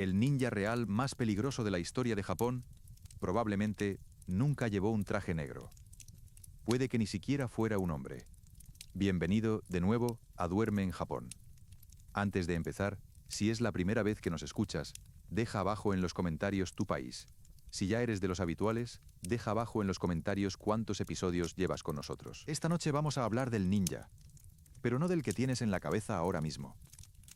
El ninja real más peligroso de la historia de Japón probablemente nunca llevó un traje negro. Puede que ni siquiera fuera un hombre. Bienvenido de nuevo a Duerme en Japón. Antes de empezar, si es la primera vez que nos escuchas, deja abajo en los comentarios tu país. Si ya eres de los habituales, deja abajo en los comentarios cuántos episodios llevas con nosotros. Esta noche vamos a hablar del ninja, pero no del que tienes en la cabeza ahora mismo.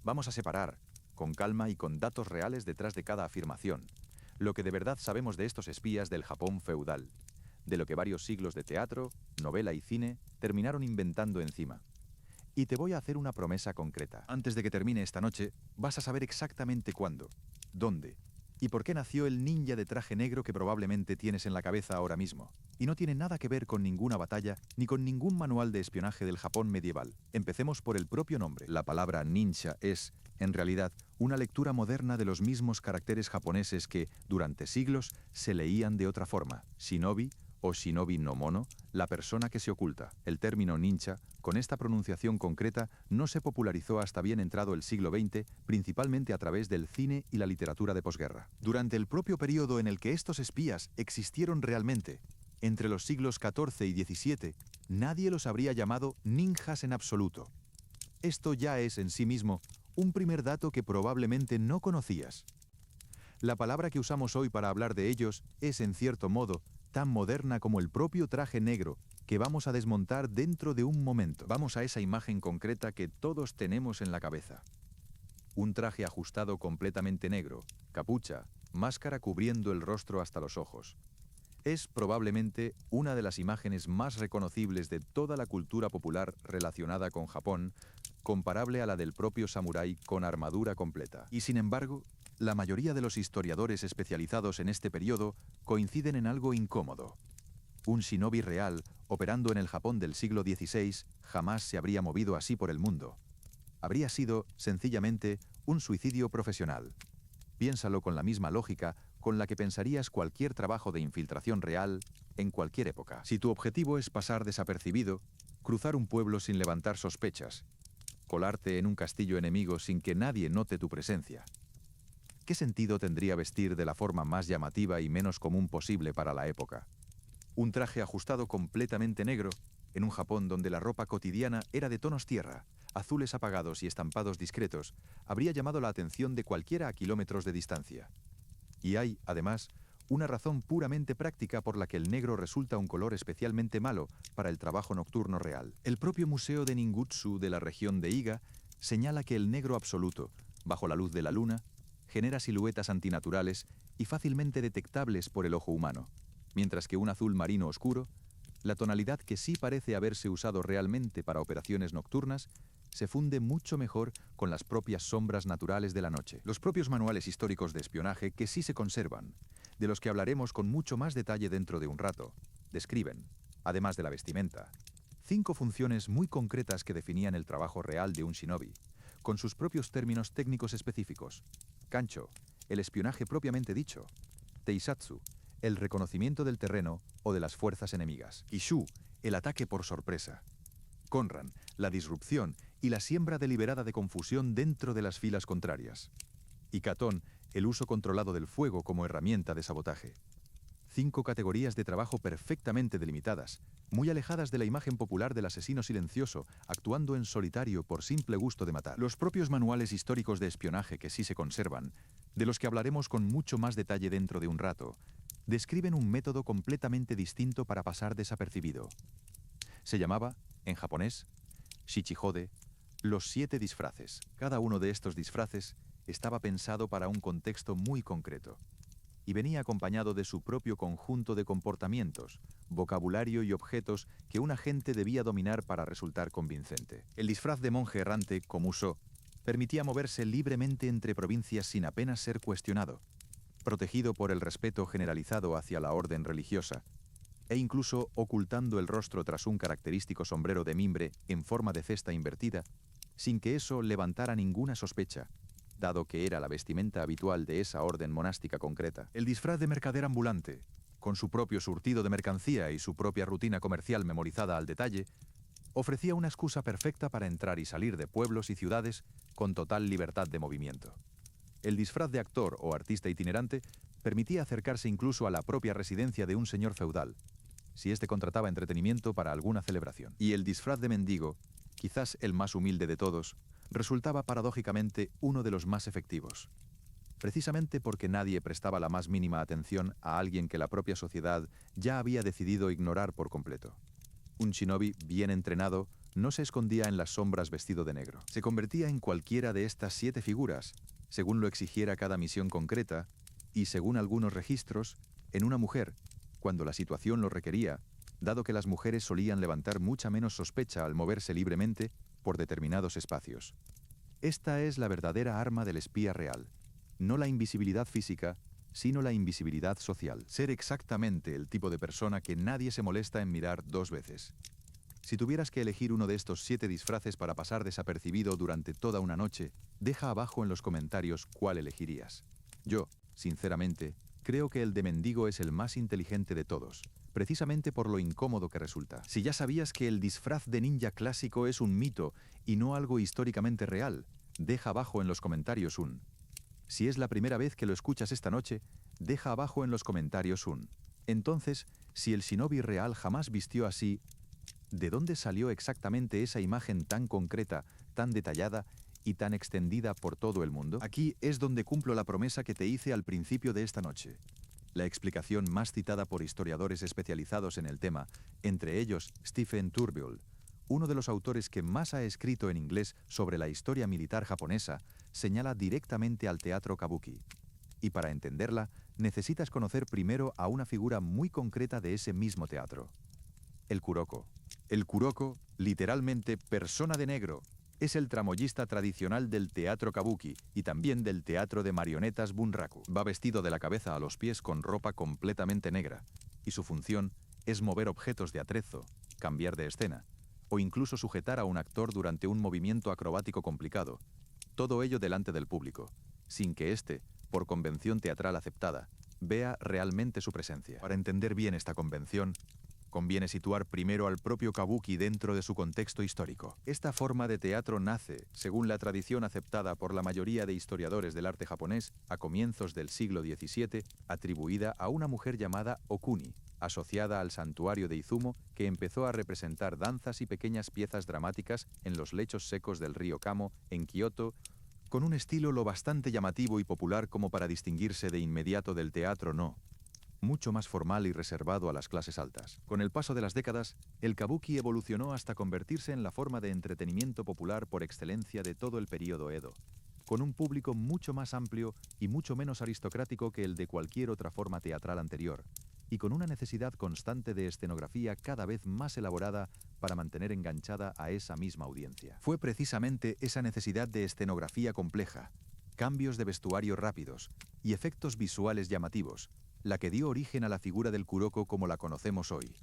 Vamos a separar, con calma y con datos reales detrás de cada afirmación, lo que de verdad sabemos de estos espías del Japón feudal, de lo que varios siglos de teatro, novela y cine terminaron inventando encima. Y te voy a hacer una promesa concreta. Antes de que termine esta noche, vas a saber exactamente cuándo, dónde y por qué nació el ninja de traje negro que probablemente tienes en la cabeza ahora mismo. Y no tiene nada que ver con ninguna batalla ni con ningún manual de espionaje del Japón medieval. Empecemos por el propio nombre. La palabra ninja es, en realidad, una lectura moderna de los mismos caracteres japoneses que, durante siglos, se leían de otra forma. Shinobi o shinobi no mono, la persona que se oculta. El término ninja, con esta pronunciación concreta, no se popularizó hasta bien entrado el siglo XX, principalmente a través del cine y la literatura de posguerra. Durante el propio periodo en el que estos espías existieron realmente, entre los siglos XIV y XVII, nadie los habría llamado ninjas en absoluto. Esto ya es en sí mismo un primer dato que probablemente no conocías. La palabra que usamos hoy para hablar de ellos es, en cierto modo, tan moderna como el propio traje negro, que vamos a desmontar dentro de un momento. Vamos a esa imagen concreta que todos tenemos en la cabeza. Un traje ajustado completamente negro, capucha, máscara cubriendo el rostro hasta los ojos. Es probablemente una de las imágenes más reconocibles de toda la cultura popular relacionada con Japón, comparable a la del propio samurái con armadura completa. Y sin embargo, la mayoría de los historiadores especializados en este periodo coinciden en algo incómodo. Un shinobi real, operando en el Japón del siglo XVI, jamás se habría movido así por el mundo. Habría sido, sencillamente, un suicidio profesional. Piénsalo con la misma lógica con la que pensarías cualquier trabajo de infiltración real en cualquier época. Si tu objetivo es pasar desapercibido, cruzar un pueblo sin levantar sospechas, colarte en un castillo enemigo sin que nadie note tu presencia, ¿qué sentido tendría vestir de la forma más llamativa y menos común posible para la época? Un traje ajustado completamente negro, en un Japón donde la ropa cotidiana era de tonos tierra, azules apagados y estampados discretos, habría llamado la atención de cualquiera a kilómetros de distancia. Y hay, además, una razón puramente práctica por la que el negro resulta un color especialmente malo para el trabajo nocturno real. El propio Museo de Ningutsu de la región de Iga señala que el negro absoluto, bajo la luz de la luna, genera siluetas antinaturales y fácilmente detectables por el ojo humano, mientras que un azul marino oscuro, la tonalidad que sí parece haberse usado realmente para operaciones nocturnas, se funde mucho mejor con las propias sombras naturales de la noche. Los propios manuales históricos de espionaje que sí se conservan, de los que hablaremos con mucho más detalle dentro de un rato, describen, además de la vestimenta, 5 funciones muy concretas que definían el trabajo real de un shinobi, con sus propios términos técnicos específicos. Kancho, el espionaje propiamente dicho. Teisatsu, el reconocimiento del terreno o de las fuerzas enemigas. Kishu, el ataque por sorpresa. Konran, la disrupción y la siembra deliberada de confusión dentro de las filas contrarias. Y Katon, el uso controlado del fuego como herramienta de sabotaje. 5 categorías de trabajo perfectamente delimitadas, muy alejadas de la imagen popular del asesino silencioso, actuando en solitario por simple gusto de matar. Los propios manuales históricos de espionaje que sí se conservan, de los que hablaremos con mucho más detalle dentro de un rato, describen un método completamente distinto para pasar desapercibido. Se llamaba, en japonés, shichihode, los 7 disfraces. Cada uno de estos disfraces estaba pensado para un contexto muy concreto y venía acompañado de su propio conjunto de comportamientos, vocabulario y objetos que un agente debía dominar para resultar convincente. El disfraz de monje errante, Komuso, permitía moverse libremente entre provincias sin apenas ser cuestionado, protegido por el respeto generalizado hacia la orden religiosa, e incluso ocultando el rostro tras un característico sombrero de mimbre en forma de cesta invertida, sin que eso levantara ninguna sospecha, dado que era la vestimenta habitual de esa orden monástica concreta. El disfraz de mercader ambulante, con su propio surtido de mercancía y su propia rutina comercial memorizada al detalle, ofrecía una excusa perfecta para entrar y salir de pueblos y ciudades con total libertad de movimiento. El disfraz de actor o artista itinerante permitía acercarse incluso a la propia residencia de un señor feudal, si éste contrataba entretenimiento para alguna celebración. Y el disfraz de mendigo, quizás el más humilde de todos, resultaba paradójicamente uno de los más efectivos. Precisamente porque nadie prestaba la más mínima atención a alguien que la propia sociedad ya había decidido ignorar por completo. Un shinobi bien entrenado no se escondía en las sombras vestido de negro. Se convertía en cualquiera de estas 7 figuras, según lo exigiera cada misión concreta, y según algunos registros, en una mujer, cuando la situación lo requería, dado que las mujeres solían levantar mucha menos sospecha al moverse libremente por determinados espacios. Esta es la verdadera arma del espía real, no la invisibilidad física, sino la invisibilidad social. Ser exactamente el tipo de persona que nadie se molesta en mirar 2 veces. Si tuvieras que elegir uno de estos 7 disfraces para pasar desapercibido durante toda una noche, deja abajo en los comentarios cuál elegirías. Yo, sinceramente, creo que el de mendigo es el más inteligente de todos, precisamente por lo incómodo que resulta. Si ya sabías que el disfraz de ninja clásico es un mito y no algo históricamente real, deja abajo en los comentarios un. Si es la primera vez que lo escuchas esta noche, deja abajo en los comentarios un. Entonces, si el shinobi real jamás vistió así, ¿de dónde salió exactamente esa imagen tan concreta, tan detallada y tan extendida por todo el mundo? Aquí es donde cumplo la promesa que te hice al principio de esta noche. La explicación más citada por historiadores especializados en el tema, entre ellos Stephen Turbull, uno de los autores que más ha escrito en inglés sobre la historia militar japonesa, señala directamente al teatro kabuki. Y para entenderla, necesitas conocer primero a una figura muy concreta de ese mismo teatro: el kuroko. El kuroko, literalmente persona de negro, es el tramoyista tradicional del teatro kabuki y también del teatro de marionetas bunraku. Va vestido de la cabeza a los pies con ropa completamente negra, y su función es mover objetos de atrezo, cambiar de escena, o incluso sujetar a un actor durante un movimiento acrobático complicado, todo ello delante del público, sin que éste, por convención teatral aceptada, vea realmente su presencia. Para entender bien esta convención, conviene situar primero al propio kabuki dentro de su contexto histórico. Esta forma de teatro nace, según la tradición aceptada por la mayoría de historiadores del arte japonés, a comienzos del siglo XVII, atribuida a una mujer llamada Okuni, asociada al santuario de Izumo, que empezó a representar danzas y pequeñas piezas dramáticas en los lechos secos del río Kamo, en Kioto, con un estilo lo bastante llamativo y popular como para distinguirse de inmediato del teatro no, mucho más formal y reservado a las clases altas. Con el paso de las décadas, el kabuki evolucionó hasta convertirse en la forma de entretenimiento popular por excelencia de todo el período Edo, con un público mucho más amplio y mucho menos aristocrático que el de cualquier otra forma teatral anterior, y con una necesidad constante de escenografía cada vez más elaborada para mantener enganchada a esa misma audiencia. Fue precisamente esa necesidad de escenografía compleja, cambios de vestuario rápidos y efectos visuales llamativos, la que dio origen a la figura del kuroko como la conocemos hoy.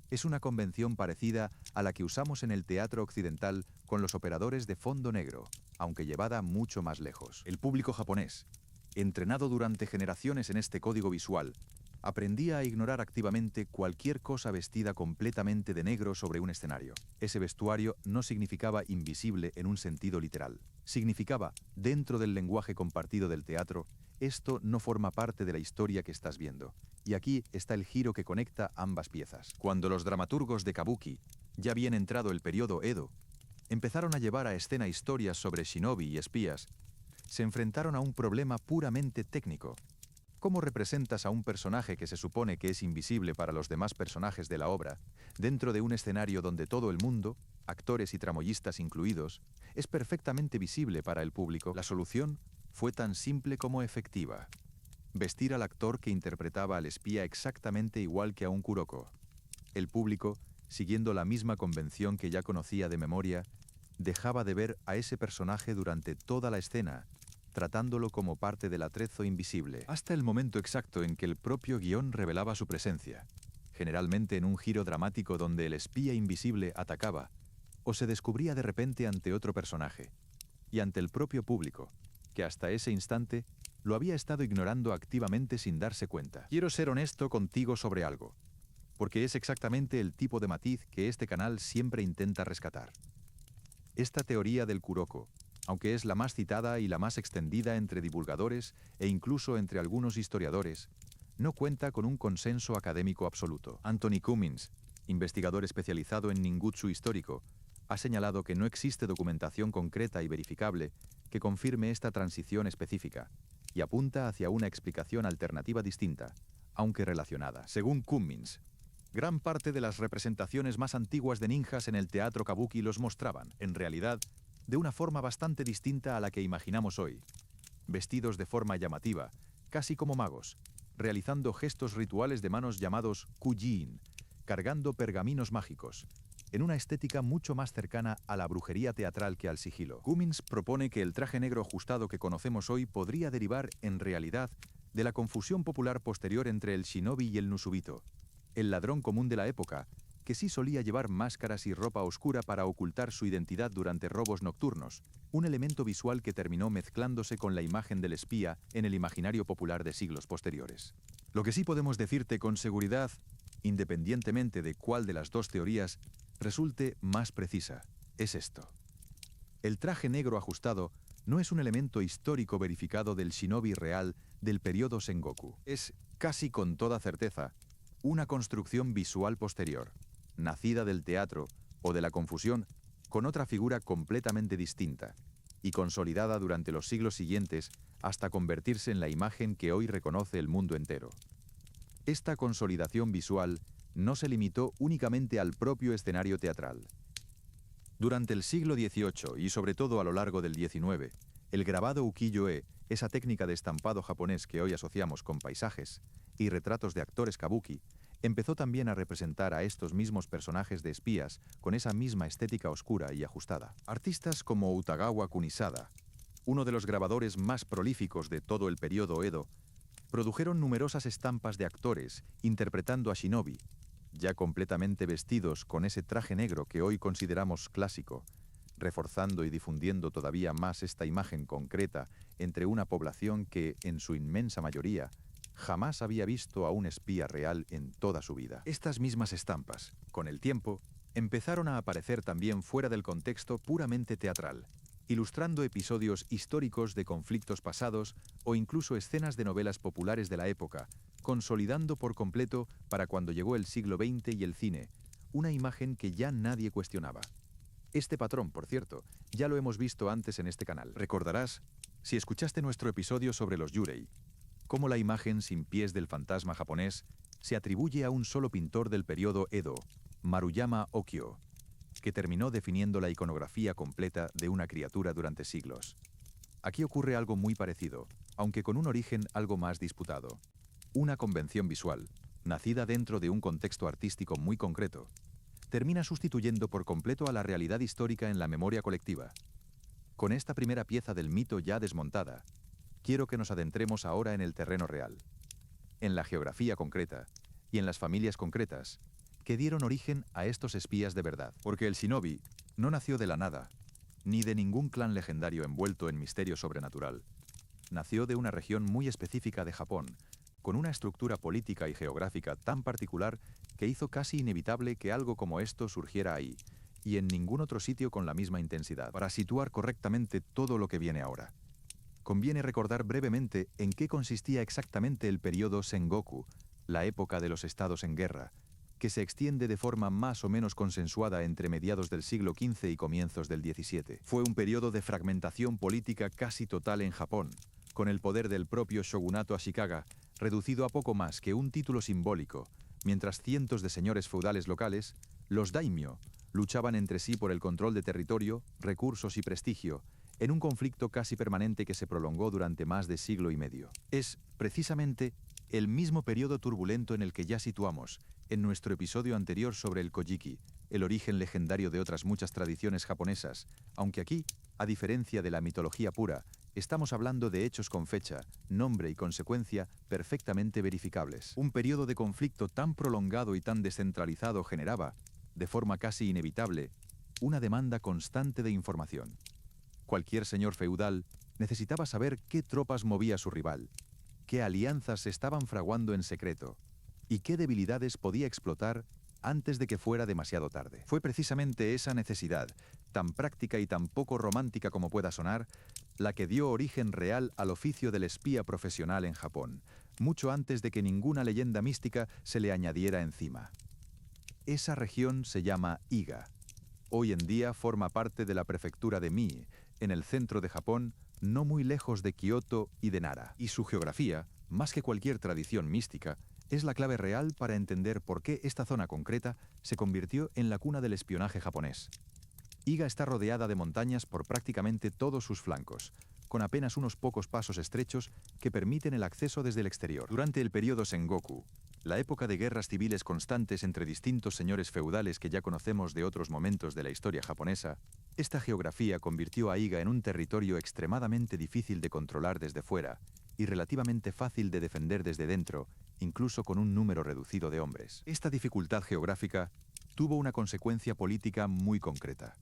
Es una convención parecida a la que usamos en el teatro occidental con los operadores de fondo negro, aunque llevada mucho más lejos. El público japonés, entrenado durante generaciones en este código visual, aprendía a ignorar activamente cualquier cosa vestida completamente de negro sobre un escenario. Ese vestuario no significaba invisible en un sentido literal. Significaba, dentro del lenguaje compartido del teatro, esto no forma parte de la historia que estás viendo. Y aquí está el giro que conecta ambas piezas. Cuando los dramaturgos de kabuki, ya bien entrado el periodo Edo, empezaron a llevar a escena historias sobre shinobi y espías, se enfrentaron a un problema puramente técnico. ¿Cómo representas a un personaje que se supone que es invisible para los demás personajes de la obra, dentro de un escenario donde todo el mundo, actores y tramoyistas incluidos, es perfectamente visible para el público? La solución fue tan simple como efectiva: vestir al actor que interpretaba al espía exactamente igual que a un kuroko. El público, siguiendo la misma convención que ya conocía de memoria, dejaba de ver a ese personaje durante toda la escena, tratándolo como parte del atrezo invisible, hasta el momento exacto en que el propio guión revelaba su presencia, generalmente en un giro dramático donde el espía invisible atacaba, o se descubría de repente ante otro personaje, y ante el propio público, que hasta ese instante lo había estado ignorando activamente sin darse cuenta. Quiero ser honesto contigo sobre algo, porque es exactamente el tipo de matiz que este canal siempre intenta rescatar. Esta teoría del kuroko, aunque es la más citada y la más extendida entre divulgadores e incluso entre algunos historiadores, no cuenta con un consenso académico absoluto. Anthony Cummins, investigador especializado en ninjutsu histórico, ha señalado que no existe documentación concreta y verificable que confirme esta transición específica y apunta hacia una explicación alternativa distinta, aunque relacionada. Según Cummins, gran parte de las representaciones más antiguas de ninjas en el teatro kabuki los mostraban, en realidad, de una forma bastante distinta a la que imaginamos hoy, vestidos de forma llamativa, casi como magos, realizando gestos rituales de manos llamados kujin, cargando pergaminos mágicos, en una estética mucho más cercana a la brujería teatral que al sigilo. Cummins propone que el traje negro ajustado que conocemos hoy podría derivar, en realidad, de la confusión popular posterior entre el shinobi y el nusubito, el ladrón común de la época, que sí solía llevar máscaras y ropa oscura para ocultar su identidad durante robos nocturnos, un elemento visual que terminó mezclándose con la imagen del espía en el imaginario popular de siglos posteriores. Lo que sí podemos decirte con seguridad, independientemente de cuál de las dos teorías resulte más precisa, es esto. El traje negro ajustado no es un elemento histórico verificado del shinobi real del periodo Sengoku. Es, casi con toda certeza, una construcción visual posterior, nacida del teatro o de la confusión con otra figura completamente distinta y consolidada durante los siglos siguientes hasta convertirse en la imagen que hoy reconoce el mundo entero. Esta consolidación visual no se limitó únicamente al propio escenario teatral. Durante el siglo XVIII y sobre todo a lo largo del XIX, el grabado ukiyo-e, esa técnica de estampado japonés que hoy asociamos con paisajes y retratos de actores kabuki, empezó también a representar a estos mismos personajes de espías con esa misma estética oscura y ajustada. Artistas como Utagawa Kunisada, uno de los grabadores más prolíficos de todo el periodo Edo, produjeron numerosas estampas de actores interpretando a shinobi, ya completamente vestidos con ese traje negro que hoy consideramos clásico, reforzando y difundiendo todavía más esta imagen concreta entre una población que, en su inmensa mayoría, jamás había visto a un espía real en toda su vida. Estas mismas estampas, con el tiempo, empezaron a aparecer también fuera del contexto puramente teatral, ilustrando episodios históricos de conflictos pasados o incluso escenas de novelas populares de la época, consolidando por completo, para cuando llegó el siglo XX y el cine, una imagen que ya nadie cuestionaba. Este patrón, por cierto, ya lo hemos visto antes en este canal. Recordarás, si escuchaste nuestro episodio sobre los yurei, cómo la imagen sin pies del fantasma japonés se atribuye a un solo pintor del periodo Edo, Maruyama Okyo, que terminó definiendo la iconografía completa de una criatura durante siglos. Aquí ocurre algo muy parecido, aunque con un origen algo más disputado. Una convención visual, nacida dentro de un contexto artístico muy concreto, termina sustituyendo por completo a la realidad histórica en la memoria colectiva. Con esta primera pieza del mito ya desmontada, quiero que nos adentremos ahora en el terreno real, en la geografía concreta y en las familias concretas que dieron origen a estos espías de verdad. Porque el shinobi no nació de la nada, ni de ningún clan legendario envuelto en misterio sobrenatural. Nació de una región muy específica de Japón, con una estructura política y geográfica tan particular que hizo casi inevitable que algo como esto surgiera ahí, y en ningún otro sitio con la misma intensidad. Para situar correctamente todo lo que viene ahora, conviene recordar brevemente en qué consistía exactamente el periodo Sengoku, la época de los estados en guerra, que se extiende de forma más o menos consensuada entre mediados del siglo XV y comienzos del XVII. Fue un periodo de fragmentación política casi total en Japón, con el poder del propio shogunato Ashikaga reducido a poco más que un título simbólico, mientras cientos de señores feudales locales, los daimyo, luchaban entre sí por el control de territorio, recursos y prestigio, en un conflicto casi permanente que se prolongó durante más de siglo y medio. Es, precisamente, el mismo periodo turbulento en el que ya situamos, en nuestro episodio anterior sobre el Kojiki, el origen legendario de otras muchas tradiciones japonesas, aunque aquí, a diferencia de la mitología pura, estamos hablando de hechos con fecha, nombre y consecuencia perfectamente verificables. Un periodo de conflicto tan prolongado y tan descentralizado generaba, de forma casi inevitable, una demanda constante de información. Cualquier señor feudal necesitaba saber qué tropas movía su rival, qué alianzas se estaban fraguando en secreto y qué debilidades podía explotar antes de que fuera demasiado tarde. Fue precisamente esa necesidad, tan práctica y tan poco romántica como pueda sonar, la que dio origen real al oficio del espía profesional en Japón, mucho antes de que ninguna leyenda mística se le añadiera encima. Esa región se llama Iga. Hoy en día forma parte de la prefectura de Mie, en el centro de Japón, no muy lejos de Kioto y de Nara. Y su geografía, más que cualquier tradición mística, es la clave real para entender por qué esta zona concreta se convirtió en la cuna del espionaje japonés. Iga está rodeada de montañas por prácticamente todos sus flancos, con apenas unos pocos pasos estrechos que permiten el acceso desde el exterior. Durante el periodo Sengoku, la época de guerras civiles constantes entre distintos señores feudales que ya conocemos de otros momentos de la historia japonesa, esta geografía convirtió a Iga en un territorio extremadamente difícil de controlar desde fuera y relativamente fácil de defender desde dentro, incluso con un número reducido de hombres. Esta dificultad geográfica tuvo una consecuencia política muy concreta.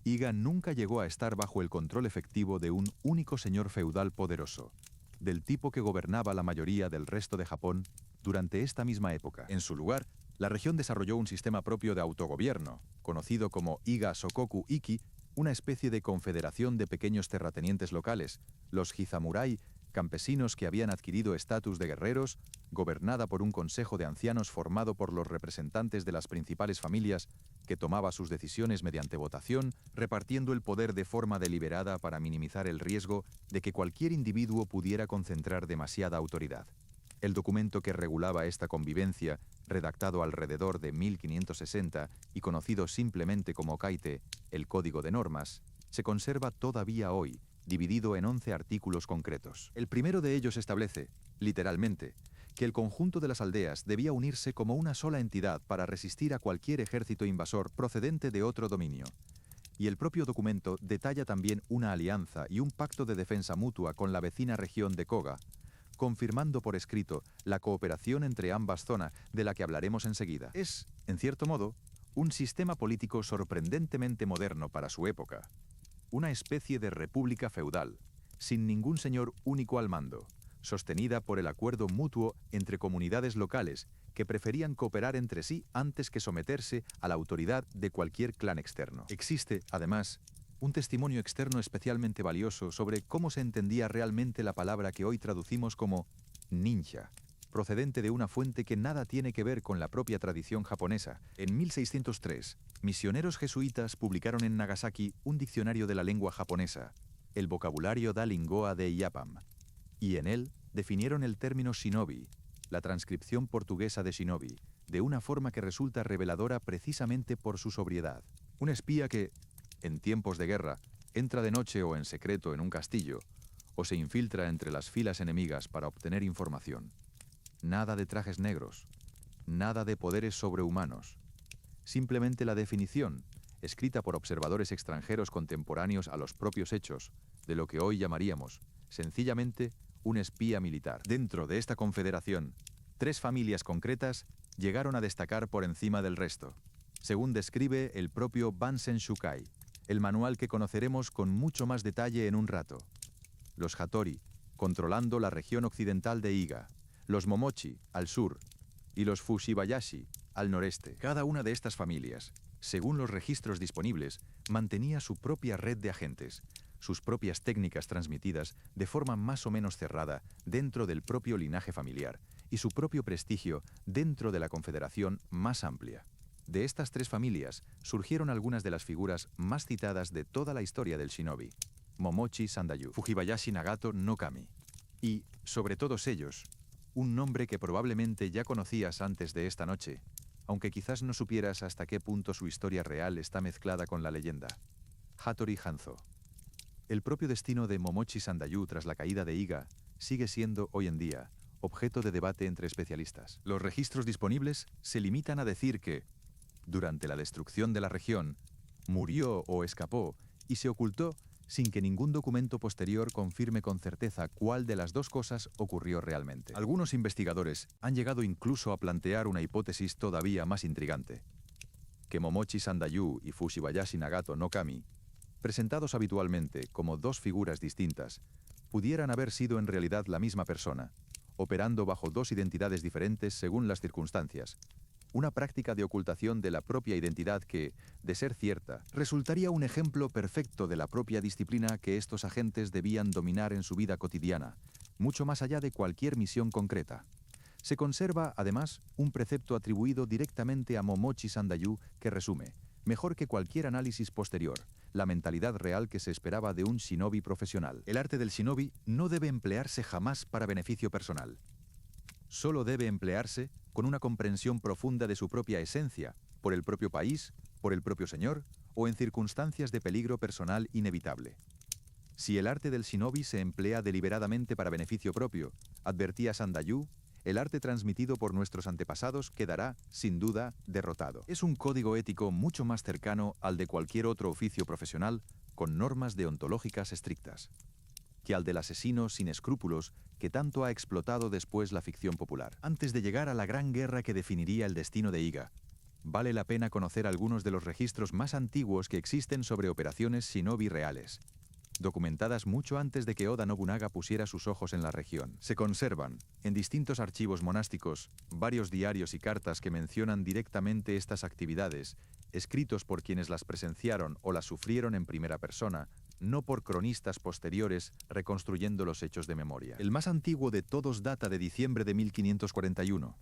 Iga nunca llegó a estar bajo el control efectivo de un único señor feudal poderoso, del tipo que gobernaba la mayoría del resto de Japón durante esta misma época. En su lugar, la región desarrolló un sistema propio de autogobierno, conocido como Iga Sokoku Iki, una especie de confederación de pequeños terratenientes locales, los Hizamurai, campesinos que habían adquirido estatus de guerreros, gobernada por un consejo de ancianos formado por los representantes de las principales familias, que tomaba sus decisiones mediante votación, repartiendo el poder de forma deliberada para minimizar el riesgo de que cualquier individuo pudiera concentrar demasiada autoridad. El documento que regulaba esta convivencia, redactado alrededor de 1560 y conocido simplemente como Kaite, el Código de Normas, se conserva todavía hoy, dividido en 11 artículos concretos. El primero de ellos establece, literalmente, que el conjunto de las aldeas debía unirse como una sola entidad para resistir a cualquier ejército invasor procedente de otro dominio. Y el propio documento detalla también una alianza y un pacto de defensa mutua con la vecina región de Koga, confirmando por escrito la cooperación entre ambas zonas, de la que hablaremos enseguida. Es, en cierto modo, un sistema político sorprendentemente moderno para su época. Una especie de república feudal, sin ningún señor único al mando, sostenida por el acuerdo mutuo entre comunidades locales que preferían cooperar entre sí antes que someterse a la autoridad de cualquier clan externo. Existe, además, un testimonio externo especialmente valioso sobre cómo se entendía realmente la palabra que hoy traducimos como ninja, procedente de una fuente que nada tiene que ver con la propia tradición japonesa. En 1603, misioneros jesuitas publicaron en Nagasaki un diccionario de la lengua japonesa, el vocabulario da Lingoa de Iapam, y en él definieron el término shinobi, la transcripción portuguesa de shinobi, de una forma que resulta reveladora precisamente por su sobriedad. Un espía que, en tiempos de guerra, entra de noche o en secreto en un castillo, o se infiltra entre las filas enemigas para obtener información. Nada de trajes negros, nada de poderes sobrehumanos. Simplemente la definición, escrita por observadores extranjeros contemporáneos a los propios hechos, de lo que hoy llamaríamos, sencillamente, un espía militar. Dentro de esta confederación, 3 familias concretas llegaron a destacar por encima del resto, según describe el propio Bansen Shukai, el manual que conoceremos con mucho más detalle en un rato. Los Hattori, controlando la región occidental de Iga, los Momochi, al sur, y los Fushibayashi, al noreste. Cada una de estas familias, según los registros disponibles, mantenía su propia red de agentes, sus propias técnicas transmitidas de forma más o menos cerrada dentro del propio linaje familiar, y su propio prestigio dentro de la confederación más amplia. De estas 3 familias surgieron algunas de las figuras más citadas de toda la historia del shinobi: Momochi Sandayu, Fujibayashi Nagato no Kami. Y, sobre todos ellos, un nombre que probablemente ya conocías antes de esta noche, aunque quizás no supieras hasta qué punto su historia real está mezclada con la leyenda: Hattori Hanzo. El propio destino de Momochi Sandayu tras la caída de Iga sigue siendo, hoy en día, objeto de debate entre especialistas. Los registros disponibles se limitan a decir que, durante la destrucción de la región, murió o escapó y se ocultó sin que ningún documento posterior confirme con certeza cuál de las dos cosas ocurrió realmente. Algunos investigadores han llegado incluso a plantear una hipótesis todavía más intrigante: que Momochi Sandayu y Fushibayashi Nagato no Kami, presentados habitualmente como 2 figuras distintas, pudieran haber sido en realidad la misma persona, operando bajo 2 identidades diferentes según las circunstancias, una práctica de ocultación de la propia identidad que, de ser cierta, resultaría un ejemplo perfecto de la propia disciplina que estos agentes debían dominar en su vida cotidiana, mucho más allá de cualquier misión concreta. Se conserva, además, un precepto atribuido directamente a Momochi Sandayu que resume, mejor que cualquier análisis posterior, la mentalidad real que se esperaba de un shinobi profesional. El arte del shinobi no debe emplearse jamás para beneficio personal. Solo debe emplearse con una comprensión profunda de su propia esencia, por el propio país, por el propio señor o en circunstancias de peligro personal inevitable. Si el arte del shinobi se emplea deliberadamente para beneficio propio, advertía Sandayu, el arte transmitido por nuestros antepasados quedará, sin duda, derrotado. Es un código ético mucho más cercano al de cualquier otro oficio profesional, con normas deontológicas estrictas, que al del asesino sin escrúpulos que tanto ha explotado después la ficción popular. Antes de llegar a la gran guerra que definiría el destino de Iga, vale la pena conocer algunos de los registros más antiguos que existen sobre operaciones shinobi reales, documentadas mucho antes de que Oda Nobunaga pusiera sus ojos en la región. Se conservan, en distintos archivos monásticos, varios diarios y cartas que mencionan directamente estas actividades, escritos por quienes las presenciaron o las sufrieron en primera persona, no por cronistas posteriores reconstruyendo los hechos de memoria. El más antiguo de todos data de diciembre de 1541.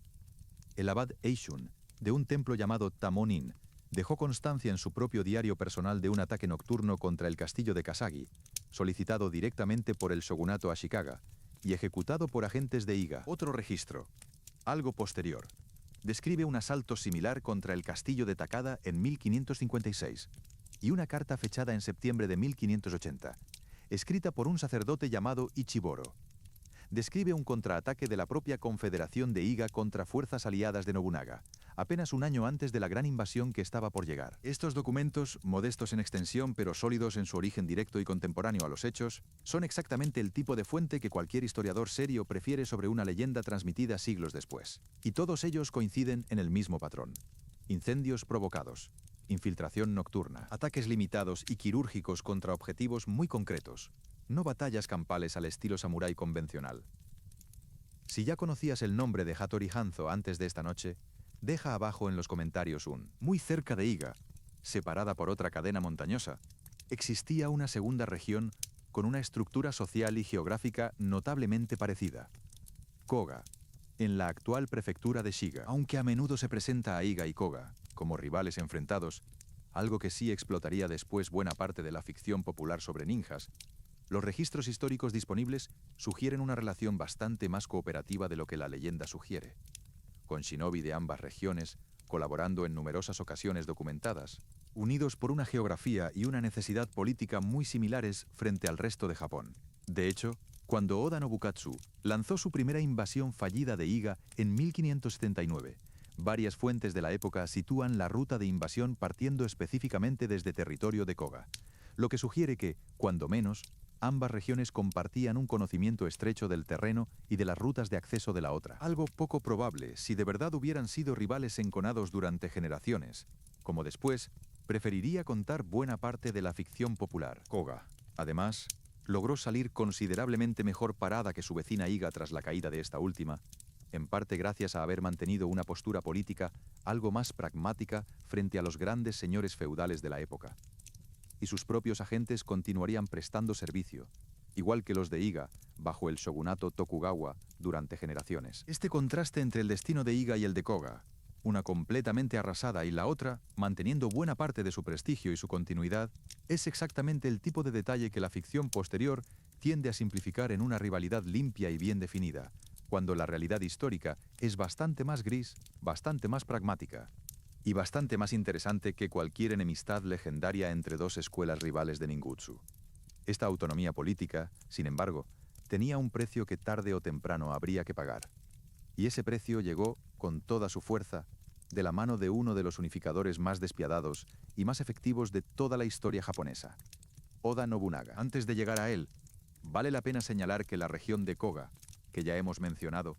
El abad Eishun, de un templo llamado Tamonin, dejó constancia en su propio diario personal de un ataque nocturno contra el castillo de Kasagi, solicitado directamente por el shogunato Ashikaga y ejecutado por agentes de Iga. Otro registro, algo posterior, describe un asalto similar contra el castillo de Takada en 1556 y una carta fechada en septiembre de 1580, escrita por un sacerdote llamado Ichiboro. Describe un contraataque de la propia Confederación de Iga contra fuerzas aliadas de Nobunaga, apenas un año antes de la gran invasión que estaba por llegar. Estos documentos, modestos en extensión pero sólidos en su origen directo y contemporáneo a los hechos, son exactamente el tipo de fuente que cualquier historiador serio prefiere sobre una leyenda transmitida siglos después. Y todos ellos coinciden en el mismo patrón: incendios provocados, infiltración nocturna, ataques limitados y quirúrgicos contra objetivos muy concretos, no batallas campales al estilo samurái convencional. Si ya conocías el nombre de Hattori Hanzo antes de esta noche, deja abajo en los comentarios un. Muy cerca de Iga, separada por otra cadena montañosa, existía una segunda región con una estructura social y geográfica notablemente parecida: Koga, en la actual prefectura de Shiga. Aunque a menudo se presenta a Iga y Koga como rivales enfrentados, algo que sí explotaría después buena parte de la ficción popular sobre ninjas, los registros históricos disponibles sugieren una relación bastante más cooperativa de lo que la leyenda sugiere, con shinobi de ambas regiones colaborando en numerosas ocasiones documentadas, unidos por una geografía y una necesidad política muy similares frente al resto de Japón. De hecho, cuando Oda Nobukatsu lanzó su primera invasión fallida de Iga en 1579, varias fuentes de la época sitúan la ruta de invasión partiendo específicamente desde territorio de Koga, lo que sugiere que, cuando menos, ambas regiones compartían un conocimiento estrecho del terreno y de las rutas de acceso de la otra. Algo poco probable si de verdad hubieran sido rivales enconados durante generaciones. Como después, preferiría contar buena parte de la ficción popular. Koga, además, logró salir considerablemente mejor parada que su vecina Iga tras la caída de esta última, en parte gracias a haber mantenido una postura política algo más pragmática frente a los grandes señores feudales de la época. Y sus propios agentes continuarían prestando servicio, igual que los de Iga, bajo el shogunato Tokugawa durante generaciones. Este contraste entre el destino de Iga y el de Koga, una completamente arrasada y la otra manteniendo buena parte de su prestigio y su continuidad, es exactamente el tipo de detalle que la ficción posterior tiende a simplificar en una rivalidad limpia y bien definida, cuando la realidad histórica es bastante más gris, bastante más pragmática y bastante más interesante que cualquier enemistad legendaria entre dos escuelas rivales de ninjutsu. Esta autonomía política, sin embargo, tenía un precio que tarde o temprano habría que pagar. Y ese precio llegó, con toda su fuerza, de la mano de uno de los unificadores más despiadados y más efectivos de toda la historia japonesa, Oda Nobunaga. Antes de llegar a él, vale la pena señalar que la región de Koga, que ya hemos mencionado,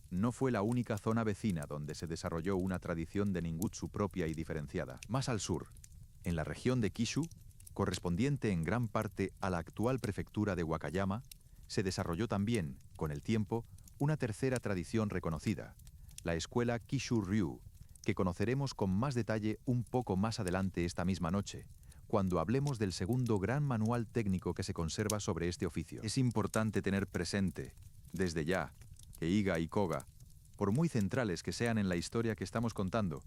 no fue la única zona vecina donde se desarrolló una tradición de ninjutsu propia y diferenciada. Más al sur, en la región de Kishu, correspondiente en gran parte a la actual prefectura de Wakayama, se desarrolló también, con el tiempo, una tercera tradición reconocida, la escuela Kishu Ryu, que conoceremos con más detalle un poco más adelante esta misma noche, cuando hablemos del segundo gran manual técnico que se conserva sobre este oficio. Es importante tener presente, desde ya, que Iga y Koga, por muy centrales que sean en la historia que estamos contando,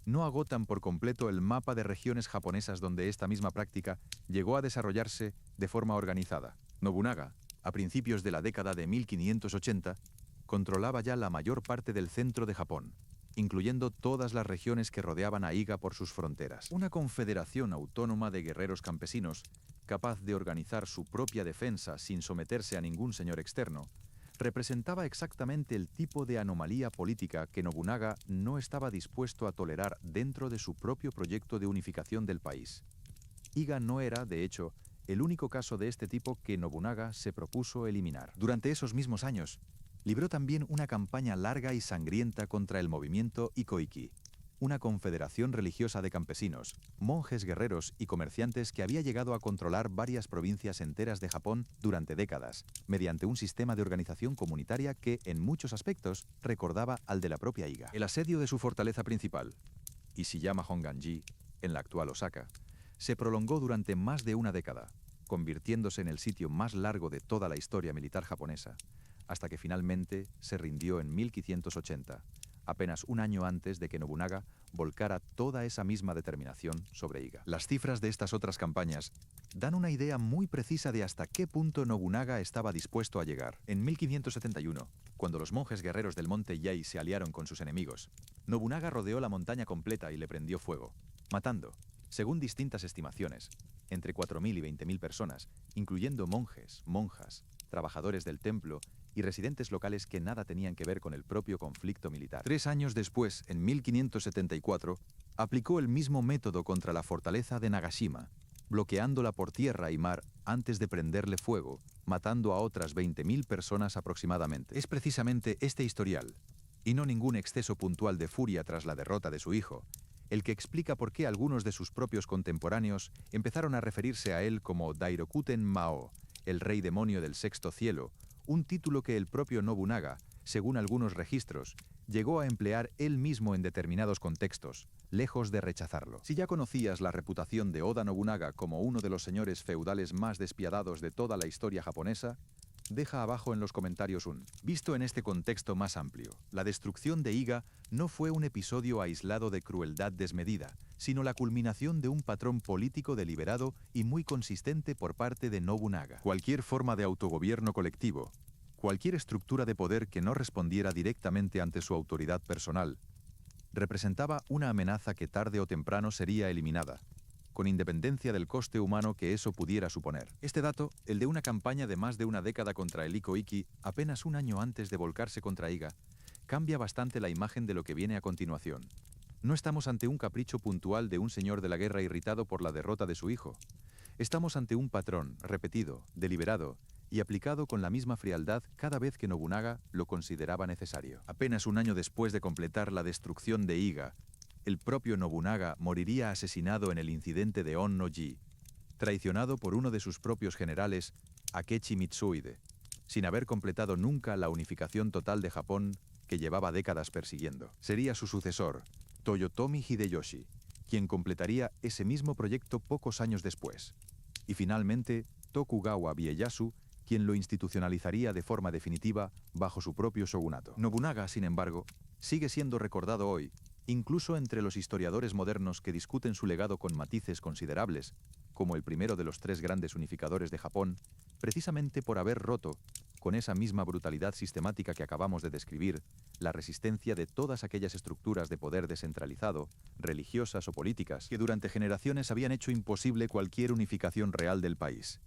no agotan por completo el mapa de regiones japonesas donde esta misma práctica llegó a desarrollarse de forma organizada. Nobunaga, a principios de la década de 1580, controlaba ya la mayor parte del centro de Japón, incluyendo todas las regiones que rodeaban a Iga por sus fronteras. Una confederación autónoma de guerreros campesinos, capaz de organizar su propia defensa sin someterse a ningún señor externo, representaba exactamente el tipo de anomalía política que Nobunaga no estaba dispuesto a tolerar dentro de su propio proyecto de unificación del país. Iga no era, de hecho, el único caso de este tipo que Nobunaga se propuso eliminar. Durante esos mismos años, libró también una campaña larga y sangrienta contra el movimiento Ikoiki, una confederación religiosa de campesinos, monjes guerreros y comerciantes que había llegado a controlar varias provincias enteras de Japón durante décadas, mediante un sistema de organización comunitaria que, en muchos aspectos, recordaba al de la propia Iga. El asedio de su fortaleza principal, Ishiyama Honganji, en la actual Osaka, se prolongó durante más de una década, convirtiéndose en el sitio más largo de toda la historia militar japonesa, hasta que finalmente se rindió en 1580, apenas un año antes de que Nobunaga volcara toda esa misma determinación sobre Iga. Las cifras de estas otras campañas dan una idea muy precisa de hasta qué punto Nobunaga estaba dispuesto a llegar. En 1571, cuando los monjes guerreros del monte Yei se aliaron con sus enemigos, Nobunaga rodeó la montaña completa y le prendió fuego, matando, según distintas estimaciones, entre 4.000 y 20.000 personas, incluyendo monjes, monjas, trabajadores del templo y residentes locales que nada tenían que ver con el propio conflicto militar. 3 años después, en 1574, aplicó el mismo método contra la fortaleza de Nagashima, bloqueándola por tierra y mar antes de prenderle fuego, matando a otras 20.000 personas aproximadamente. Es precisamente este historial, y no ningún exceso puntual de furia tras la derrota de su hijo, el que explica por qué algunos de sus propios contemporáneos empezaron a referirse a él como Dairokuten Mao, el rey demonio del sexto cielo, un título que el propio Nobunaga, según algunos registros, llegó a emplear él mismo en determinados contextos, lejos de rechazarlo. Si ya conocías la reputación de Oda Nobunaga como uno de los señores feudales más despiadados de toda la historia japonesa, deja abajo en los comentarios un. Visto en este contexto más amplio, la destrucción de Iga no fue un episodio aislado de crueldad desmedida, sino la culminación de un patrón político deliberado y muy consistente por parte de Nobunaga. Cualquier forma de autogobierno colectivo, cualquier estructura de poder que no respondiera directamente ante su autoridad personal, representaba una amenaza que tarde o temprano sería eliminada, con independencia del coste humano que eso pudiera suponer. Este dato, el de una campaña de más de una década contra el Ikoiki, apenas un año antes de volcarse contra Iga, cambia bastante la imagen de lo que viene a continuación. No estamos ante un capricho puntual de un señor de la guerra irritado por la derrota de su hijo. Estamos ante un patrón repetido, deliberado y aplicado con la misma frialdad cada vez que Nobunaga lo consideraba necesario. Apenas un año después de completar la destrucción de Iga, el propio Nobunaga moriría asesinado en el incidente de On-no-ji, traicionado por uno de sus propios generales, Akechi Mitsuhide, sin haber completado nunca la unificación total de Japón que llevaba décadas persiguiendo. Sería su sucesor, Toyotomi Hideyoshi, quien completaría ese mismo proyecto pocos años después. Y finalmente, Tokugawa Ieyasu, quien lo institucionalizaría de forma definitiva bajo su propio shogunato. Nobunaga, sin embargo, sigue siendo recordado hoy, incluso entre los historiadores modernos que discuten su legado con matices considerables, como el primero de los 3 grandes unificadores de Japón, precisamente por haber roto, con esa misma brutalidad sistemática que acabamos de describir, la resistencia de todas aquellas estructuras de poder descentralizado, religiosas o políticas, que durante generaciones habían hecho imposible cualquier unificación real del país.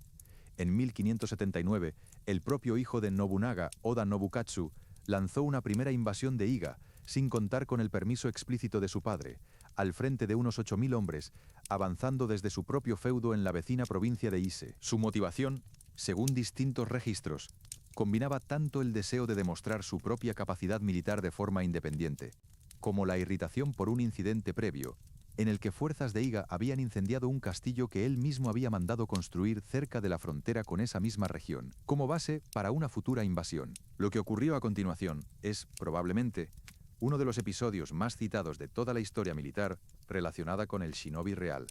En 1579, el propio hijo de Nobunaga, Oda Nobukatsu, lanzó una primera invasión de Iga, sin contar con el permiso explícito de su padre, al frente de unos 8.000 hombres, avanzando desde su propio feudo en la vecina provincia de Ise. Su motivación, según distintos registros, combinaba tanto el deseo de demostrar su propia capacidad militar de forma independiente, como la irritación por un incidente previo, en el que fuerzas de Iga habían incendiado un castillo que él mismo había mandado construir cerca de la frontera con esa misma región, como base para una futura invasión. Lo que ocurrió a continuación es, probablemente, uno de los episodios más citados de toda la historia militar relacionada con el shinobi real.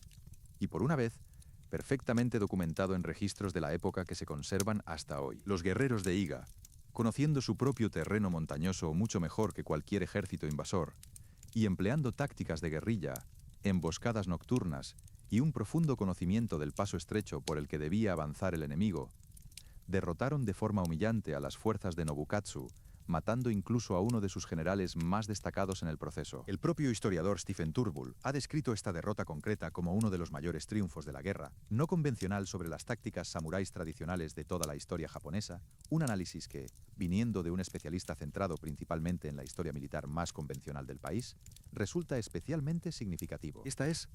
Y por una vez, perfectamente documentado en registros de la época que se conservan hasta hoy. Los guerreros de Iga, conociendo su propio terreno montañoso mucho mejor que cualquier ejército invasor, y empleando tácticas de guerrilla, emboscadas nocturnas y un profundo conocimiento del paso estrecho por el que debía avanzar el enemigo, derrotaron de forma humillante a las fuerzas de Nobukatsu, matando incluso a uno de sus generales más destacados en el proceso. El propio historiador Stephen Turnbull ha descrito esta derrota concreta como uno de los mayores triunfos de la guerra, no convencional sobre las tácticas samuráis tradicionales de toda la historia japonesa, un análisis que, viniendo de un especialista centrado principalmente en la historia militar más convencional del país, resulta especialmente significativo. Esta es,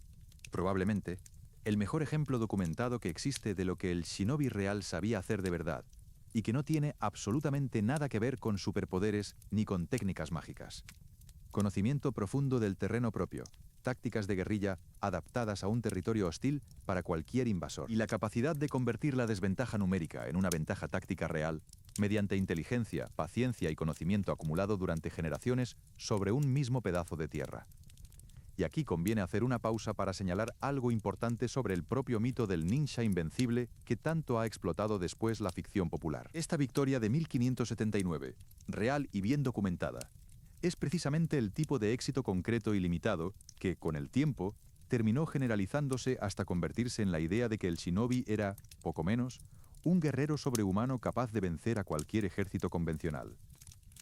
probablemente, el mejor ejemplo documentado que existe de lo que el shinobi real sabía hacer de verdad, y que no tiene absolutamente nada que ver con superpoderes ni con técnicas mágicas. Conocimiento profundo del terreno propio, tácticas de guerrilla adaptadas a un territorio hostil para cualquier invasor, y la capacidad de convertir la desventaja numérica en una ventaja táctica real mediante inteligencia, paciencia y conocimiento acumulado durante generaciones sobre un mismo pedazo de tierra. Y aquí conviene hacer una pausa para señalar algo importante sobre el propio mito del ninja invencible que tanto ha explotado después la ficción popular. Esta victoria de 1579, real y bien documentada, es precisamente el tipo de éxito concreto y limitado que, con el tiempo, terminó generalizándose hasta convertirse en la idea de que el shinobi era, poco menos, un guerrero sobrehumano capaz de vencer a cualquier ejército convencional.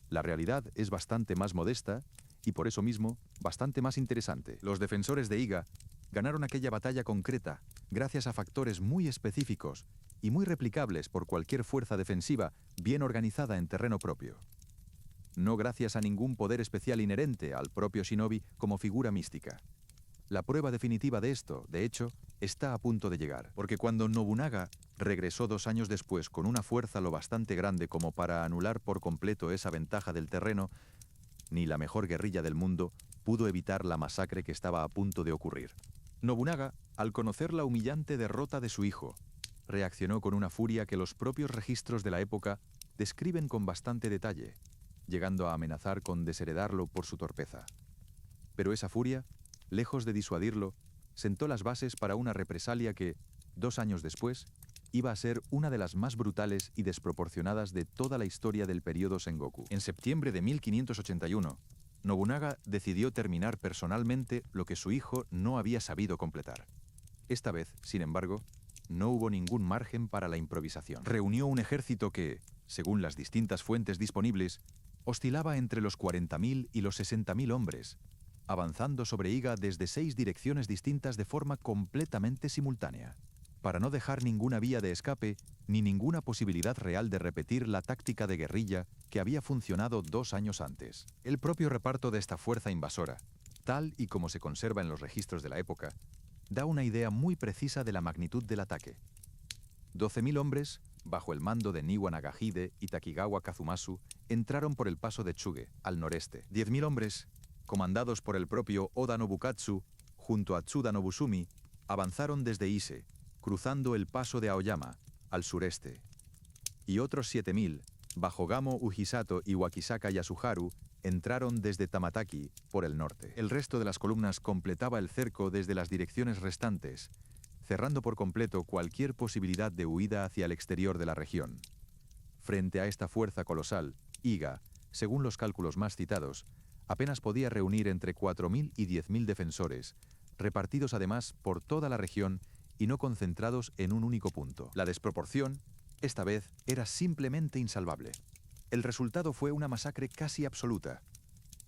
La realidad es bastante más modesta y por eso mismo, bastante más interesante. Los defensores de Iga ganaron aquella batalla concreta gracias a factores muy específicos y muy replicables por cualquier fuerza defensiva bien organizada en terreno propio. No gracias a ningún poder especial inherente al propio shinobi como figura mística. La prueba definitiva de esto, de hecho, está a punto de llegar, porque cuando Nobunaga regresó 2 años después con una fuerza lo bastante grande como para anular por completo esa ventaja del terreno, ni la mejor guerrilla del mundo pudo evitar la masacre que estaba a punto de ocurrir. Nobunaga, al conocer la humillante derrota de su hijo, reaccionó con una furia que los propios registros de la época describen con bastante detalle, llegando a amenazar con desheredarlo por su torpeza. Pero esa furia, lejos de disuadirlo, sentó las bases para una represalia que, 2 años después, iba a ser una de las más brutales y desproporcionadas de toda la historia del período Sengoku. En septiembre de 1581, Nobunaga decidió terminar personalmente lo que su hijo no había sabido completar. Esta vez, sin embargo, no hubo ningún margen para la improvisación. Reunió un ejército que, según las distintas fuentes disponibles, oscilaba entre los 40.000 y los 60.000 hombres, avanzando sobre Iga desde 6 direcciones distintas de forma completamente simultánea, para no dejar ninguna vía de escape ni ninguna posibilidad real de repetir la táctica de guerrilla que había funcionado 2 años antes. El propio reparto de esta fuerza invasora, tal y como se conserva en los registros de la época, da una idea muy precisa de la magnitud del ataque. 12.000 hombres, bajo el mando de Niwa Nagahide y Takigawa Kazumasu, entraron por el paso de Tsuge, al noreste. 10.000 hombres, comandados por el propio Oda Nobukatsu, junto a Tsuda Nobusumi, avanzaron desde Ise, cruzando el paso de Aoyama, al sureste. Y otros 7.000, bajo Gamo Ujisato y Wakisaka Yasuharu, entraron desde Tamataki, por el norte. El resto de las columnas completaba el cerco desde las direcciones restantes, cerrando por completo cualquier posibilidad de huida hacia el exterior de la región. Frente a esta fuerza colosal, Iga, según los cálculos más citados, apenas podía reunir entre 4.000 y 10.000 defensores, repartidos además por toda la región y no concentrados en un único punto. La desproporción, esta vez, era simplemente insalvable. El resultado fue una masacre casi absoluta.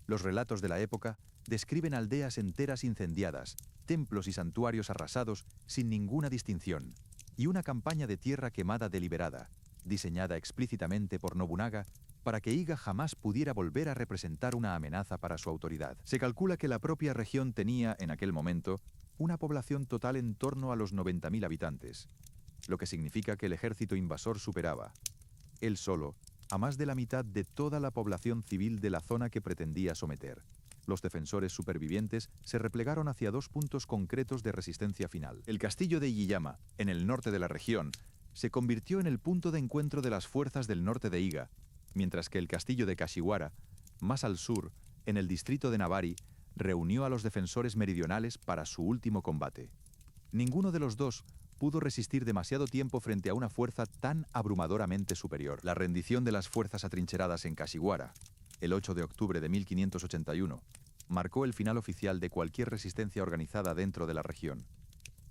Los relatos de la época describen aldeas enteras incendiadas, templos y santuarios arrasados sin ninguna distinción, y una campaña de tierra quemada deliberada, diseñada explícitamente por Nobunaga para que Iga jamás pudiera volver a representar una amenaza para su autoridad. Se calcula que la propia región tenía, en aquel momento, una población total en torno a los 90.000 habitantes, lo que significa que el ejército invasor superaba, él solo, a más de la mitad de toda la población civil de la zona que pretendía someter. Los defensores supervivientes se replegaron hacia 2 puntos concretos de resistencia final. El castillo de Iyama, en el norte de la región, se convirtió en el punto de encuentro de las fuerzas del norte de Iga, mientras que el castillo de Kashiwara, más al sur, en el distrito de Nabari, reunió a los defensores meridionales para su último combate. Ninguno de los dos pudo resistir demasiado tiempo frente a una fuerza tan abrumadoramente superior. La rendición de las fuerzas atrincheradas en Kashiwara, el 8 de octubre de 1581, marcó el final oficial de cualquier resistencia organizada dentro de la región.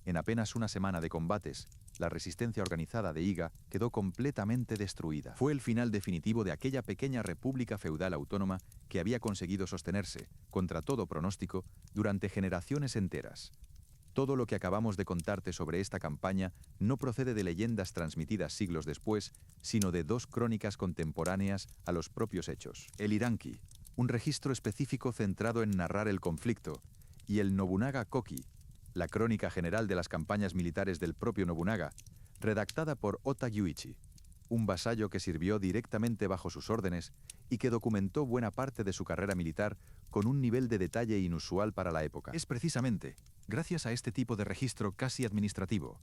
En apenas una semana de combates, la resistencia organizada de Iga quedó completamente destruida. Fue el final definitivo de aquella pequeña república feudal autónoma que había conseguido sostenerse, contra todo pronóstico, durante generaciones enteras. Todo lo que acabamos de contarte sobre esta campaña no procede de leyendas transmitidas siglos después, sino de dos crónicas contemporáneas a los propios hechos. El Iranki, un registro específico centrado en narrar el conflicto, y el Nobunaga Koki, la crónica general de las campañas militares del propio Nobunaga, redactada por Ota Yuichi, un vasallo que sirvió directamente bajo sus órdenes y que documentó buena parte de su carrera militar con un nivel de detalle inusual para la época. Es precisamente gracias a este tipo de registro casi administrativo,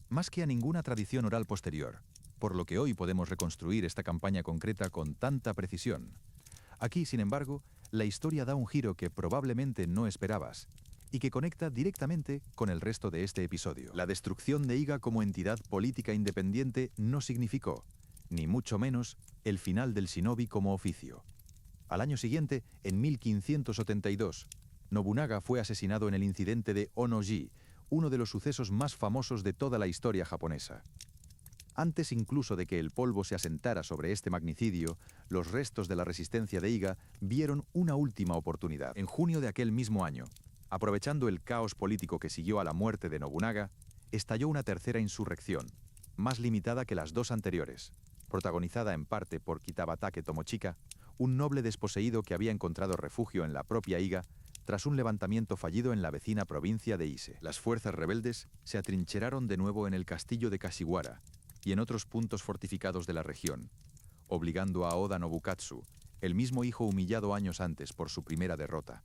más que a ninguna tradición oral posterior, por lo que hoy podemos reconstruir esta campaña concreta con tanta precisión. Aquí, sin embargo, la historia da un giro que probablemente no esperabas, y que conecta directamente con el resto de este episodio. La destrucción de Iga como entidad política independiente no significó, ni mucho menos, el final del shinobi como oficio. Al año siguiente, en 1572, Nobunaga fue asesinado en el incidente de Onnoji, uno de los sucesos más famosos de toda la historia japonesa. Antes incluso de que el polvo se asentara sobre este magnicidio, los restos de la resistencia de Iga vieron una última oportunidad. En junio de aquel mismo año, aprovechando el caos político que siguió a la muerte de Nobunaga, estalló una tercera insurrección, más limitada que las dos anteriores, protagonizada en parte por Kitabatake Tomochika, un noble desposeído que había encontrado refugio en la propia Iga tras un levantamiento fallido en la vecina provincia de Ise. Las fuerzas rebeldes se atrincheraron de nuevo en el castillo de Kashiwara y en otros puntos fortificados de la región, obligando a Oda Nobukatsu, el mismo hijo humillado años antes por su primera derrota,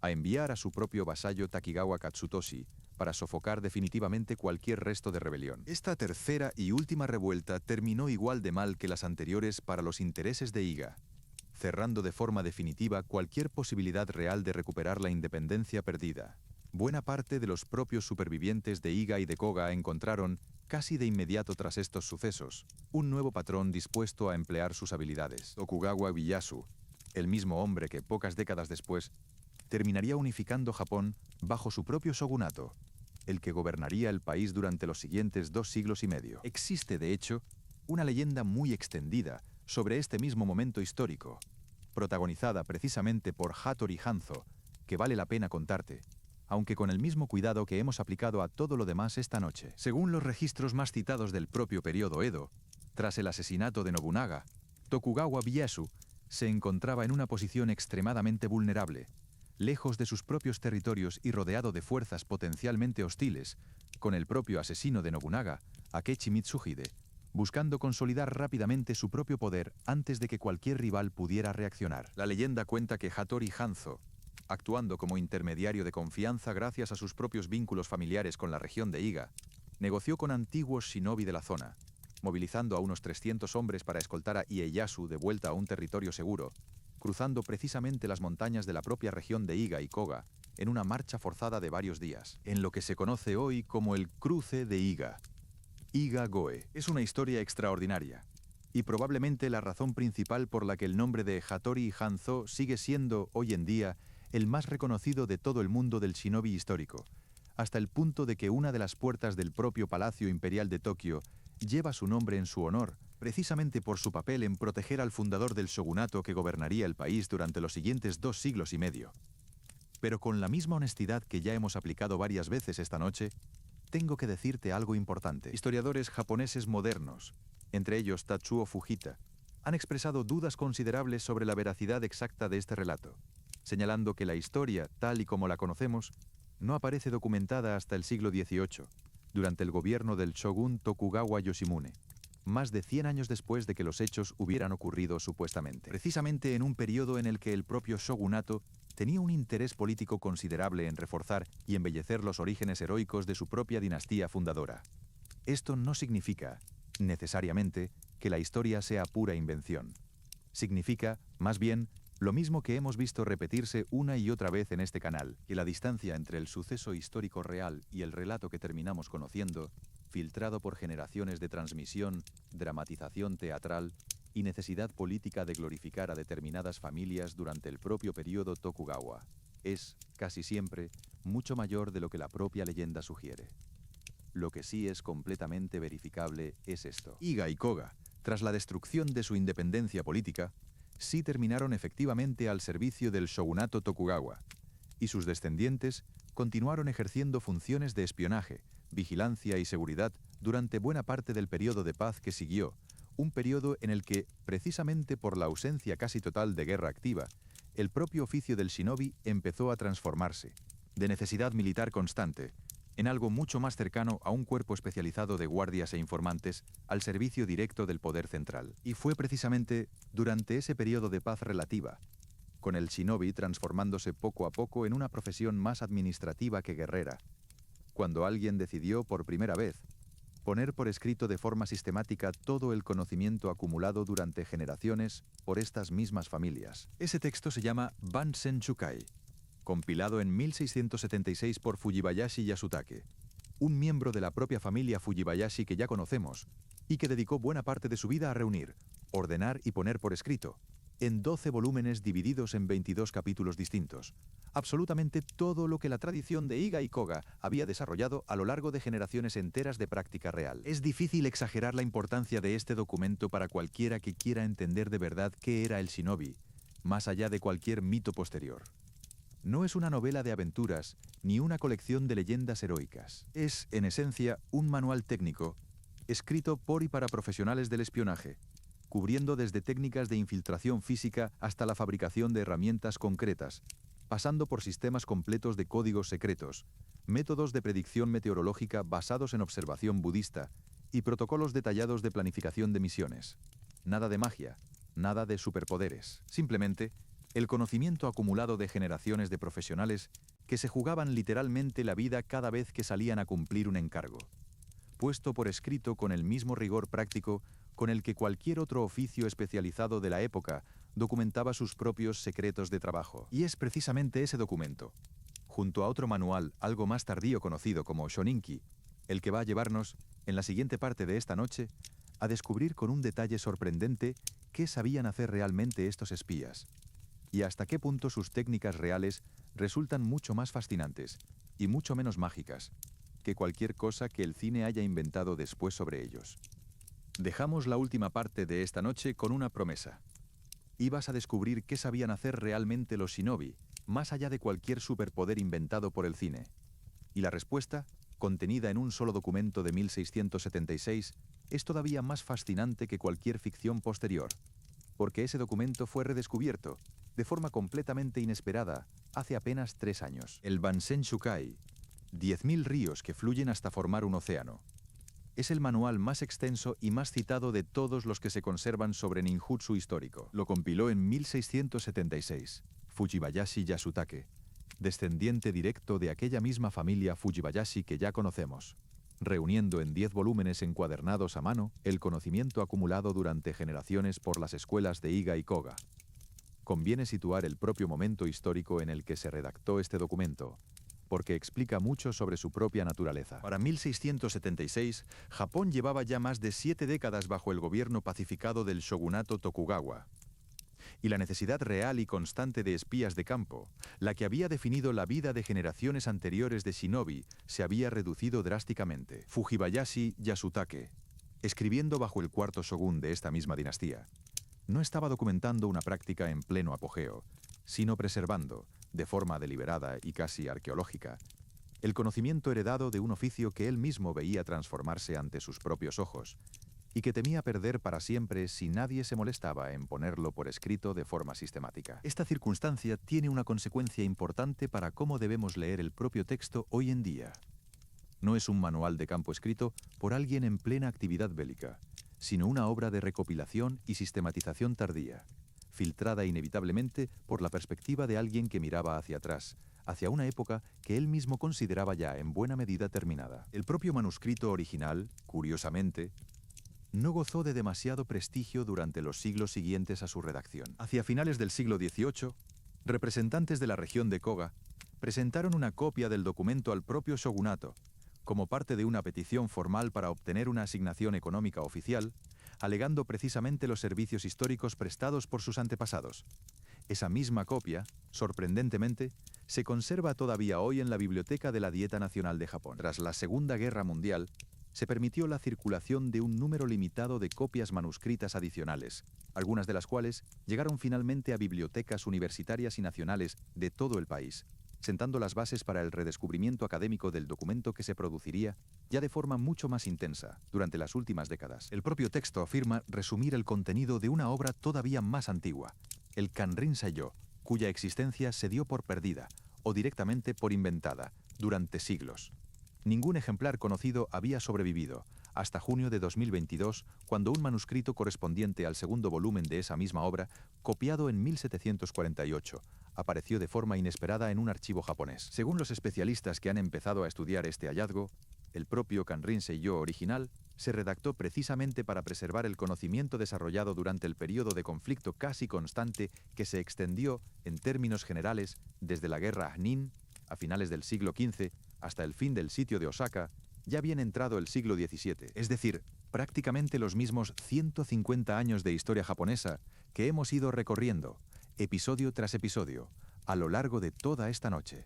a enviar a su propio vasallo Takigawa Katsutoshi para sofocar definitivamente cualquier resto de rebelión. Esta tercera y última revuelta terminó igual de mal que las anteriores para los intereses de Iga, cerrando de forma definitiva cualquier posibilidad real de recuperar la independencia perdida. Buena parte de los propios supervivientes de Iga y de Koga encontraron, casi de inmediato tras estos sucesos, un nuevo patrón dispuesto a emplear sus habilidades. Tokugawa Ieyasu, el mismo hombre que pocas décadas después terminaría unificando Japón bajo su propio shogunato, el que gobernaría el país durante los siguientes 2 siglos y medio. Existe, de hecho, una leyenda muy extendida sobre este mismo momento histórico, protagonizada precisamente por Hattori Hanzo, que vale la pena contarte, aunque con el mismo cuidado que hemos aplicado a todo lo demás esta noche. Según los registros más citados del propio periodo Edo, tras el asesinato de Nobunaga, Tokugawa Ieyasu se encontraba en una posición extremadamente vulnerable, lejos de sus propios territorios y rodeado de fuerzas potencialmente hostiles, con el propio asesino de Nobunaga, Akechi Mitsuhide, buscando consolidar rápidamente su propio poder antes de que cualquier rival pudiera reaccionar. La leyenda cuenta que Hattori Hanzo, actuando como intermediario de confianza gracias a sus propios vínculos familiares con la región de Iga, negoció con antiguos shinobi de la zona, movilizando a unos 300 hombres para escoltar a Ieyasu de vuelta a un territorio seguro, cruzando precisamente las montañas de la propia región de Iga y Koga, en una marcha forzada de varios días, en lo que se conoce hoy como el Cruce de Iga. Iga-Goe es una historia extraordinaria, y probablemente la razón principal por la que el nombre de Hattori Hanzo sigue siendo, hoy en día, el más reconocido de todo el mundo del shinobi histórico, hasta el punto de que una de las puertas del propio Palacio Imperial de Tokio lleva su nombre en su honor, precisamente por su papel en proteger al fundador del shogunato que gobernaría el país durante los siguientes 2 siglos y medio. Pero con la misma honestidad que ya hemos aplicado varias veces esta noche, tengo que decirte algo importante. Historiadores japoneses modernos, entre ellos Tatsuo Fujita, han expresado dudas considerables sobre la veracidad exacta de este relato, señalando que la historia, tal y como la conocemos, no aparece documentada hasta el siglo XVIII, durante el gobierno del shogun Tokugawa Yoshimune, más de 100 años después de que los hechos hubieran ocurrido supuestamente. Precisamente en un periodo en el que el propio shogunato tenía un interés político considerable en reforzar y embellecer los orígenes heroicos de su propia dinastía fundadora. Esto no significa, necesariamente, que la historia sea pura invención. Significa, más bien, Lo mismo que hemos visto repetirse una y otra vez en este canal, que la distancia entre el suceso histórico real y el relato que terminamos conociendo, filtrado por generaciones de transmisión, dramatización teatral y necesidad política de glorificar a determinadas familias durante el propio periodo Tokugawa, es, casi siempre, mucho mayor de lo que la propia leyenda sugiere. Lo que sí es completamente verificable es esto. Iga y Koga, tras la destrucción de su independencia política, sí terminaron efectivamente al servicio del shogunato Tokugawa, y sus descendientes continuaron ejerciendo funciones de espionaje, vigilancia y seguridad durante buena parte del periodo de paz que siguió, un periodo en el que, precisamente por la ausencia casi total de guerra activa, el propio oficio del shinobi empezó a transformarse, de necesidad militar constante, en algo mucho más cercano a un cuerpo especializado de guardias e informantes al servicio directo del poder central. Y fue precisamente durante ese periodo de paz relativa, con el shinobi transformándose poco a poco en una profesión más administrativa que guerrera, cuando alguien decidió por primera vez poner por escrito de forma sistemática todo el conocimiento acumulado durante generaciones por estas mismas familias. Ese texto se llama Bansen Shukai, compilado en 1676 por Fujibayashi Yasutake, un miembro de la propia familia Fujibayashi que ya conocemos, y que dedicó buena parte de su vida a reunir, ordenar y poner por escrito, en 12 volúmenes divididos en 22 capítulos distintos, absolutamente todo lo que la tradición de Iga y Koga había desarrollado a lo largo de generaciones enteras de práctica real. Es difícil exagerar la importancia de este documento para cualquiera que quiera entender de verdad qué era el shinobi, más allá de cualquier mito posterior. No es una novela de aventuras ni una colección de leyendas heroicas. Es, en esencia, un manual técnico escrito por y para profesionales del espionaje, cubriendo desde técnicas de infiltración física hasta la fabricación de herramientas concretas, pasando por sistemas completos de códigos secretos, métodos de predicción meteorológica basados en observación budista y protocolos detallados de planificación de misiones. Nada de magia, nada de superpoderes. Simplemente, el conocimiento acumulado de generaciones de profesionales que se jugaban literalmente la vida cada vez que salían a cumplir un encargo, puesto por escrito con el mismo rigor práctico con el que cualquier otro oficio especializado de la época documentaba sus propios secretos de trabajo. Y es precisamente ese documento, junto a otro manual algo más tardío conocido como Shoninki, el que va a llevarnos, en la siguiente parte de esta noche, a descubrir con un detalle sorprendente qué sabían hacer realmente estos espías, y hasta qué punto sus técnicas reales resultan mucho más fascinantes y mucho menos mágicas que cualquier cosa que el cine haya inventado después sobre ellos. Dejamos la última parte de esta noche con una promesa. Ibas a descubrir qué sabían hacer realmente los shinobi, más allá de cualquier superpoder inventado por el cine. Y la respuesta, contenida en un solo documento de 1676, es todavía más fascinante que cualquier ficción posterior, porque ese documento fue redescubierto, de forma completamente inesperada, hace apenas 3 años. El Bansen Shukai, 10.000 ríos que fluyen hasta formar un océano. Es el manual más extenso y más citado de todos los que se conservan sobre ninjutsu histórico. Lo compiló en 1676, Fujibayashi Yasutake, descendiente directo de aquella misma familia Fujibayashi que ya conocemos, reuniendo en 10 volúmenes encuadernados a mano el conocimiento acumulado durante generaciones por las escuelas de Iga y Koga. Conviene situar el propio momento histórico en el que se redactó este documento, porque explica mucho sobre su propia naturaleza. Para 1676, Japón llevaba ya más de 7 décadas bajo el gobierno pacificado del shogunato Tokugawa, y la necesidad real y constante de espías de campo, la que había definido la vida de generaciones anteriores de shinobi, se había reducido drásticamente. Fujibayashi Yasutake, escribiendo bajo el cuarto shogun de esta misma dinastía, no estaba documentando una práctica en pleno apogeo, sino preservando, de forma deliberada y casi arqueológica, el conocimiento heredado de un oficio que él mismo veía transformarse ante sus propios ojos, y que temía perder para siempre si nadie se molestaba en ponerlo por escrito de forma sistemática. Esta circunstancia tiene una consecuencia importante para cómo debemos leer el propio texto hoy en día. No es un manual de campo escrito por alguien en plena actividad bélica, sino una obra de recopilación y sistematización tardía, filtrada inevitablemente por la perspectiva de alguien que miraba hacia atrás, hacia una época que él mismo consideraba ya en buena medida terminada. El propio manuscrito original, curiosamente, no gozó de demasiado prestigio durante los siglos siguientes a su redacción. Hacia finales del siglo XVIII, representantes de la región de Koga presentaron una copia del documento al propio shogunato, como parte de una petición formal para obtener una asignación económica oficial, alegando precisamente los servicios históricos prestados por sus antepasados. Esa misma copia, sorprendentemente, se conserva todavía hoy en la Biblioteca de la Dieta Nacional de Japón. Tras la Segunda Guerra Mundial, se permitió la circulación de un número limitado de copias manuscritas adicionales, algunas de las cuales llegaron finalmente a bibliotecas universitarias y nacionales de todo el país, sentando las bases para el redescubrimiento académico del documento que se produciría ya de forma mucho más intensa durante las últimas décadas. El propio texto afirma resumir el contenido de una obra todavía más antigua, el Kanrin Seiyo, cuya existencia se dio por perdida o directamente por inventada durante siglos. Ningún ejemplar conocido había sobrevivido hasta junio de 2022, cuando un manuscrito correspondiente al segundo volumen de esa misma obra, copiado en 1748, apareció de forma inesperada en un archivo japonés. Según los especialistas que han empezado a estudiar este hallazgo, el propio Kanrin Seiyo original se redactó precisamente para preservar el conocimiento desarrollado durante el periodo de conflicto casi constante que se extendió, en términos generales, desde la guerra Nin, a finales del siglo XV, hasta el fin del sitio de Osaka, ya bien entrado el siglo XVII, es decir, prácticamente los mismos 150 años de historia japonesa que hemos ido recorriendo, episodio tras episodio, a lo largo de toda esta noche.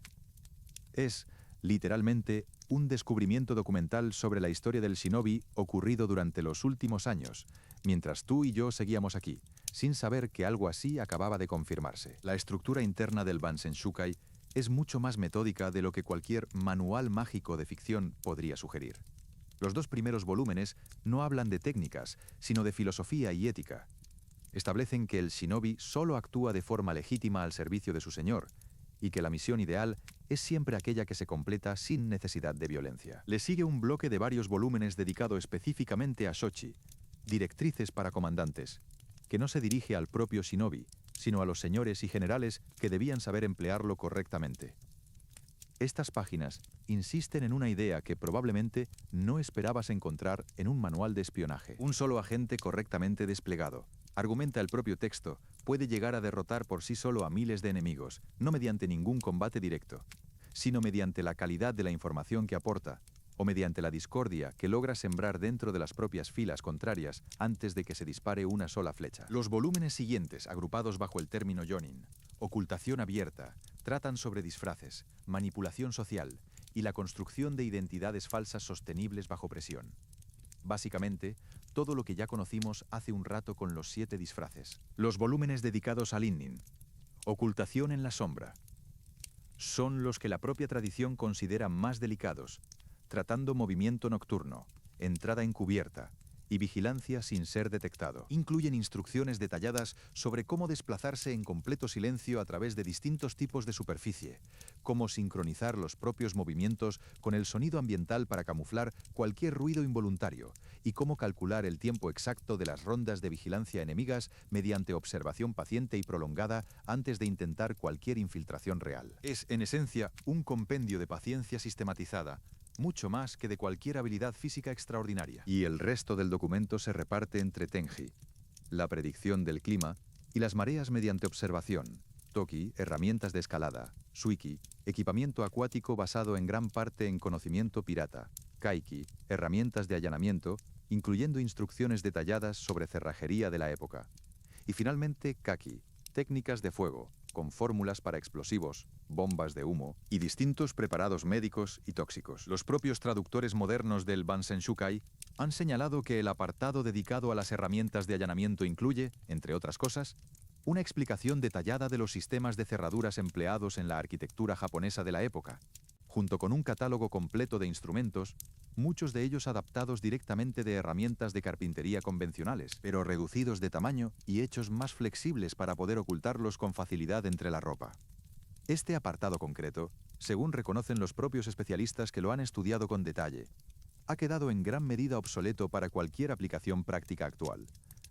Es, literalmente, un descubrimiento documental sobre la historia del shinobi ocurrido durante los últimos años, mientras tú y yo seguíamos aquí, sin saber que algo así acababa de confirmarse. La estructura interna del Bansenshukai es mucho más metódica de lo que cualquier manual mágico de ficción podría sugerir. Los dos primeros volúmenes no hablan de técnicas, sino de filosofía y ética. Establecen que el shinobi solo actúa de forma legítima al servicio de su señor, y que la misión ideal es siempre aquella que se completa sin necesidad de violencia. Le sigue un bloque de varios volúmenes dedicado específicamente a shochi, directrices para comandantes, que no se dirige al propio shinobi, sino a los señores y generales que debían saber emplearlo correctamente. Estas páginas insisten en una idea que probablemente no esperabas encontrar en un manual de espionaje. Un solo agente correctamente desplegado, argumenta el propio texto, puede llegar a derrotar por sí solo a miles de enemigos, no mediante ningún combate directo, sino mediante la calidad de la información que aporta, o mediante la discordia que logra sembrar dentro de las propias filas contrarias antes de que se dispare una sola flecha. Los volúmenes siguientes, agrupados bajo el término yonin, ocultación abierta, tratan sobre disfraces, manipulación social y la construcción de identidades falsas sostenibles bajo presión. Básicamente, todo lo que ya conocimos hace un rato con los 7 disfraces. Los volúmenes dedicados al Innin, ocultación en la sombra, son los que la propia tradición considera más delicados, tratando movimiento nocturno, entrada encubierta y vigilancia sin ser detectado. Incluyen instrucciones detalladas sobre cómo desplazarse en completo silencio a través de distintos tipos de superficie, cómo sincronizar los propios movimientos con el sonido ambiental para camuflar cualquier ruido involuntario y cómo calcular el tiempo exacto de las rondas de vigilancia enemigas mediante observación paciente y prolongada antes de intentar cualquier infiltración real. Es, en esencia, un compendio de paciencia sistematizada, mucho más que de cualquier habilidad física extraordinaria. Y el resto del documento se reparte entre Tenji, la predicción del clima, y las mareas mediante observación, Toki, herramientas de escalada, Suiki, equipamiento acuático basado en gran parte en conocimiento pirata, Kaiki, herramientas de allanamiento, incluyendo instrucciones detalladas sobre cerrajería de la época. Y finalmente Kaki, técnicas de fuego, con fórmulas para explosivos, bombas de humo y distintos preparados médicos y tóxicos. Los propios traductores modernos del Bansenshukai han señalado que el apartado dedicado a las herramientas de allanamiento incluye, entre otras cosas, una explicación detallada de los sistemas de cerraduras empleados en la arquitectura japonesa de la época, junto con un catálogo completo de instrumentos, muchos de ellos adaptados directamente de herramientas de carpintería convencionales, pero reducidos de tamaño y hechos más flexibles para poder ocultarlos con facilidad entre la ropa. Este apartado concreto, según reconocen los propios especialistas que lo han estudiado con detalle, ha quedado en gran medida obsoleto para cualquier aplicación práctica actual,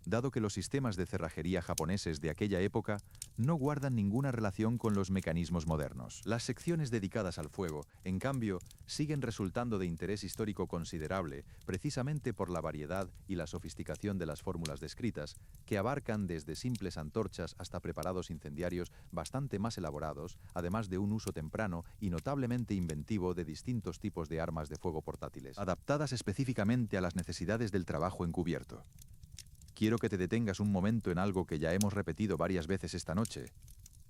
dado que los sistemas de cerrajería japoneses de aquella época no guardan ninguna relación con los mecanismos modernos. Las secciones dedicadas al fuego, en cambio, siguen resultando de interés histórico considerable, precisamente por la variedad y la sofisticación de las fórmulas descritas, que abarcan desde simples antorchas hasta preparados incendiarios bastante más elaborados, además de un uso temprano y notablemente inventivo de distintos tipos de armas de fuego portátiles, adaptadas específicamente a las necesidades del trabajo encubierto. Quiero que te detengas un momento en algo que ya hemos repetido varias veces esta noche,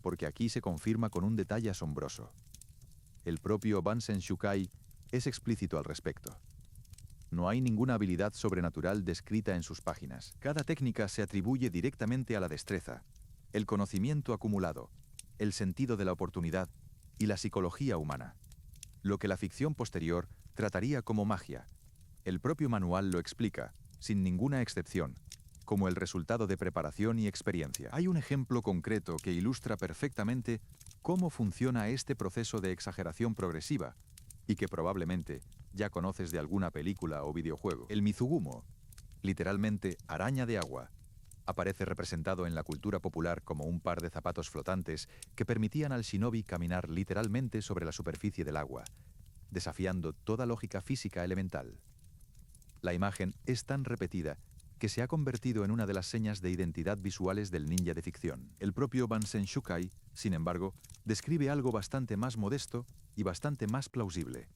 porque aquí se confirma con un detalle asombroso. El propio Bansen Shukai es explícito al respecto. No hay ninguna habilidad sobrenatural descrita en sus páginas. Cada técnica se atribuye directamente a la destreza, el conocimiento acumulado, el sentido de la oportunidad y la psicología humana. Lo que la ficción posterior trataría como magia. El propio manual lo explica, sin ninguna excepción, como el resultado de preparación y experiencia. Hay un ejemplo concreto que ilustra perfectamente cómo funciona este proceso de exageración progresiva, y que probablemente ya conoces de alguna película o videojuego. El Mizugumo, literalmente araña de agua, aparece representado en la cultura popular como un par de zapatos flotantes que permitían al shinobi caminar literalmente sobre la superficie del agua, desafiando toda lógica física elemental. La imagen es tan repetida que se ha convertido en una de las señas de identidad visuales del ninja de ficción. El propio Bansen Shukai, sin embargo, describe algo bastante más modesto y bastante más plausible.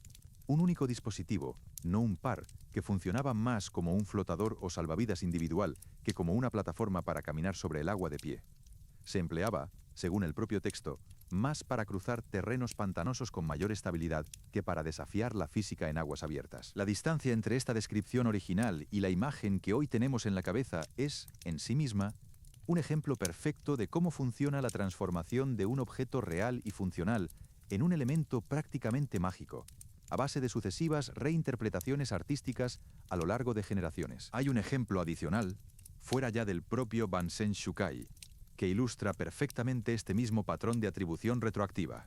Un único dispositivo, no un par, que funcionaba más como un flotador o salvavidas individual que como una plataforma para caminar sobre el agua de pie. Se empleaba, según el propio texto, más para cruzar terrenos pantanosos con mayor estabilidad que para desafiar la física en aguas abiertas. La distancia entre esta descripción original y la imagen que hoy tenemos en la cabeza es, en sí misma, un ejemplo perfecto de cómo funciona la transformación de un objeto real y funcional en un elemento prácticamente mágico, a base de sucesivas reinterpretaciones artísticas a lo largo de generaciones. Hay un ejemplo adicional, fuera ya del propio Bansen Shukai, que ilustra perfectamente este mismo patrón de atribución retroactiva.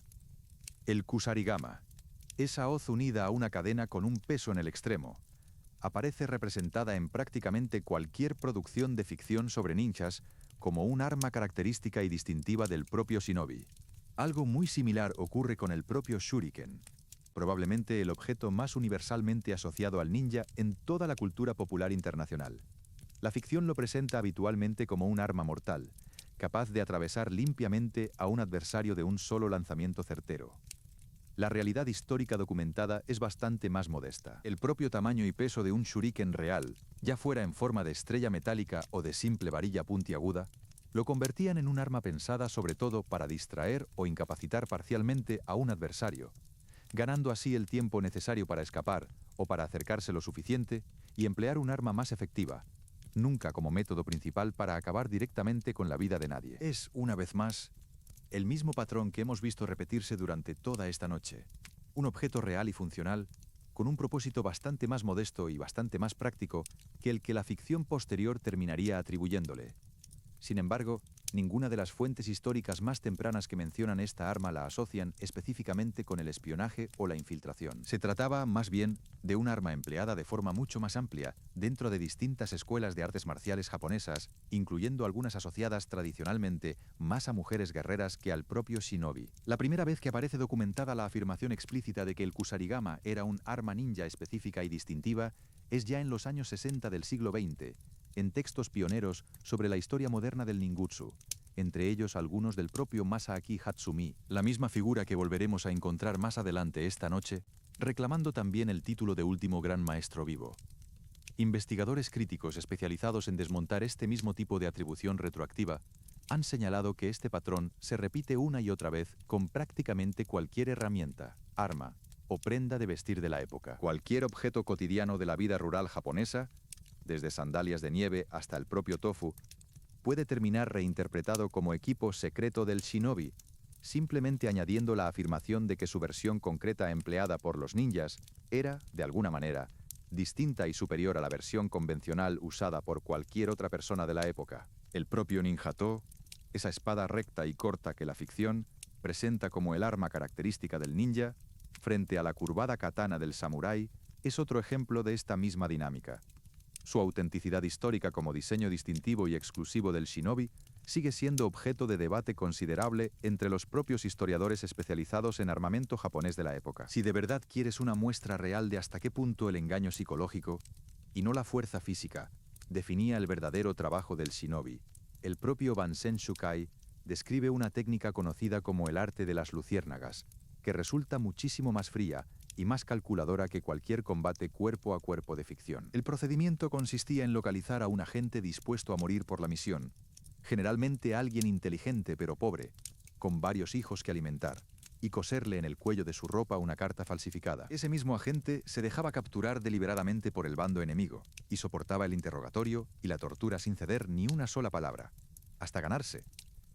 El kusarigama, esa hoz unida a una cadena con un peso en el extremo, aparece representada en prácticamente cualquier producción de ficción sobre ninjas como un arma característica y distintiva del propio shinobi. Algo muy similar ocurre con el propio shuriken, probablemente el objeto más universalmente asociado al ninja en toda la cultura popular internacional. La ficción lo presenta habitualmente como un arma mortal, capaz de atravesar limpiamente a un adversario de un solo lanzamiento certero. La realidad histórica documentada es bastante más modesta. El propio tamaño y peso de un shuriken real, ya fuera en forma de estrella metálica o de simple varilla puntiaguda, lo convertían en un arma pensada sobre todo para distraer o incapacitar parcialmente a un adversario, ganando así el tiempo necesario para escapar o para acercarse lo suficiente y emplear un arma más efectiva, nunca como método principal para acabar directamente con la vida de nadie. Es, una vez más, el mismo patrón que hemos visto repetirse durante toda esta noche. Un objeto real y funcional, con un propósito bastante más modesto y bastante más práctico que el que la ficción posterior terminaría atribuyéndole. Sin embargo, ninguna de las fuentes históricas más tempranas que mencionan esta arma la asocian específicamente con el espionaje o la infiltración. Se trataba, más bien, de un arma empleada de forma mucho más amplia dentro de distintas escuelas de artes marciales japonesas, incluyendo algunas asociadas tradicionalmente más a mujeres guerreras que al propio shinobi. La primera vez que aparece documentada la afirmación explícita de que el kusarigama era un arma ninja específica y distintiva es ya en los años 60 del siglo XX, en textos pioneros sobre la historia moderna del ninjutsu, entre ellos algunos del propio Masaaki Hatsumi, la misma figura que volveremos a encontrar más adelante esta noche, reclamando también el título de último gran maestro vivo. Investigadores críticos especializados en desmontar este mismo tipo de atribución retroactiva han señalado que este patrón se repite una y otra vez con prácticamente cualquier herramienta, arma o prenda de vestir de la época. Cualquier objeto cotidiano de la vida rural japonesa, desde sandalias de nieve hasta el propio tofu, puede terminar reinterpretado como equipo secreto del shinobi, simplemente añadiendo la afirmación de que su versión concreta empleada por los ninjas era, de alguna manera, distinta y superior a la versión convencional usada por cualquier otra persona de la época. El propio ninjatō, esa espada recta y corta que la ficción presenta como el arma característica del ninja, frente a la curvada katana del samurái, es otro ejemplo de esta misma dinámica. Su autenticidad histórica como diseño distintivo y exclusivo del shinobi sigue siendo objeto de debate considerable entre los propios historiadores especializados en armamento japonés de la época. Si de verdad quieres una muestra real de hasta qué punto el engaño psicológico, y no la fuerza física, definía el verdadero trabajo del shinobi, el propio Bansen Shukai describe una técnica conocida como el arte de las luciérnagas, que resulta muchísimo más fría y más calculadora que cualquier combate cuerpo a cuerpo de ficción. El procedimiento consistía en localizar a un agente dispuesto a morir por la misión, generalmente alguien inteligente pero pobre, con varios hijos que alimentar, y coserle en el cuello de su ropa una carta falsificada. Ese mismo agente se dejaba capturar deliberadamente por el bando enemigo, y soportaba el interrogatorio y la tortura sin ceder ni una sola palabra, hasta ganarse,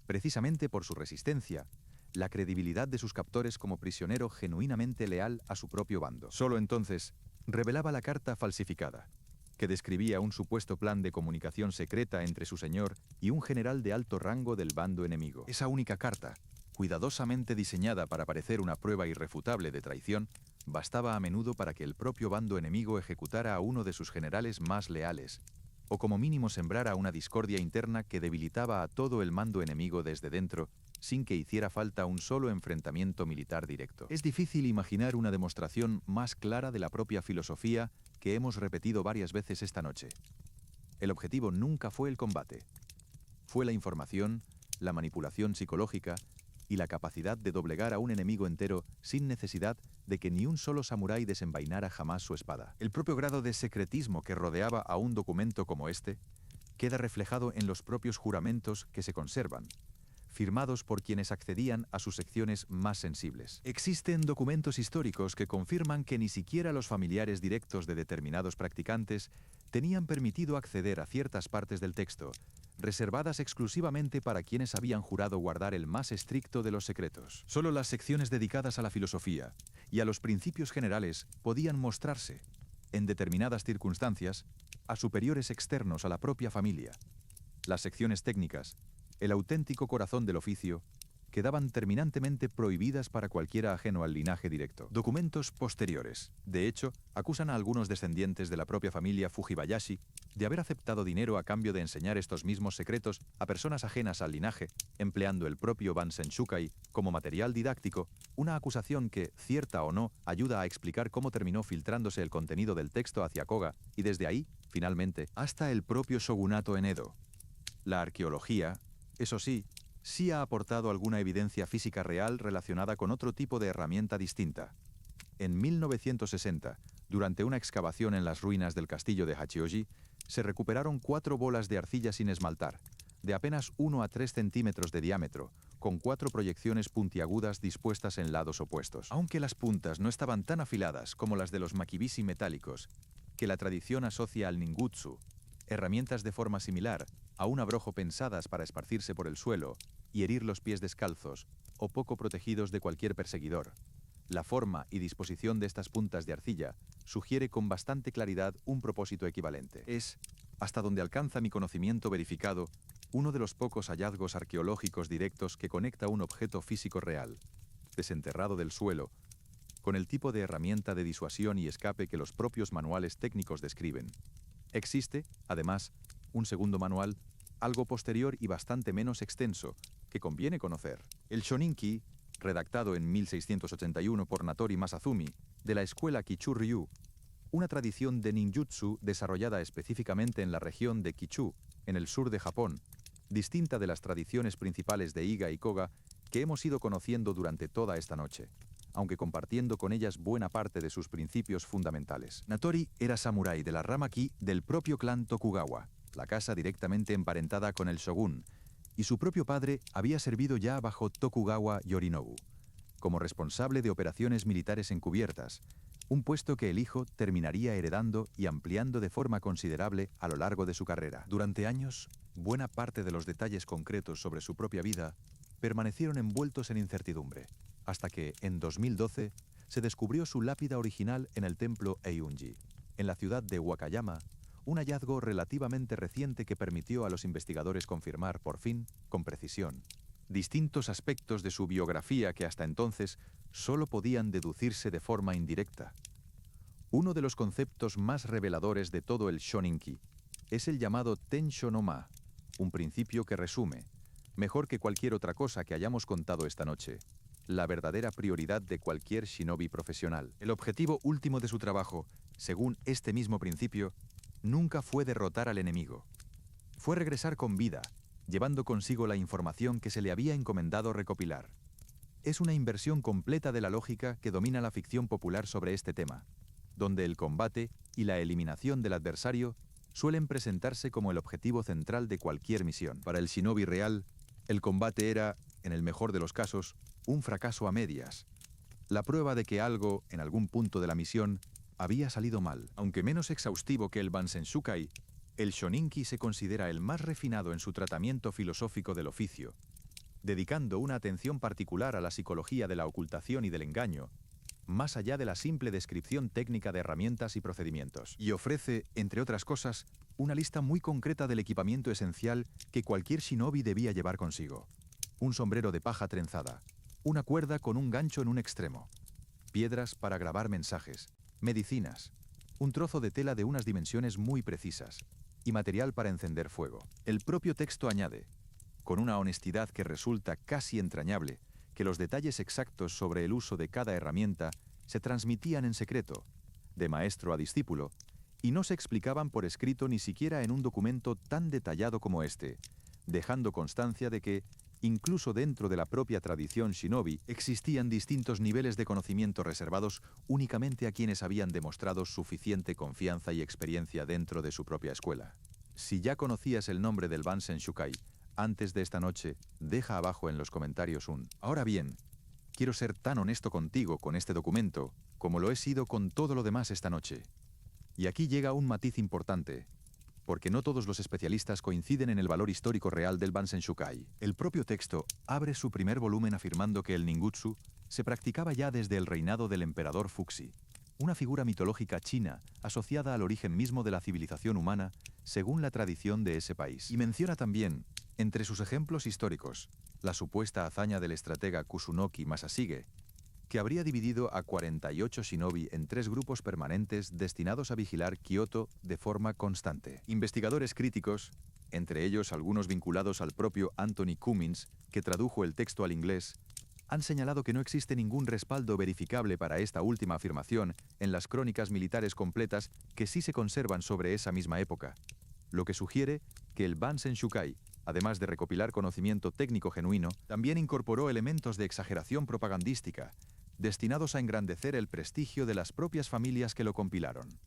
precisamente por su resistencia, la credibilidad de sus captores como prisionero genuinamente leal a su propio bando. Solo entonces revelaba la carta falsificada, que describía un supuesto plan de comunicación secreta entre su señor y un general de alto rango del bando enemigo. Esa única carta, cuidadosamente diseñada para parecer una prueba irrefutable de traición, bastaba a menudo para que el propio bando enemigo ejecutara a uno de sus generales más leales, o como mínimo sembrara una discordia interna que debilitaba a todo el mando enemigo desde dentro, sin que hiciera falta un solo enfrentamiento militar directo. Es difícil imaginar una demostración más clara de la propia filosofía que hemos repetido varias veces esta noche. El objetivo nunca fue el combate. Fue la información, la manipulación psicológica y la capacidad de doblegar a un enemigo entero sin necesidad de que ni un solo samurái desenvainara jamás su espada. El propio grado de secretismo que rodeaba a un documento como este queda reflejado en los propios juramentos que se conservan, firmados por quienes accedían a sus secciones más sensibles. Existen documentos históricos que confirman que ni siquiera los familiares directos de determinados practicantes tenían permitido acceder a ciertas partes del texto, reservadas exclusivamente para quienes habían jurado guardar el más estricto de los secretos. Solo las secciones dedicadas a la filosofía y a los principios generales podían mostrarse, en determinadas circunstancias, a superiores externos a la propia familia. Las secciones técnicas, el auténtico corazón del oficio, quedaban terminantemente prohibidas para cualquiera ajeno al linaje directo. Documentos posteriores, de hecho, acusan a algunos descendientes de la propia familia Fujibayashi de haber aceptado dinero a cambio de enseñar estos mismos secretos a personas ajenas al linaje, empleando el propio Bansen Shukai como material didáctico, una acusación que, cierta o no, ayuda a explicar cómo terminó filtrándose el contenido del texto hacia Koga y desde ahí, finalmente, hasta el propio shogunato en Edo. La arqueología, eso sí ha aportado alguna evidencia física real relacionada con otro tipo de herramienta distinta. En 1960, durante una excavación en las ruinas del castillo de Hachioji, se recuperaron 4 bolas de arcilla sin esmaltar, de apenas 1 a 3 centímetros de diámetro, con 4 proyecciones puntiagudas dispuestas en lados opuestos. Aunque las puntas no estaban tan afiladas como las de los makibishi metálicos, que la tradición asocia al ninjutsu, herramientas de forma similar a un abrojo pensadas para esparcirse por el suelo y herir los pies descalzos o poco protegidos de cualquier perseguidor. La forma y disposición de estas puntas de arcilla sugiere con bastante claridad un propósito equivalente. Es, hasta donde alcanza mi conocimiento verificado, uno de los pocos hallazgos arqueológicos directos que conecta un objeto físico real, desenterrado del suelo, con el tipo de herramienta de disuasión y escape que los propios manuales técnicos describen. Existe, además, un segundo manual, algo posterior y bastante menos extenso, que conviene conocer. El Shoninki, redactado en 1681 por Natori Masazumi, de la escuela Kichu-ryu, una tradición de ninjutsu desarrollada específicamente en la región de Kichu, en el sur de Japón, distinta de las tradiciones principales de Iga y Koga que hemos ido conociendo durante toda esta noche, aunque compartiendo con ellas buena parte de sus principios fundamentales. Natori era samurái de la rama Ki del propio clan Tokugawa, la casa directamente emparentada con el shogun, y su propio padre había servido ya bajo Tokugawa Yorinobu, como responsable de operaciones militares encubiertas, un puesto que el hijo terminaría heredando y ampliando de forma considerable a lo largo de su carrera. Durante años, buena parte de los detalles concretos sobre su propia vida permanecieron envueltos en incertidumbre, hasta que, en 2012, se descubrió su lápida original en el templo Eiunji, en la ciudad de Wakayama, un hallazgo relativamente reciente que permitió a los investigadores confirmar, por fin, con precisión, distintos aspectos de su biografía que hasta entonces solo podían deducirse de forma indirecta. Uno de los conceptos más reveladores de todo el Shoninki es el llamado Tensho no Ma, un principio que resume, mejor que cualquier otra cosa que hayamos contado esta noche, la verdadera prioridad de cualquier shinobi profesional. El objetivo último de su trabajo, según este mismo principio, nunca fue derrotar al enemigo. Fue regresar con vida, llevando consigo la información que se le había encomendado recopilar. Es una inversión completa de la lógica que domina la ficción popular sobre este tema, donde el combate y la eliminación del adversario suelen presentarse como el objetivo central de cualquier misión. Para el shinobi real, el combate era, en el mejor de los casos, un fracaso a medias. La prueba de que algo, en algún punto de la misión, había salido mal. Aunque menos exhaustivo que el Bansenshukai, el Shoninki se considera el más refinado en su tratamiento filosófico del oficio, dedicando una atención particular a la psicología de la ocultación y del engaño, más allá de la simple descripción técnica de herramientas y procedimientos. Y ofrece, entre otras cosas, una lista muy concreta del equipamiento esencial que cualquier shinobi debía llevar consigo. Un sombrero de paja trenzada, una cuerda con un gancho en un extremo, piedras para grabar mensajes, medicinas, un trozo de tela de unas dimensiones muy precisas y material para encender fuego. El propio texto añade, con una honestidad que resulta casi entrañable, que los detalles exactos sobre el uso de cada herramienta se transmitían en secreto, de maestro a discípulo, y no se explicaban por escrito ni siquiera en un documento tan detallado como este, dejando constancia de que, incluso dentro de la propia tradición shinobi, existían distintos niveles de conocimiento reservados únicamente a quienes habían demostrado suficiente confianza y experiencia dentro de su propia escuela. Si ya conocías el nombre del Bansenshukai, antes de esta noche, deja abajo en los comentarios un «Ahora bien, quiero ser tan honesto contigo con este documento como lo he sido con todo lo demás esta noche». Y aquí llega un matiz importante, porque no todos los especialistas coinciden en el valor histórico real del Bansenshukai. El propio texto abre su primer volumen afirmando que el ninjutsu se practicaba ya desde el reinado del emperador Fuxi, una figura mitológica china asociada al origen mismo de la civilización humana según la tradición de ese país. Y menciona también, entre sus ejemplos históricos, la supuesta hazaña del estratega Kusunoki Masashige, que habría dividido a 48 shinobi en 3 grupos permanentes destinados a vigilar Kioto de forma constante. Investigadores críticos, entre ellos algunos vinculados al propio Anthony Cummins, que tradujo el texto al inglés, han señalado que no existe ningún respaldo verificable para esta última afirmación en las crónicas militares completas que sí se conservan sobre esa misma época, lo que sugiere que el Bansenshukai, además de recopilar conocimiento técnico genuino, también incorporó elementos de exageración propagandística, destinados a engrandecer el prestigio de las propias familias que lo compilaron.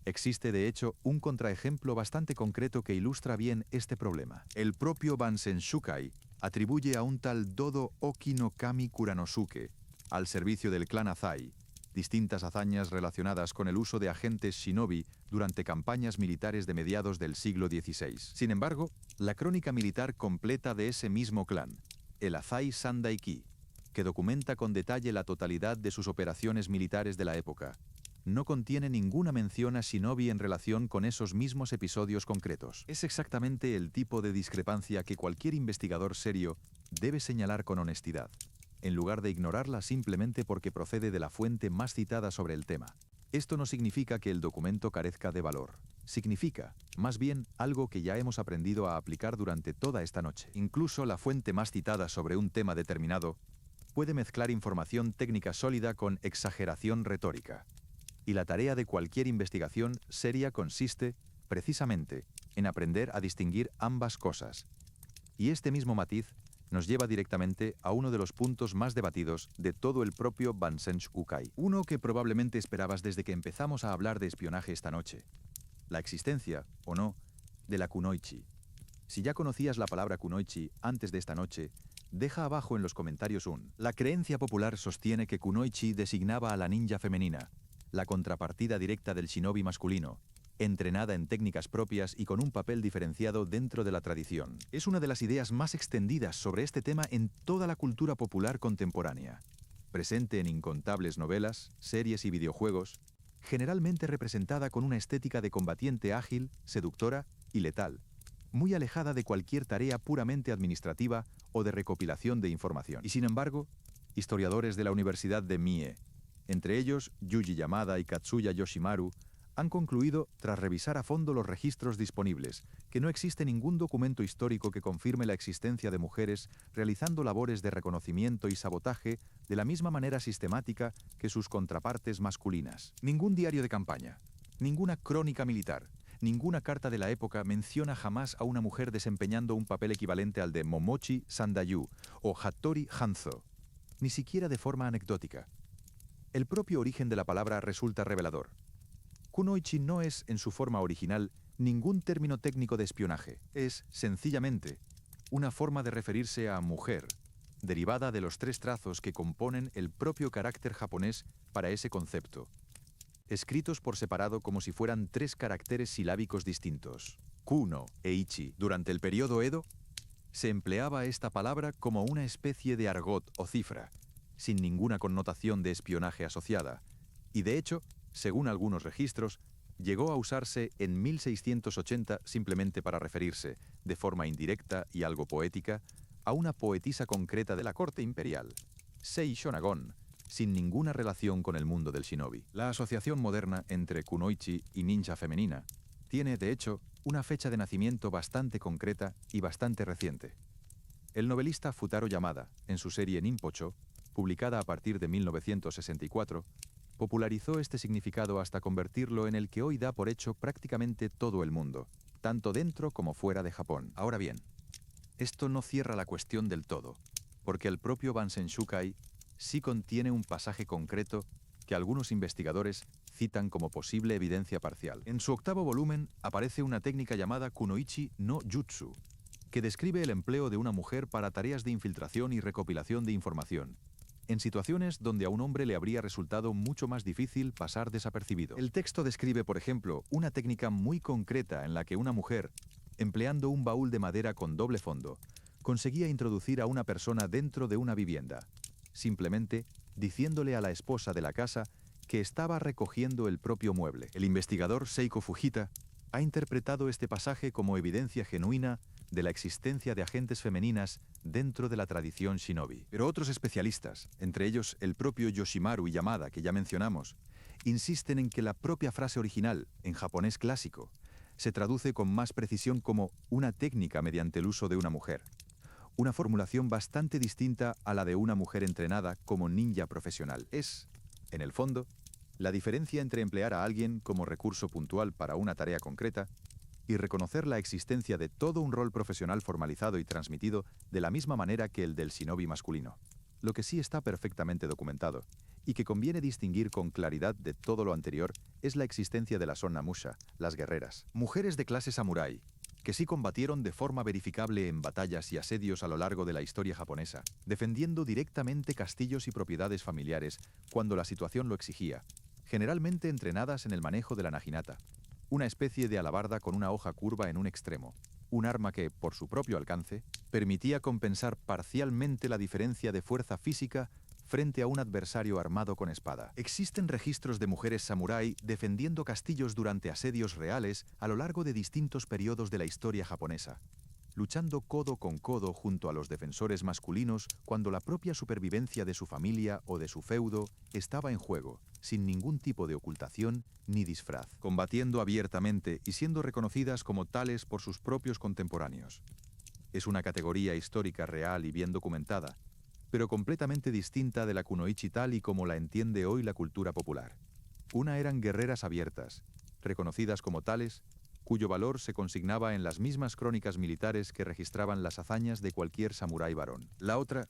Existe, de hecho, un contraejemplo bastante concreto que ilustra bien este problema. El propio Bansenshukai atribuye a un tal Dodo Oki no Kami Kuranosuke, al servicio del clan Azai, distintas hazañas relacionadas con el uso de agentes shinobi durante campañas militares de mediados del siglo XVI. Sin embargo, la crónica militar completa de ese mismo clan, el Azai Sandaiki, que documenta con detalle la totalidad de sus operaciones militares de la época, no contiene ninguna mención a shinobi en relación con esos mismos episodios concretos. Es exactamente el tipo de discrepancia que cualquier investigador serio debe señalar con honestidad, en lugar de ignorarla simplemente porque procede de la fuente más citada sobre el tema. Esto no significa que el documento carezca de valor. Significa, más bien, algo que ya hemos aprendido a aplicar durante toda esta noche. Incluso la fuente más citada sobre un tema determinado puede mezclar información técnica sólida con exageración retórica. Y la tarea de cualquier investigación seria consiste, precisamente, en aprender a distinguir ambas cosas. Y este mismo matiz nos lleva directamente a uno de los puntos más debatidos de todo el propio Bansenshukai. Uno que probablemente esperabas desde que empezamos a hablar de espionaje esta noche. La existencia, o no, de la kunoichi. Si ya conocías la palabra kunoichi antes de esta noche, deja abajo en los comentarios un. La creencia popular sostiene que kunoichi designaba a la ninja femenina, la contrapartida directa del shinobi masculino, entrenada en técnicas propias y con un papel diferenciado dentro de la tradición. Es una de las ideas más extendidas sobre este tema en toda la cultura popular contemporánea, presente en incontables novelas, series y videojuegos, generalmente representada con una estética de combatiente ágil, seductora y letal, muy alejada de cualquier tarea puramente administrativa o de recopilación de información. Y sin embargo, historiadores de la Universidad de Mie entre ellos Yuji Yamada y Katsuya Yoshimaru, han concluido, tras revisar a fondo los registros disponibles, que no existe ningún documento histórico que confirme la existencia de mujeres realizando labores de reconocimiento y sabotaje de la misma manera sistemática que sus contrapartes masculinas. Ningún diario de campaña, ninguna crónica militar, ninguna carta de la época menciona jamás a una mujer desempeñando un papel equivalente al de Momochi Sandayu o Hattori Hanzo, ni siquiera de forma anecdótica. El propio origen de la palabra resulta revelador. Kunoichi no es, en su forma original, ningún término técnico de espionaje. Es, sencillamente, una forma de referirse a mujer, derivada de los 3 trazos que componen el propio carácter japonés para ese concepto, escritos por separado como si fueran 3 caracteres silábicos distintos, kuno e ichi. Durante el periodo Edo, se empleaba esta palabra como una especie de argot o cifra, sin ninguna connotación de espionaje asociada, y de hecho, según algunos registros, llegó a usarse en 1680 simplemente para referirse, de forma indirecta y algo poética, a una poetisa concreta de la corte imperial, Sei Shonagon, sin ninguna relación con el mundo del shinobi. La asociación moderna entre kunoichi y ninja femenina tiene, de hecho, una fecha de nacimiento bastante concreta y bastante reciente. El novelista Futaro Yamada, en su serie Ninpocho, publicada a partir de 1964, popularizó este significado hasta convertirlo en el que hoy da por hecho prácticamente todo el mundo, tanto dentro como fuera de Japón. Ahora bien, esto no cierra la cuestión del todo, porque el propio Bansen Shukai sí contiene un pasaje concreto que algunos investigadores citan como posible evidencia parcial. En su 8º volumen aparece una técnica llamada Kunoichi no Jutsu, que describe el empleo de una mujer para tareas de infiltración y recopilación de información, en situaciones donde a un hombre le habría resultado mucho más difícil pasar desapercibido. El texto describe, por ejemplo, una técnica muy concreta en la que una mujer, empleando un baúl de madera con doble fondo, conseguía introducir a una persona dentro de una vivienda, simplemente diciéndole a la esposa de la casa que estaba recogiendo el propio mueble. El investigador Seiko Fujita ha interpretado este pasaje como evidencia genuina de la existencia de agentes femeninas dentro de la tradición shinobi. Pero otros especialistas, entre ellos el propio Yoshimaru y Yamada, que ya mencionamos, insisten en que la propia frase original, en japonés clásico, se traduce con más precisión como una técnica mediante el uso de una mujer. Una formulación bastante distinta a la de una mujer entrenada como ninja profesional. Es, en el fondo, la diferencia entre emplear a alguien como recurso puntual para una tarea concreta y reconocer la existencia de todo un rol profesional formalizado y transmitido de la misma manera que el del shinobi masculino. Lo que sí está perfectamente documentado, y que conviene distinguir con claridad de todo lo anterior, es la existencia de las Onnamusha, las guerreras, mujeres de clase samurái, que sí combatieron de forma verificable en batallas y asedios a lo largo de la historia japonesa, defendiendo directamente castillos y propiedades familiares cuando la situación lo exigía, generalmente entrenadas en el manejo de la naginata, una especie de alabarda con una hoja curva en un extremo, un arma que, por su propio alcance, permitía compensar parcialmente la diferencia de fuerza física frente a un adversario armado con espada. Existen registros de mujeres samurái defendiendo castillos durante asedios reales a lo largo de distintos periodos de la historia japonesa, luchando codo con codo junto a los defensores masculinos cuando la propia supervivencia de su familia o de su feudo estaba en juego, sin ningún tipo de ocultación ni disfraz, combatiendo abiertamente y siendo reconocidas como tales por sus propios contemporáneos. Es una categoría histórica real y bien documentada, pero completamente distinta de la kunoichi tal y como la entiende hoy la cultura popular. Una eran guerreras abiertas, reconocidas como tales, cuyo valor se consignaba en las mismas crónicas militares que registraban las hazañas de cualquier samurái varón. La otra,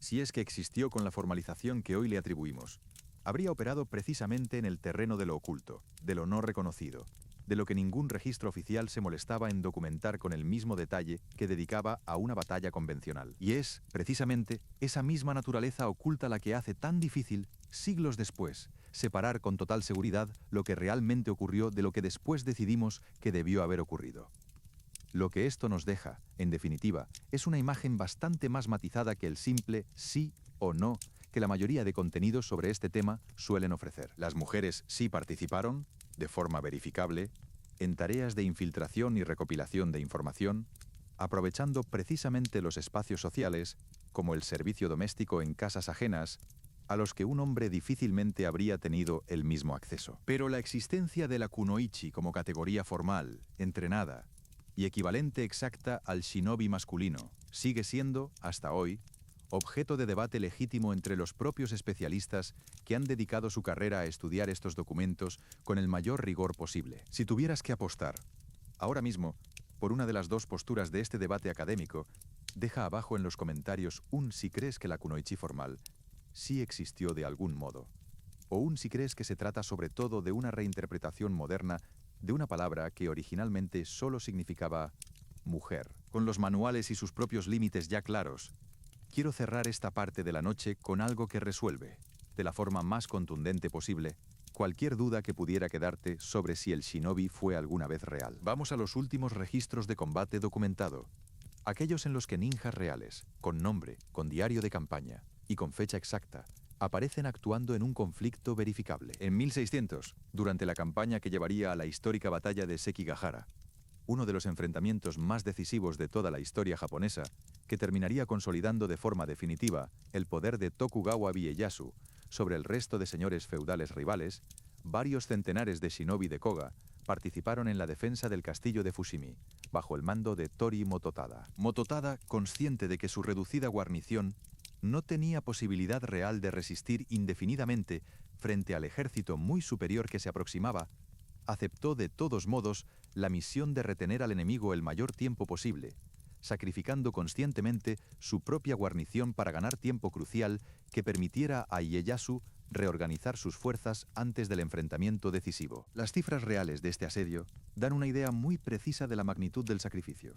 si es que existió con la formalización que hoy le atribuimos, habría operado precisamente en el terreno de lo oculto, de lo no reconocido, de lo que ningún registro oficial se molestaba en documentar con el mismo detalle que dedicaba a una batalla convencional. Y es, precisamente, esa misma naturaleza oculta la que hace tan difícil, siglos después, separar con total seguridad lo que realmente ocurrió de lo que después decidimos que debió haber ocurrido. Lo que esto nos deja, en definitiva, es una imagen bastante más matizada que el simple sí o no que la mayoría de contenidos sobre este tema suelen ofrecer. Las mujeres sí participaron, de forma verificable, en tareas de infiltración y recopilación de información, aprovechando precisamente los espacios sociales, como el servicio doméstico en casas ajenas, a los que un hombre difícilmente habría tenido el mismo acceso. Pero la existencia de la kunoichi como categoría formal, entrenada y equivalente exacta al shinobi masculino sigue siendo, hasta hoy, objeto de debate legítimo entre los propios especialistas que han dedicado su carrera a estudiar estos documentos con el mayor rigor posible. Si tuvieras que apostar, ahora mismo, por una de las dos posturas de este debate académico, deja abajo en los comentarios un si crees que la kunoichi formal sí existió de algún modo, o un si crees que se trata sobre todo de una reinterpretación moderna de una palabra que originalmente solo significaba mujer. Con los manuales y sus propios límites ya claros, quiero cerrar esta parte de la noche con algo que resuelve, de la forma más contundente posible, cualquier duda que pudiera quedarte sobre si el shinobi fue alguna vez real. Vamos a los últimos registros de combate documentado, aquellos en los que ninjas reales, con nombre, con diario de campaña y con fecha exacta, aparecen actuando en un conflicto verificable. En 1600, durante la campaña que llevaría a la histórica batalla de Sekigahara, uno de los enfrentamientos más decisivos de toda la historia japonesa, que terminaría consolidando de forma definitiva el poder de Tokugawa Ieyasu sobre el resto de señores feudales rivales, varios centenares de shinobi de Koga participaron en la defensa del castillo de Fushimi, bajo el mando de Tori Mototada. Mototada, consciente de que su reducida guarnición no tenía posibilidad real de resistir indefinidamente frente al ejército muy superior que se aproximaba, aceptó de todos modos la misión de retener al enemigo el mayor tiempo posible, sacrificando conscientemente su propia guarnición para ganar tiempo crucial que permitiera a Ieyasu reorganizar sus fuerzas antes del enfrentamiento decisivo. Las cifras reales de este asedio dan una idea muy precisa de la magnitud del sacrificio.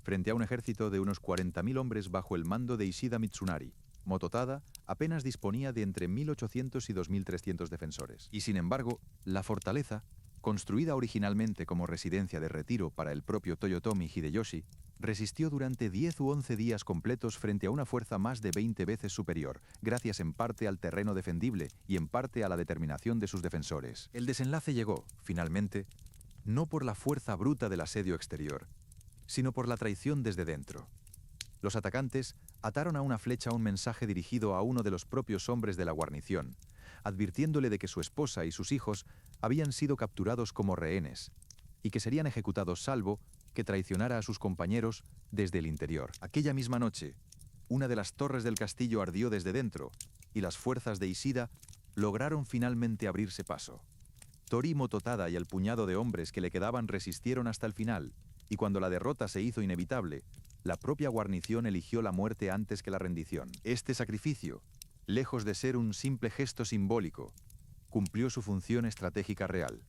Frente a un ejército de unos 40.000 hombres bajo el mando de Ishida Mitsunari, Mototada apenas disponía de entre 1.800 y 2.300 defensores. Y sin embargo, la fortaleza, construida originalmente como residencia de retiro para el propio Toyotomi Hideyoshi, resistió durante 10 u 11 días completos frente a una fuerza más de 20 veces superior, gracias en parte al terreno defendible y en parte a la determinación de sus defensores. El desenlace llegó, finalmente, no por la fuerza bruta del asedio exterior, sino por la traición desde dentro. Los atacantes ataron a una flecha un mensaje dirigido a uno de los propios hombres de la guarnición, advirtiéndole de que su esposa y sus hijos habían sido capturados como rehenes y que serían ejecutados salvo que traicionara a sus compañeros desde el interior. Aquella misma noche, una de las torres del castillo ardió desde dentro y las fuerzas de Ishida lograron finalmente abrirse paso. Tori Mototada y el puñado de hombres que le quedaban resistieron hasta el final, y cuando la derrota se hizo inevitable, la propia guarnición eligió la muerte antes que la rendición. Este sacrificio, lejos de ser un simple gesto simbólico, cumplió su función estratégica real.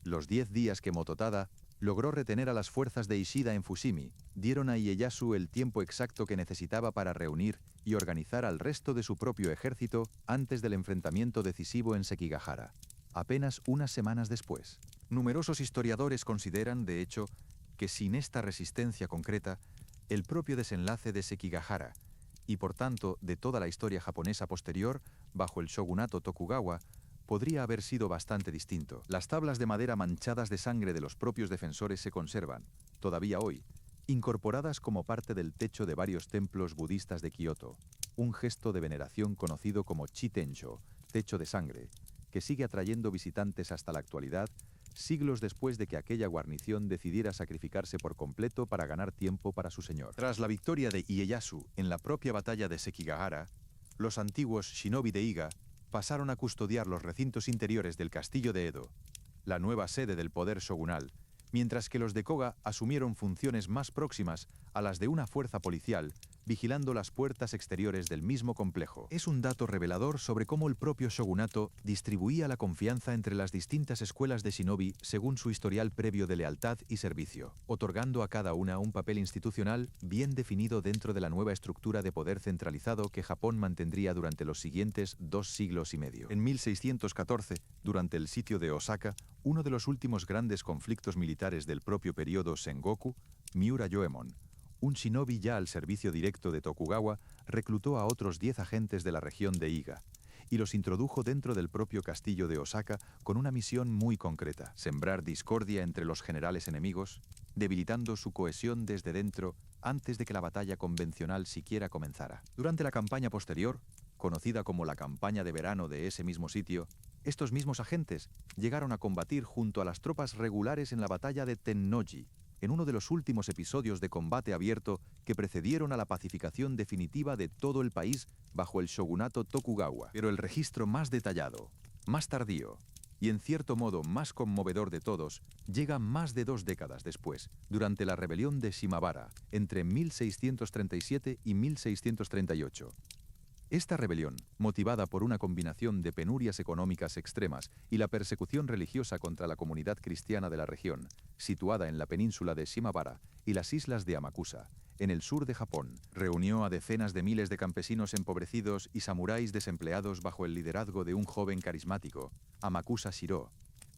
Los 10 días que Mototada logró retener a las fuerzas de Ishida en Fushimi dieron a Ieyasu el tiempo exacto que necesitaba para reunir y organizar al resto de su propio ejército antes del enfrentamiento decisivo en Sekigahara, apenas unas semanas después. Numerosos historiadores consideran, de hecho, que sin esta resistencia concreta, el propio desenlace de Sekigahara, y por tanto de toda la historia japonesa posterior, bajo el shogunato Tokugawa, podría haber sido bastante distinto. Las tablas de madera manchadas de sangre de los propios defensores se conservan, todavía hoy, incorporadas como parte del techo de varios templos budistas de Kioto, un gesto de veneración conocido como Chi-Tencho, techo de sangre, que sigue atrayendo visitantes hasta la actualidad, siglos después de que aquella guarnición decidiera sacrificarse por completo para ganar tiempo para su señor. Tras la victoria de Ieyasu en la propia batalla de Sekigahara, los antiguos shinobi de Iga pasaron a custodiar los recintos interiores del castillo de Edo, la nueva sede del poder shogunal, mientras que los de Koga asumieron funciones más próximas a las de una fuerza policial, vigilando las puertas exteriores del mismo complejo. Es un dato revelador sobre cómo el propio shogunato distribuía la confianza entre las distintas escuelas de shinobi según su historial previo de lealtad y servicio, otorgando a cada una un papel institucional bien definido dentro de la nueva estructura de poder centralizado que Japón mantendría durante los siguientes 2 siglos y medio. En 1614, durante el sitio de Osaka, uno de los últimos grandes conflictos militares del propio periodo Sengoku, Miura Yoemon, un shinobi ya al servicio directo de Tokugawa, reclutó a otros 10 agentes de la región de Iga y los introdujo dentro del propio castillo de Osaka con una misión muy concreta: sembrar discordia entre los generales enemigos, debilitando su cohesión desde dentro antes de que la batalla convencional siquiera comenzara. Durante la campaña posterior, conocida como la campaña de verano de ese mismo sitio, estos mismos agentes llegaron a combatir junto a las tropas regulares en la batalla de Tennoji, en uno de los últimos episodios de combate abierto que precedieron a la pacificación definitiva de todo el país bajo el shogunato Tokugawa. Pero el registro más detallado, más tardío y en cierto modo más conmovedor de todos, llega más de 2 décadas después, durante la rebelión de Shimabara, entre 1637 y 1638. Esta rebelión, motivada por una combinación de penurias económicas extremas y la persecución religiosa contra la comunidad cristiana de la región, situada en la península de Shimabara y las islas de Amakusa, en el sur de Japón, reunió a decenas de miles de campesinos empobrecidos y samuráis desempleados bajo el liderazgo de un joven carismático, Amakusa Shiro,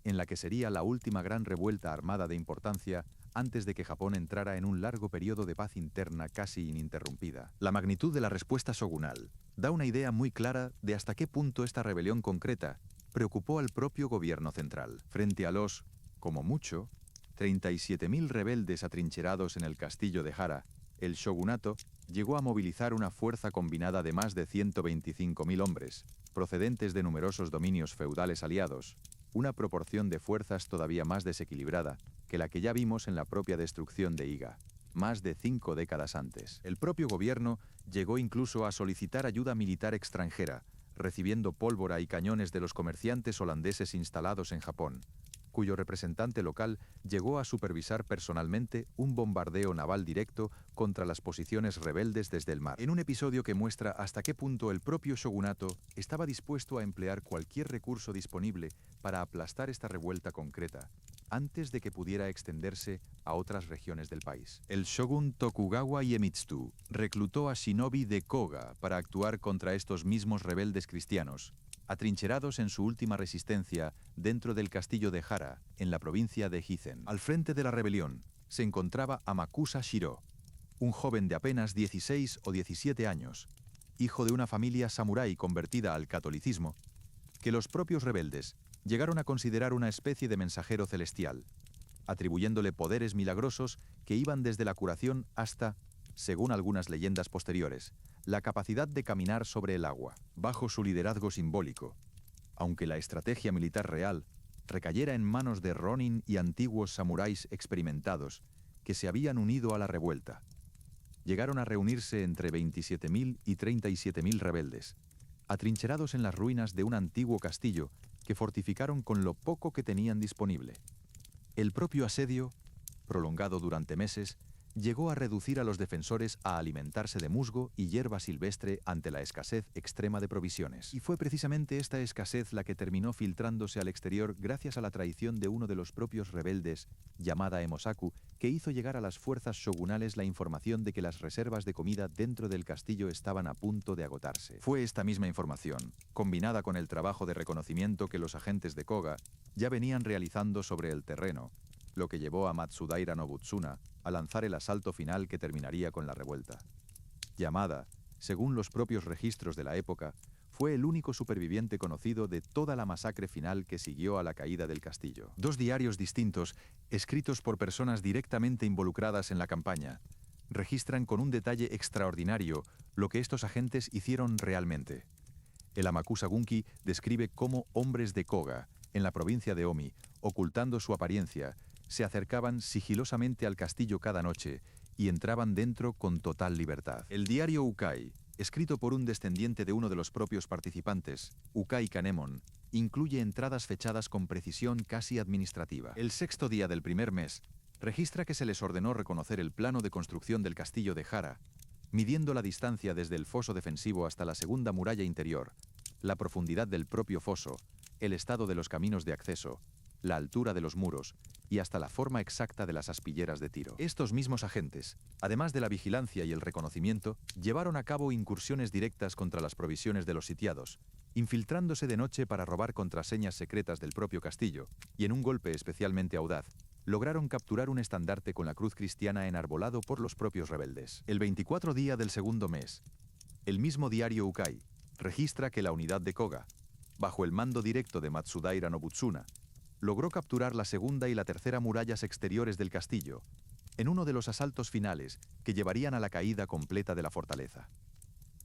en la que sería la última gran revuelta armada de importancia antes de que Japón entrara en un largo periodo de paz interna casi ininterrumpida. La magnitud de la respuesta shogunal da una idea muy clara de hasta qué punto esta rebelión concreta preocupó al propio gobierno central. Frente a los, como mucho, 37.000 rebeldes atrincherados en el castillo de Hara, el shogunato llegó a movilizar una fuerza combinada de más de 125.000 hombres, procedentes de numerosos dominios feudales aliados, una proporción de fuerzas todavía más desequilibrada que la que ya vimos en la propia destrucción de Iga, más de 5 décadas antes. El propio gobierno llegó incluso a solicitar ayuda militar extranjera, recibiendo pólvora y cañones de los comerciantes holandeses instalados en Japón, cuyo representante local llegó a supervisar personalmente un bombardeo naval directo contra las posiciones rebeldes desde el mar. En un episodio que muestra hasta qué punto el propio shogunato estaba dispuesto a emplear cualquier recurso disponible para aplastar esta revuelta concreta, antes de que pudiera extenderse a otras regiones del país. El shogun Tokugawa Iemitsu reclutó a shinobi de Koga para actuar contra estos mismos rebeldes cristianos, atrincherados en su última resistencia dentro del castillo de Hara, en la provincia de Hizen. Al frente de la rebelión se encontraba Amakusa Shiro, un joven de apenas 16 o 17 años, hijo de una familia samurái convertida al catolicismo, que los propios rebeldes llegaron a considerar una especie de mensajero celestial, atribuyéndole poderes milagrosos que iban desde la curación hasta, según algunas leyendas posteriores, la capacidad de caminar sobre el agua. Bajo su liderazgo simbólico, aunque la estrategia militar real recayera en manos de ronin y antiguos samuráis experimentados que se habían unido a la revuelta, llegaron a reunirse entre 27.000 y 37.000 rebeldes, atrincherados en las ruinas de un antiguo castillo que fortificaron con lo poco que tenían disponible. El propio asedio, prolongado durante meses, llegó a reducir a los defensores a alimentarse de musgo y hierba silvestre ante la escasez extrema de provisiones. Y fue precisamente esta escasez la que terminó filtrándose al exterior gracias a la traición de uno de los propios rebeldes, llamada Emosaku, que hizo llegar a las fuerzas shogunales la información de que las reservas de comida dentro del castillo estaban a punto de agotarse. Fue esta misma información, combinada con el trabajo de reconocimiento que los agentes de Koga ya venían realizando sobre el terreno, lo que llevó a Matsudaira Nobutsuna a lanzar el asalto final que terminaría con la revuelta. Yamada, según los propios registros de la época, fue el único superviviente conocido de toda la masacre final que siguió a la caída del castillo. 2 diarios distintos, escritos por personas directamente involucradas en la campaña, registran con un detalle extraordinario lo que estos agentes hicieron realmente. El Amakusa Gunki describe cómo hombres de Koga, en la provincia de Omi, ocultando su apariencia, se acercaban sigilosamente al castillo cada noche y entraban dentro con total libertad. El diario Ukai, escrito por un descendiente de uno de los propios participantes, Ukai Kanemon, incluye entradas fechadas con precisión casi administrativa. El 6º día del primer mes registra que se les ordenó reconocer el plano de construcción del castillo de Hara, midiendo la distancia desde el foso defensivo hasta la segunda muralla interior, la profundidad del propio foso, el estado de los caminos de acceso, la altura de los muros y hasta la forma exacta de las aspilleras de tiro. Estos mismos agentes, además de la vigilancia y el reconocimiento, llevaron a cabo incursiones directas contra las provisiones de los sitiados, infiltrándose de noche para robar contraseñas secretas del propio castillo, y en un golpe especialmente audaz, lograron capturar un estandarte con la cruz cristiana enarbolado por los propios rebeldes. El 24 día del segundo mes, el mismo diario Ukai registra que la unidad de Koga, bajo el mando directo de Matsudaira Nobutsuna, logró capturar la segunda y la tercera murallas exteriores del castillo, en uno de los asaltos finales que llevarían a la caída completa de la fortaleza.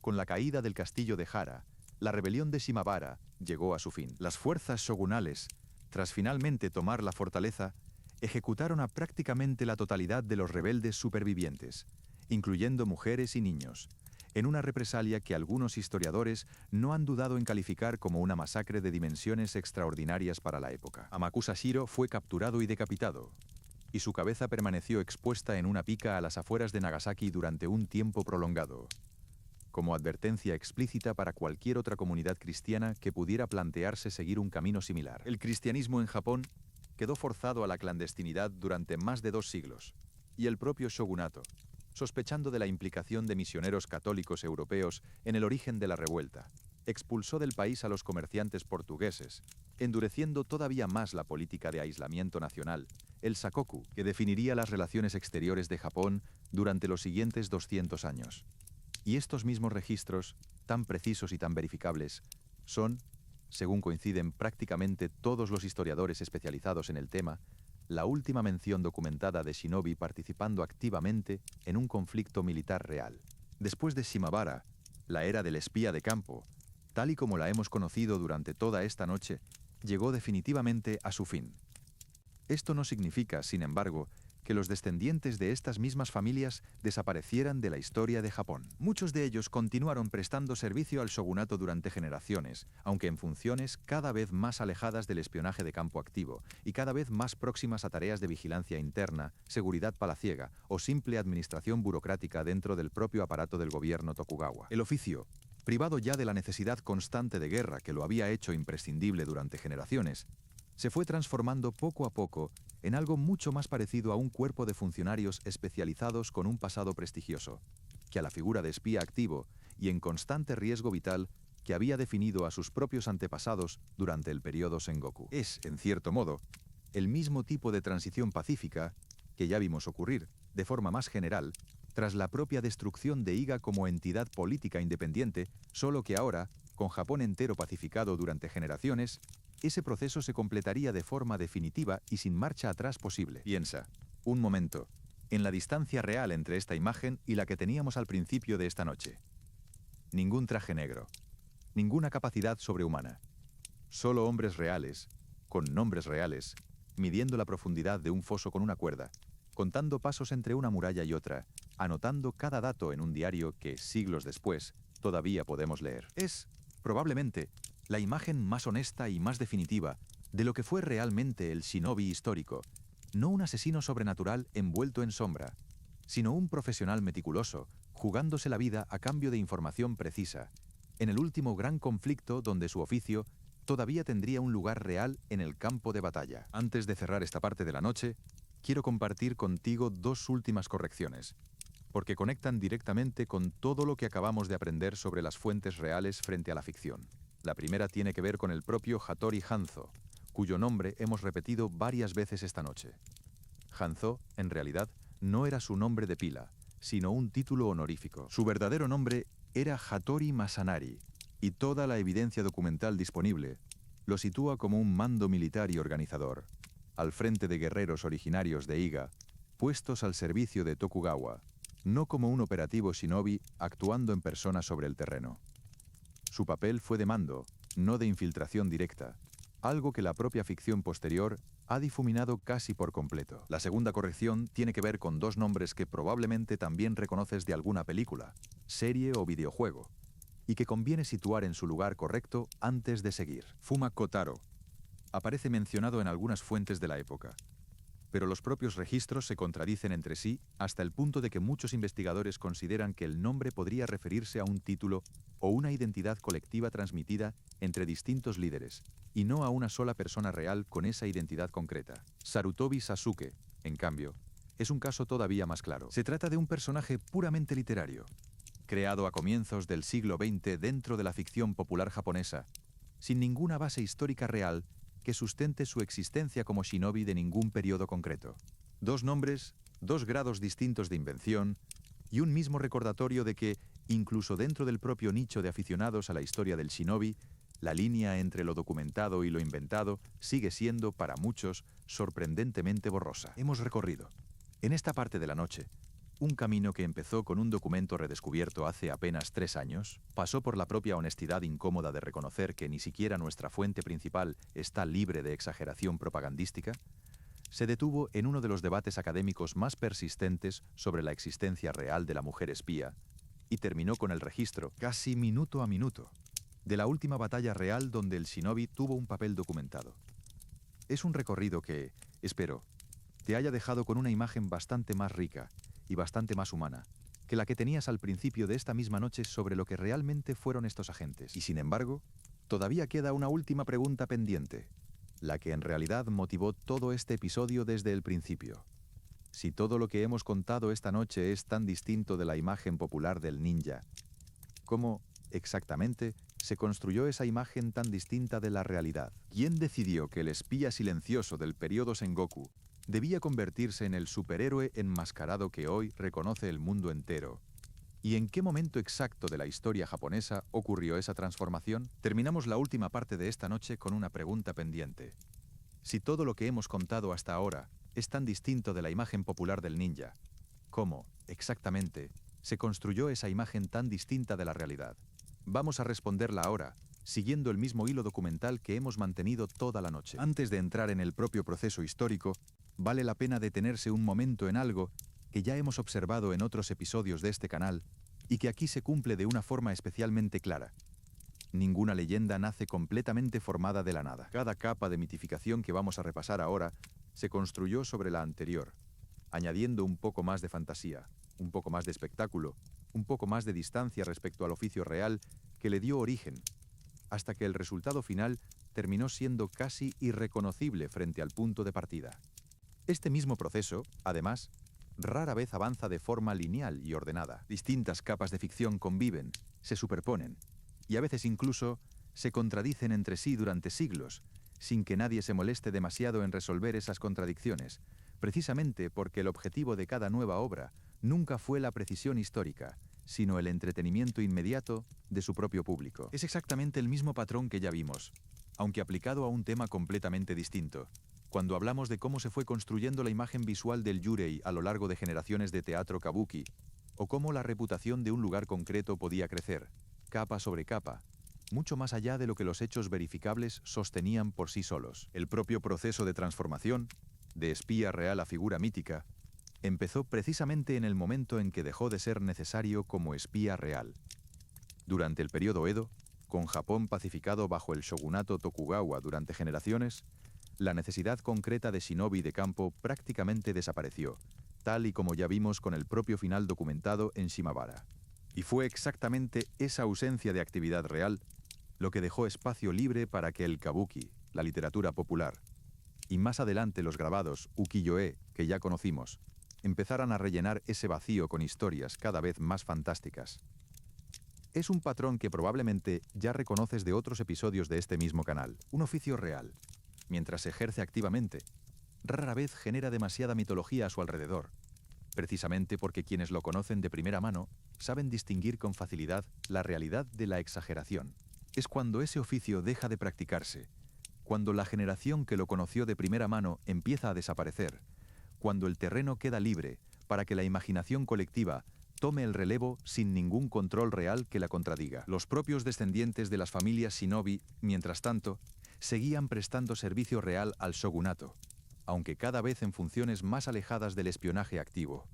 Con la caída del castillo de Hara, la rebelión de Shimabara llegó a su fin. Las fuerzas shogunales, tras finalmente tomar la fortaleza, ejecutaron a prácticamente la totalidad de los rebeldes supervivientes, incluyendo mujeres y niños, en una represalia que algunos historiadores no han dudado en calificar como una masacre de dimensiones extraordinarias para la época. Amakusa Shiro fue capturado y decapitado, y su cabeza permaneció expuesta en una pica a las afueras de Nagasaki durante un tiempo prolongado, como advertencia explícita para cualquier otra comunidad cristiana que pudiera plantearse seguir un camino similar. El cristianismo en Japón quedó forzado a la clandestinidad durante más de 2 siglos, y el propio shogunato, sospechando de la implicación de misioneros católicos europeos en el origen de la revuelta, expulsó del país a los comerciantes portugueses, endureciendo todavía más la política de aislamiento nacional, el sakoku, que definiría las relaciones exteriores de Japón durante los siguientes 200 años. Y estos mismos registros, tan precisos y tan verificables, son, según coinciden prácticamente todos los historiadores especializados en el tema, la última mención documentada de shinobi participando activamente en un conflicto militar real. Después de Shimabara, la era del espía de campo, tal y como la hemos conocido durante toda esta noche, llegó definitivamente a su fin. Esto no significa, sin embargo, que los descendientes de estas mismas familias desaparecieran de la historia de Japón. Muchos de ellos continuaron prestando servicio al shogunato durante generaciones, aunque en funciones cada vez más alejadas del espionaje de campo activo y cada vez más próximas a tareas de vigilancia interna, seguridad palaciega o simple administración burocrática dentro del propio aparato del gobierno Tokugawa. El oficio, privado ya de la necesidad constante de guerra que lo había hecho imprescindible durante generaciones, se fue transformando poco a poco en algo mucho más parecido a un cuerpo de funcionarios especializados con un pasado prestigioso, que a la figura de espía activo y en constante riesgo vital que había definido a sus propios antepasados durante el periodo Sengoku. Es, en cierto modo, el mismo tipo de transición pacífica que ya vimos ocurrir, de forma más general, tras la propia destrucción de Iga como entidad política independiente, solo que ahora, con Japón entero pacificado durante generaciones, ese proceso se completaría de forma definitiva y sin marcha atrás posible. Piensa, un momento, en la distancia real entre esta imagen y la que teníamos al principio de esta noche. Ningún traje negro, ninguna capacidad sobrehumana, solo hombres reales, con nombres reales, midiendo la profundidad de un foso con una cuerda, contando pasos entre una muralla y otra, anotando cada dato en un diario que, siglos después, todavía podemos leer. Es, probablemente, la imagen más honesta y más definitiva de lo que fue realmente el shinobi histórico, no un asesino sobrenatural envuelto en sombra, sino un profesional meticuloso, jugándose la vida a cambio de información precisa, en el último gran conflicto donde su oficio todavía tendría un lugar real en el campo de batalla. Antes de cerrar esta parte de la noche, quiero compartir contigo 2 últimas correcciones, porque conectan directamente con todo lo que acabamos de aprender sobre las fuentes reales frente a la ficción. La primera tiene que ver con el propio Hattori Hanzo, cuyo nombre hemos repetido varias veces esta noche. Hanzo, en realidad, no era su nombre de pila, sino un título honorífico. Su verdadero nombre era Hattori Masanari, y toda la evidencia documental disponible lo sitúa como un mando militar y organizador, al frente de guerreros originarios de Iga, puestos al servicio de Tokugawa, no como un operativo shinobi actuando en persona sobre el terreno. Su papel fue de mando, no de infiltración directa, algo que la propia ficción posterior ha difuminado casi por completo. La segunda corrección tiene que ver con 2 nombres que probablemente también reconoces de alguna película, serie o videojuego, y que conviene situar en su lugar correcto antes de seguir. Fuma Kotaro aparece mencionado en algunas fuentes de la época, pero los propios registros se contradicen entre sí hasta el punto de que muchos investigadores consideran que el nombre podría referirse a un título o una identidad colectiva transmitida entre distintos líderes, y no a una sola persona real con esa identidad concreta. Sarutobi Sasuke, en cambio, es un caso todavía más claro. Se trata de un personaje puramente literario, creado a comienzos del siglo XX dentro de la ficción popular japonesa, sin ninguna base histórica real que sustente su existencia como shinobi de ningún periodo concreto. 2 nombres, 2 grados distintos de invención y un mismo recordatorio de que, incluso dentro del propio nicho de aficionados a la historia del shinobi, la línea entre lo documentado y lo inventado sigue siendo, para muchos, sorprendentemente borrosa. Hemos recorrido, en esta parte de la noche, Un camino que empezó con un documento redescubierto hace apenas 3 años, pasó por la propia honestidad incómoda de reconocer que ni siquiera nuestra fuente principal está libre de exageración propagandística, se detuvo en uno de los debates académicos más persistentes sobre la existencia real de la mujer espía y terminó con el registro, casi minuto a minuto, de la última batalla real donde el shinobi tuvo un papel documentado. Es un recorrido que, espero, te haya dejado con una imagen bastante más rica y bastante más humana que la que tenías al principio de esta misma noche sobre lo que realmente fueron estos agentes. Y sin embargo, todavía queda una última pregunta pendiente, la que en realidad motivó todo este episodio desde el principio. Si todo lo que hemos contado esta noche es tan distinto de la imagen popular del ninja, ¿cómo, exactamente, se construyó esa imagen tan distinta de la realidad? ¿Quién decidió que el espía silencioso del periodo Sengoku debía convertirse en el superhéroe enmascarado que hoy reconoce el mundo entero? ¿Y en qué momento exacto de la historia japonesa ocurrió esa transformación? Terminamos la última parte de esta noche con una pregunta pendiente. Si todo lo que hemos contado hasta ahora es tan distinto de la imagen popular del ninja, ¿cómo, exactamente, se construyó esa imagen tan distinta de la realidad? Vamos a responderla ahora, siguiendo el mismo hilo documental que hemos mantenido toda la noche. Antes de entrar en el propio proceso histórico, vale la pena detenerse un momento en algo que ya hemos observado en otros episodios de este canal y que aquí se cumple de una forma especialmente clara. Ninguna leyenda nace completamente formada de la nada. Cada capa de mitificación que vamos a repasar ahora se construyó sobre la anterior, añadiendo un poco más de fantasía, un poco más de espectáculo, un poco más de distancia respecto al oficio real que le dio origen, hasta que el resultado final terminó siendo casi irreconocible frente al punto de partida. Este mismo proceso, además, rara vez avanza de forma lineal y ordenada. Distintas capas de ficción conviven, se superponen, y a veces incluso se contradicen entre sí durante siglos, sin que nadie se moleste demasiado en resolver esas contradicciones, precisamente porque el objetivo de cada nueva obra nunca fue la precisión histórica, sino el entretenimiento inmediato de su propio público. Es exactamente el mismo patrón que ya vimos, aunque aplicado a un tema completamente distinto, cuando hablamos de cómo se fue construyendo la imagen visual del yurei a lo largo de generaciones de teatro kabuki, o cómo la reputación de un lugar concreto podía crecer, capa sobre capa, mucho más allá de lo que los hechos verificables sostenían por sí solos. El propio proceso de transformación, de espía real a figura mítica, empezó precisamente en el momento en que dejó de ser necesario como espía real. Durante el periodo Edo, con Japón pacificado bajo el shogunato Tokugawa durante generaciones, la necesidad concreta de shinobi de campo prácticamente desapareció, tal y como ya vimos con el propio final documentado en Shimabara. Y fue exactamente esa ausencia de actividad real lo que dejó espacio libre para que el kabuki, la literatura popular, y más adelante los grabados ukiyo-e que ya conocimos, empezaran a rellenar ese vacío con historias cada vez más fantásticas. Es un patrón que probablemente ya reconoces de otros episodios de este mismo canal. Un oficio real, mientras se ejerce activamente, rara vez genera demasiada mitología a su alrededor, precisamente porque quienes lo conocen de primera mano saben distinguir con facilidad la realidad de la exageración. Es cuando ese oficio deja de practicarse, cuando la generación que lo conoció de primera mano empieza a desaparecer, cuando el terreno queda libre para que la imaginación colectiva tome el relevo sin ningún control real que la contradiga. Los propios descendientes de las familias shinobi, mientras tanto, seguían prestando servicio real al shogunato, aunque cada vez en funciones más alejadas del espionaje activo.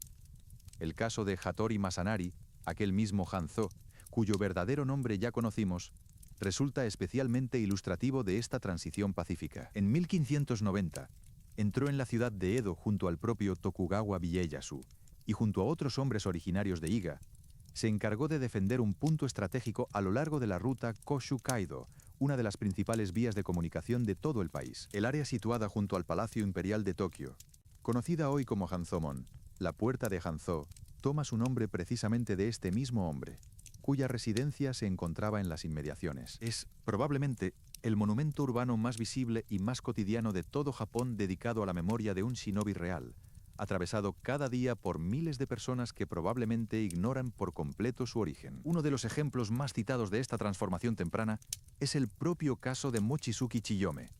El caso de Hattori Masanari, aquel mismo Hanzo, cuyo verdadero nombre ya conocimos, resulta especialmente ilustrativo de esta transición pacífica. En 1590, entró en la ciudad de Edo junto al propio Tokugawa Ieyasu, y junto a otros hombres originarios de Iga, se encargó de defender un punto estratégico a lo largo de la ruta Koshu-Kaido, una de las principales vías de comunicación de todo el país. El área situada junto al Palacio Imperial de Tokio, conocida hoy como Hanzomon, la Puerta de Hanzō, toma su nombre precisamente de este mismo hombre, cuya residencia se encontraba en las inmediaciones. Es, probablemente, el monumento urbano más visible y más cotidiano de todo Japón dedicado a la memoria de un shinobi real, atravesado cada día por miles de personas que probablemente ignoran por completo su origen. Uno de los ejemplos más citados de esta transformación temprana es el propio caso de Mochizuki Chiyome,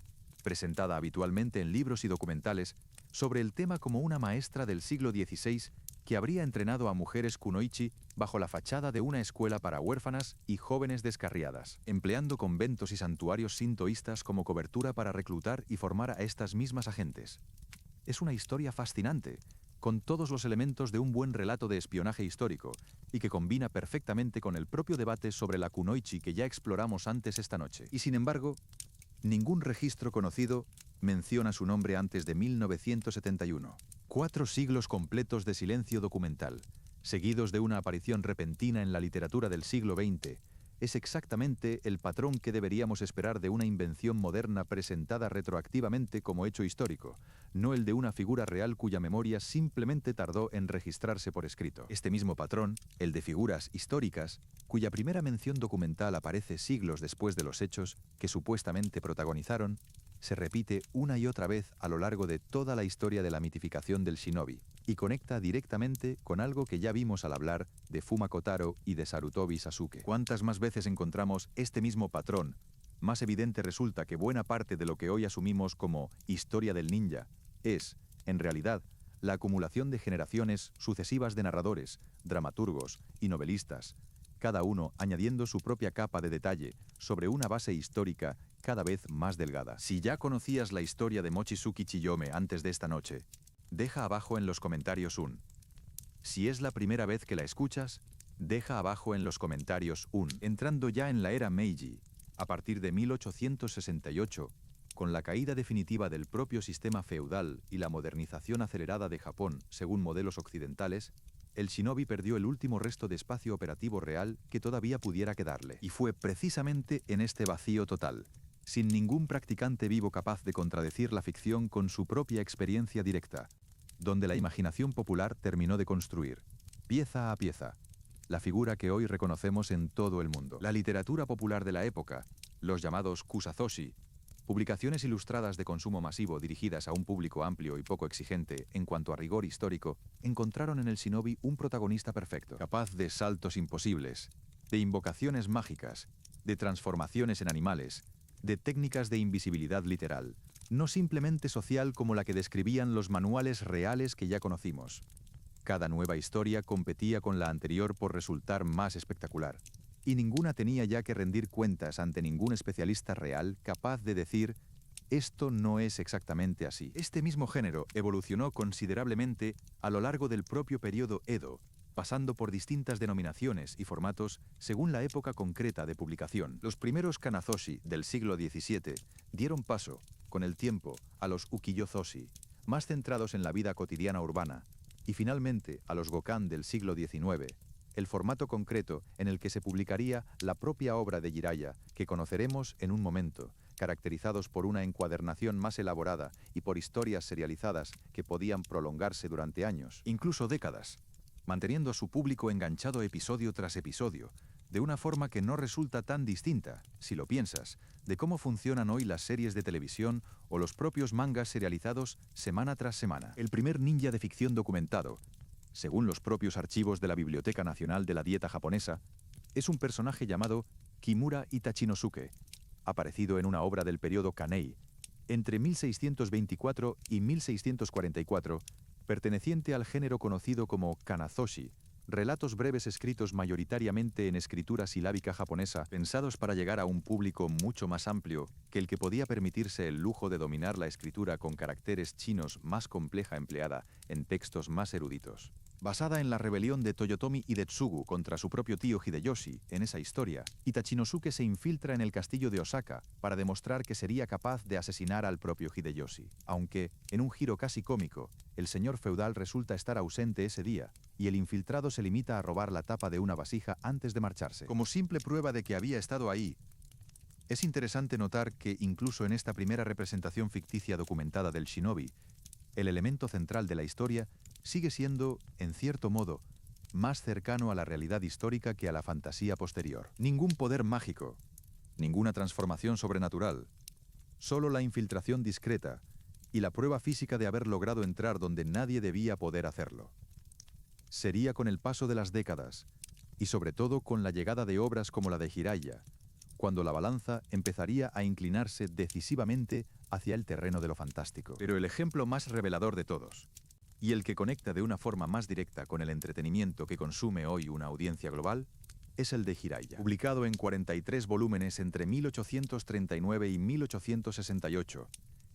presentada habitualmente en libros y documentales sobre el tema como una maestra del siglo XVI que habría entrenado a mujeres kunoichi bajo la fachada de una escuela para huérfanas y jóvenes descarriadas, empleando conventos y santuarios sintoístas como cobertura para reclutar y formar a estas mismas agentes. Es una historia fascinante, con todos los elementos de un buen relato de espionaje histórico, y que combina perfectamente con el propio debate sobre la kunoichi que ya exploramos antes esta noche. Y sin embargo, ningún registro conocido menciona su nombre antes de 1971. 4 siglos completos de silencio documental, seguidos de una aparición repentina en la literatura del siglo XX, es exactamente el patrón que deberíamos esperar de una invención moderna presentada retroactivamente como hecho histórico, no el de una figura real cuya memoria simplemente tardó en registrarse por escrito. Este mismo patrón, el de figuras históricas, cuya primera mención documental aparece siglos después de los hechos que supuestamente protagonizaron, se repite una y otra vez a lo largo de toda la historia de la mitificación del shinobi, y conecta directamente con algo que ya vimos al hablar de Fumako Taro y de Sarutobi Sasuke. ¿Cuántas más veces encontramos este mismo patrón? Más evidente resulta que buena parte de lo que hoy asumimos como historia del ninja es, en realidad, la acumulación de generaciones sucesivas de narradores, dramaturgos y novelistas, cada uno añadiendo su propia capa de detalle sobre una base histórica cada vez más delgada. Si ya conocías la historia de Mochizuki Chiyome antes de esta noche, deja abajo en los comentarios un. Si es la primera vez que la escuchas, deja abajo en los comentarios un. Entrando ya en la era Meiji, a partir de 1868, con la caída definitiva del propio sistema feudal y la modernización acelerada de Japón según modelos occidentales, el shinobi perdió el último resto de espacio operativo real que todavía pudiera quedarle. Y fue precisamente en este vacío total, sin ningún practicante vivo capaz de contradecir la ficción con su propia experiencia directa, donde la imaginación popular terminó de construir, pieza a pieza, la figura que hoy reconocemos en todo el mundo. La literatura popular de la época, los llamados kusazoshi, publicaciones ilustradas de consumo masivo dirigidas a un público amplio y poco exigente en cuanto a rigor histórico, encontraron en el shinobi un protagonista perfecto, capaz de saltos imposibles, de invocaciones mágicas, de transformaciones en animales, de técnicas de invisibilidad literal, no simplemente social como la que describían los manuales reales que ya conocimos. Cada nueva historia competía con la anterior por resultar más espectacular, y ninguna tenía ya que rendir cuentas ante ningún especialista real capaz de decir «esto no es exactamente así». Este mismo género evolucionó considerablemente a lo largo del propio periodo Edo, pasando por distintas denominaciones y formatos según la época concreta de publicación. Los primeros kanazoshi del siglo XVII dieron paso, con el tiempo, a los ukiyo-zoshi, más centrados en la vida cotidiana urbana, y finalmente a los gokan del siglo XIX, el formato concreto en el que se publicaría la propia obra de Jiraiya, que conoceremos en un momento, caracterizados por una encuadernación más elaborada y por historias serializadas que podían prolongarse durante años, incluso décadas, manteniendo a su público enganchado episodio tras episodio, de una forma que no resulta tan distinta, si lo piensas, de cómo funcionan hoy las series de televisión o los propios mangas serializados semana tras semana. El primer ninja de ficción documentado, según los propios archivos de la Biblioteca Nacional de la Dieta Japonesa, es un personaje llamado Kimura Itachinosuke, aparecido en una obra del periodo Kanei, entre 1624 y 1644, perteneciente al género conocido como kanazoshi, relatos breves escritos mayoritariamente en escritura silábica japonesa, pensados para llegar a un público mucho más amplio que el que podía permitirse el lujo de dominar la escritura con caracteres chinos más compleja empleada en textos más eruditos. Basada en la rebelión de Toyotomi Hidetsugu contra su propio tío Hideyoshi, en esa historia, Itachinosuke se infiltra en el castillo de Osaka para demostrar que sería capaz de asesinar al propio Hideyoshi. Aunque, en un giro casi cómico, el señor feudal resulta estar ausente ese día, y el infiltrado se limita a robar la tapa de una vasija antes de marcharse. Como simple prueba de que había estado ahí, es interesante notar que incluso en esta primera representación ficticia documentada del shinobi, el elemento central de la historia sigue siendo, en cierto modo, más cercano a la realidad histórica que a la fantasía posterior. Ningún poder mágico, ninguna transformación sobrenatural, solo la infiltración discreta y la prueba física de haber logrado entrar donde nadie debía poder hacerlo. Sería con el paso de las décadas, y sobre todo con la llegada de obras como la de Jiraiya, cuando la balanza empezaría a inclinarse decisivamente hacia el terreno de lo fantástico. Pero el ejemplo más revelador de todos, y el que conecta de una forma más directa con el entretenimiento que consume hoy una audiencia global, es el de Jiraiya. Publicado en 43 volúmenes entre 1839 y 1868,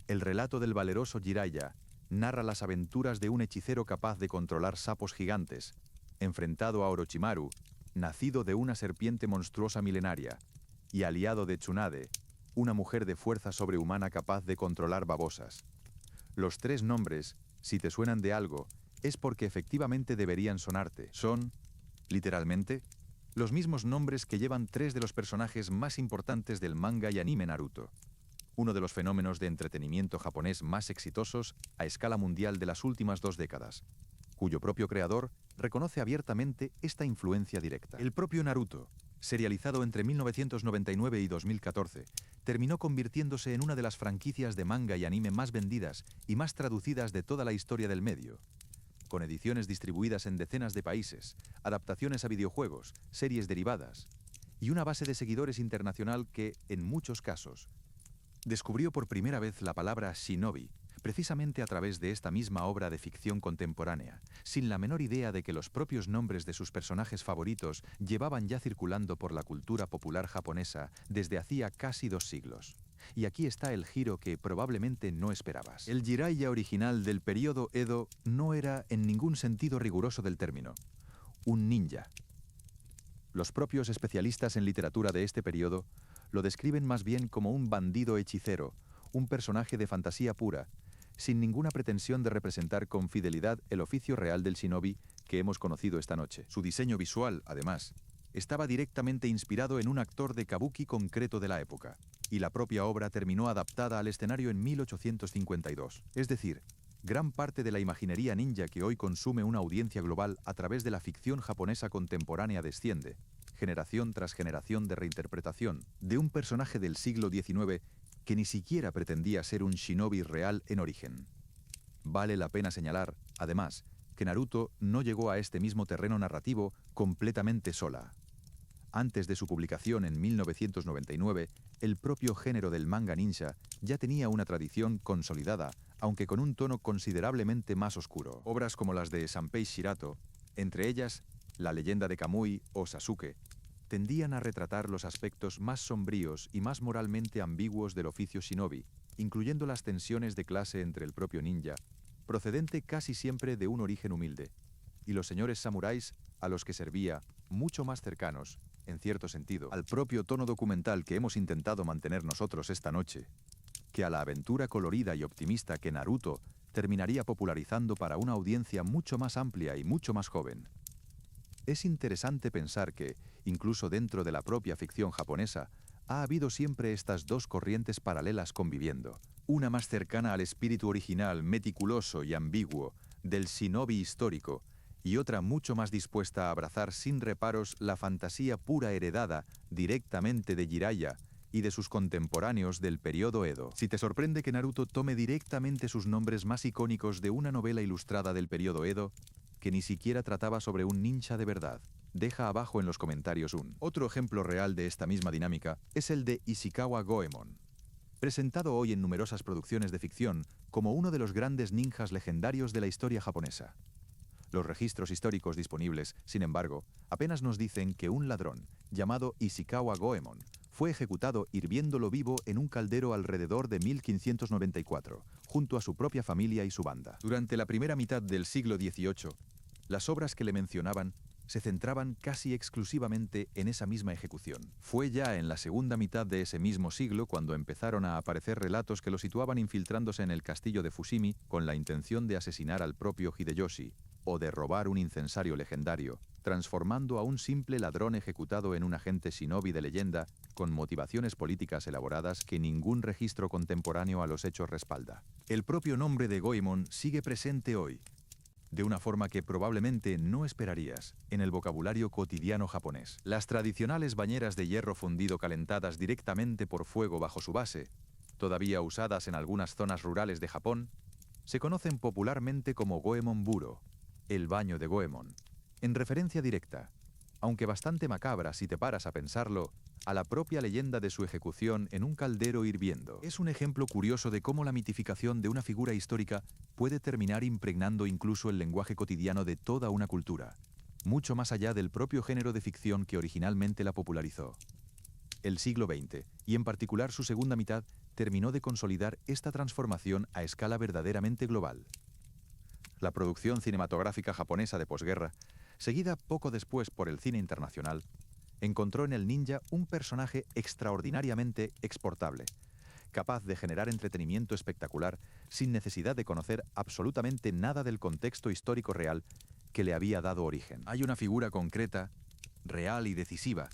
el relato del valeroso Jiraiya narra las aventuras de un hechicero capaz de controlar sapos gigantes, enfrentado a Orochimaru, nacido de una serpiente monstruosa milenaria, y aliado de Tsunade, una mujer de fuerza sobrehumana capaz de controlar babosas. Los tres nombres, si te suenan de algo, es porque efectivamente deberían sonarte. Son, literalmente, los mismos nombres que llevan tres de los personajes más importantes del manga y anime Naruto, uno de los fenómenos de entretenimiento japonés más exitosos a escala mundial de las últimas 2 décadas, cuyo propio creador reconoce abiertamente esta influencia directa. El propio Naruto, serializado entre 1999 y 2014, terminó convirtiéndose en una de las franquicias de manga y anime más vendidas y más traducidas de toda la historia del medio, con ediciones distribuidas en decenas de países, adaptaciones a videojuegos, series derivadas, y una base de seguidores internacional que, en muchos casos, descubrió por primera vez la palabra shinobi, precisamente a través de esta misma obra de ficción contemporánea, sin la menor idea de que los propios nombres de sus personajes favoritos llevaban ya circulando por la cultura popular japonesa desde hacía casi 2 siglos. Y aquí está el giro que probablemente no esperabas. El Jiraiya original del período Edo no era en ningún sentido riguroso del término un ninja. Los propios especialistas en literatura de este período lo describen más bien como un bandido hechicero, un personaje de fantasía pura, sin ninguna pretensión de representar con fidelidad el oficio real del shinobi que hemos conocido esta noche. Su diseño visual, además, estaba directamente inspirado en un actor de kabuki concreto de la época, y la propia obra terminó adaptada al escenario en 1852. Es decir, gran parte de la imaginería ninja que hoy consume una audiencia global a través de la ficción japonesa contemporánea desciende, generación tras generación de reinterpretación, de un personaje del siglo XIX que ni siquiera pretendía ser un shinobi real en origen. Vale la pena señalar, además, que Naruto no llegó a este mismo terreno narrativo completamente sola. Antes de su publicación en 1999, el propio género del manga ninja ya tenía una tradición consolidada, aunque con un tono considerablemente más oscuro. Obras como las de Sanpei Shirato, entre ellas La leyenda de Kamui o Sasuke, tendían a retratar los aspectos más sombríos y más moralmente ambiguos del oficio shinobi, incluyendo las tensiones de clase entre el propio ninja, procedente casi siempre de un origen humilde, y los señores samuráis a los que servía, mucho más cercanos, en cierto sentido, al propio tono documental que hemos intentado mantener nosotros esta noche, que a la aventura colorida y optimista que Naruto terminaría popularizando para una audiencia mucho más amplia y mucho más joven. Es interesante pensar que, incluso dentro de la propia ficción japonesa, ha habido siempre estas dos corrientes paralelas conviviendo, una más cercana al espíritu original, meticuloso y ambiguo, del shinobi histórico, y otra mucho más dispuesta a abrazar sin reparos la fantasía pura heredada directamente de Jiraiya y de sus contemporáneos del periodo Edo. Si te sorprende que Naruto tome directamente sus nombres más icónicos de una novela ilustrada del periodo Edo, que ni siquiera trataba sobre un ninja de verdad, deja abajo en los comentarios un. Otro ejemplo real de esta misma dinámica es el de Ishikawa Goemon, presentado hoy en numerosas producciones de ficción como uno de los grandes ninjas legendarios de la historia japonesa. Los registros históricos disponibles, sin embargo, apenas nos dicen que un ladrón, llamado Ishikawa Goemon, fue ejecutado hirviéndolo vivo en un caldero alrededor de 1594, junto a su propia familia y su banda. Durante la primera mitad del siglo XVIII, las obras que le mencionaban se centraban casi exclusivamente en esa misma ejecución. Fue ya en la segunda mitad de ese mismo siglo cuando empezaron a aparecer relatos que lo situaban infiltrándose en el castillo de Fushimi con la intención de asesinar al propio Hideyoshi, o de robar un incensario legendario, transformando a un simple ladrón ejecutado en un agente shinobi de leyenda con motivaciones políticas elaboradas que ningún registro contemporáneo a los hechos respalda. El propio nombre de Goemon sigue presente hoy, de una forma que probablemente no esperarías en el vocabulario cotidiano japonés. Las tradicionales bañeras de hierro fundido calentadas directamente por fuego bajo su base, todavía usadas en algunas zonas rurales de Japón, se conocen popularmente como Goemon Buro, el baño de Goemon, en referencia directa, aunque bastante macabra si te paras a pensarlo, a la propia leyenda de su ejecución en un caldero hirviendo. Es un ejemplo curioso de cómo la mitificación de una figura histórica puede terminar impregnando incluso el lenguaje cotidiano de toda una cultura, mucho más allá del propio género de ficción que originalmente la popularizó. El siglo XX, y en particular su segunda mitad, terminó de consolidar esta transformación a escala verdaderamente global. La producción cinematográfica japonesa de posguerra, seguida poco después por el cine internacional, encontró en el ninja un personaje extraordinariamente exportable, capaz de generar entretenimiento espectacular sin necesidad de conocer absolutamente nada del contexto histórico real que le había dado origen. Hay una figura concreta, real y decisiva,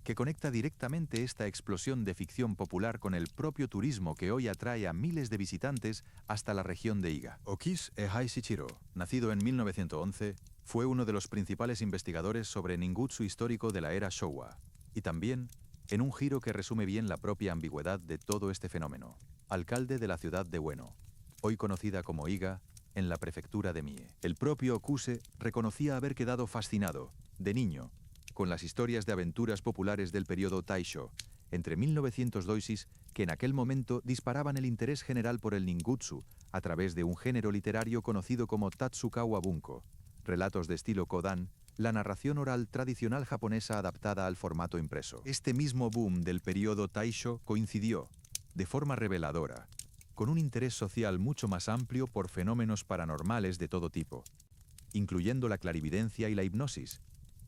que conecta directamente esta explosión de ficción popular con el propio turismo que hoy atrae a miles de visitantes hasta la región de Iga. Okis Ehai Shichiro, nacido en 1911, fue uno de los principales investigadores sobre ninjutsu histórico de la era Showa, y también, en un giro que resume bien la propia ambigüedad de todo este fenómeno, alcalde de la ciudad de Ueno, hoy conocida como Iga, en la prefectura de Mie. El propio Okuse reconocía haber quedado fascinado, de niño, con las historias de aventuras populares del periodo Taisho, entre 1902, que en aquel momento disparaban el interés general por el ninjutsu a través de un género literario conocido como Tatsukawa Bunko, relatos de estilo Kodan, la narración oral tradicional japonesa adaptada al formato impreso. Este mismo boom del periodo Taisho coincidió, de forma reveladora, con un interés social mucho más amplio por fenómenos paranormales de todo tipo, incluyendo la clarividencia y la hipnosis,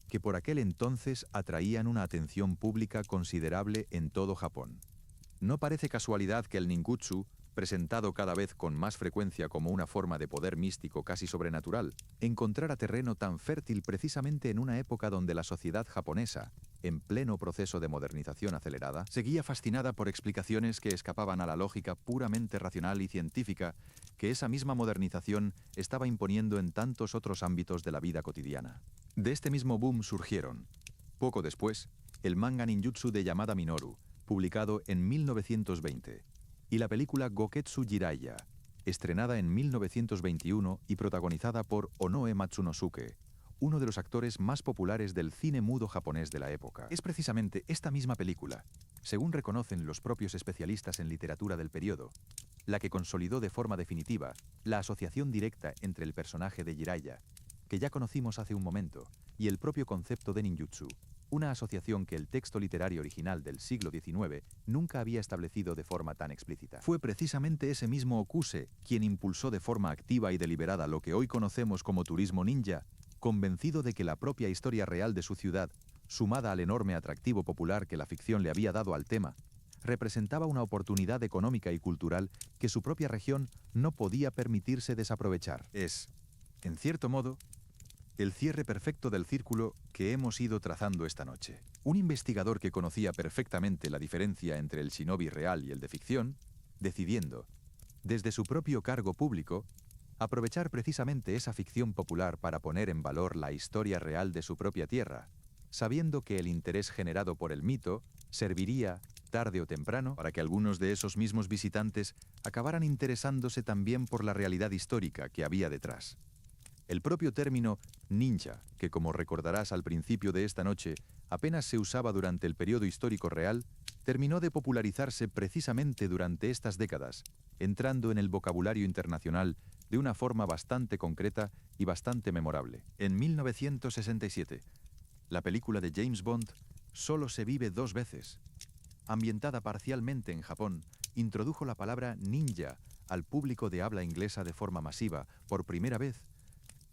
que por aquel entonces atraían una atención pública considerable en todo Japón. No parece casualidad que el ninjutsu, presentado cada vez con más frecuencia como una forma de poder místico casi sobrenatural, encontrara terreno tan fértil precisamente en una época donde la sociedad japonesa, en pleno proceso de modernización acelerada, seguía fascinada por explicaciones que escapaban a la lógica puramente racional y científica que esa misma modernización estaba imponiendo en tantos otros ámbitos de la vida cotidiana. De este mismo boom surgieron, poco después, el manga ninjutsu de Yamada Minoru, publicado en 1920, y la película Goketsu Jiraiya, estrenada en 1921 y protagonizada por Onoe Matsunosuke, uno de los actores más populares del cine mudo japonés de la época. Es precisamente esta misma película, según reconocen los propios especialistas en literatura del periodo, la que consolidó de forma definitiva la asociación directa entre el personaje de Jiraiya, que ya conocimos hace un momento, y el propio concepto de ninjutsu, una asociación que el texto literario original del siglo XIX nunca había establecido de forma tan explícita. Fue precisamente ese mismo Okuse quien impulsó de forma activa y deliberada lo que hoy conocemos como turismo ninja, convencido de que la propia historia real de su ciudad, sumada al enorme atractivo popular que la ficción le había dado al tema, representaba una oportunidad económica y cultural que su propia región no podía permitirse desaprovechar. Es, en cierto modo, el cierre perfecto del círculo que hemos ido trazando esta noche. Un investigador que conocía perfectamente la diferencia entre el shinobi real y el de ficción, decidiendo, desde su propio cargo público, aprovechar precisamente esa ficción popular para poner en valor la historia real de su propia tierra, sabiendo que el interés generado por el mito serviría, tarde o temprano, para que algunos de esos mismos visitantes acabaran interesándose también por la realidad histórica que había detrás. El propio término ninja, que como recordarás al principio de esta noche, apenas se usaba durante el periodo histórico real, terminó de popularizarse precisamente durante estas décadas, entrando en el vocabulario internacional de una forma bastante concreta y bastante memorable. En 1967, la película de James Bond, Solo se vive dos veces, ambientada parcialmente en Japón, introdujo la palabra ninja al público de habla inglesa de forma masiva, por primera vez,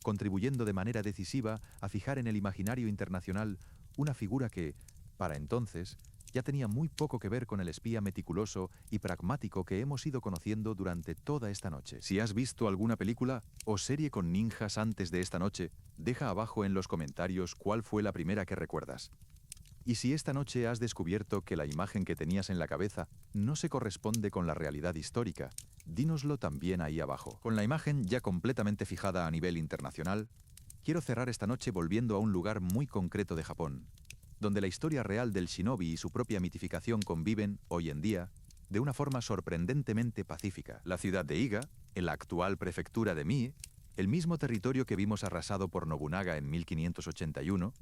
contribuyendo de manera decisiva a fijar en el imaginario internacional una figura que, para entonces, ya tenía muy poco que ver con el espía meticuloso y pragmático que hemos ido conociendo durante toda esta noche. Si has visto alguna película o serie con ninjas antes de esta noche, deja abajo en los comentarios cuál fue la primera que recuerdas. Y si esta noche has descubierto que la imagen que tenías en la cabeza no se corresponde con la realidad histórica, dínoslo también ahí abajo. Con la imagen ya completamente fijada a nivel internacional, quiero cerrar esta noche volviendo a un lugar muy concreto de Japón, donde la historia real del shinobi y su propia mitificación conviven, hoy en día, de una forma sorprendentemente pacífica. La ciudad de Iga, en la actual prefectura de Mie, el mismo territorio que vimos arrasado por Nobunaga en 1581,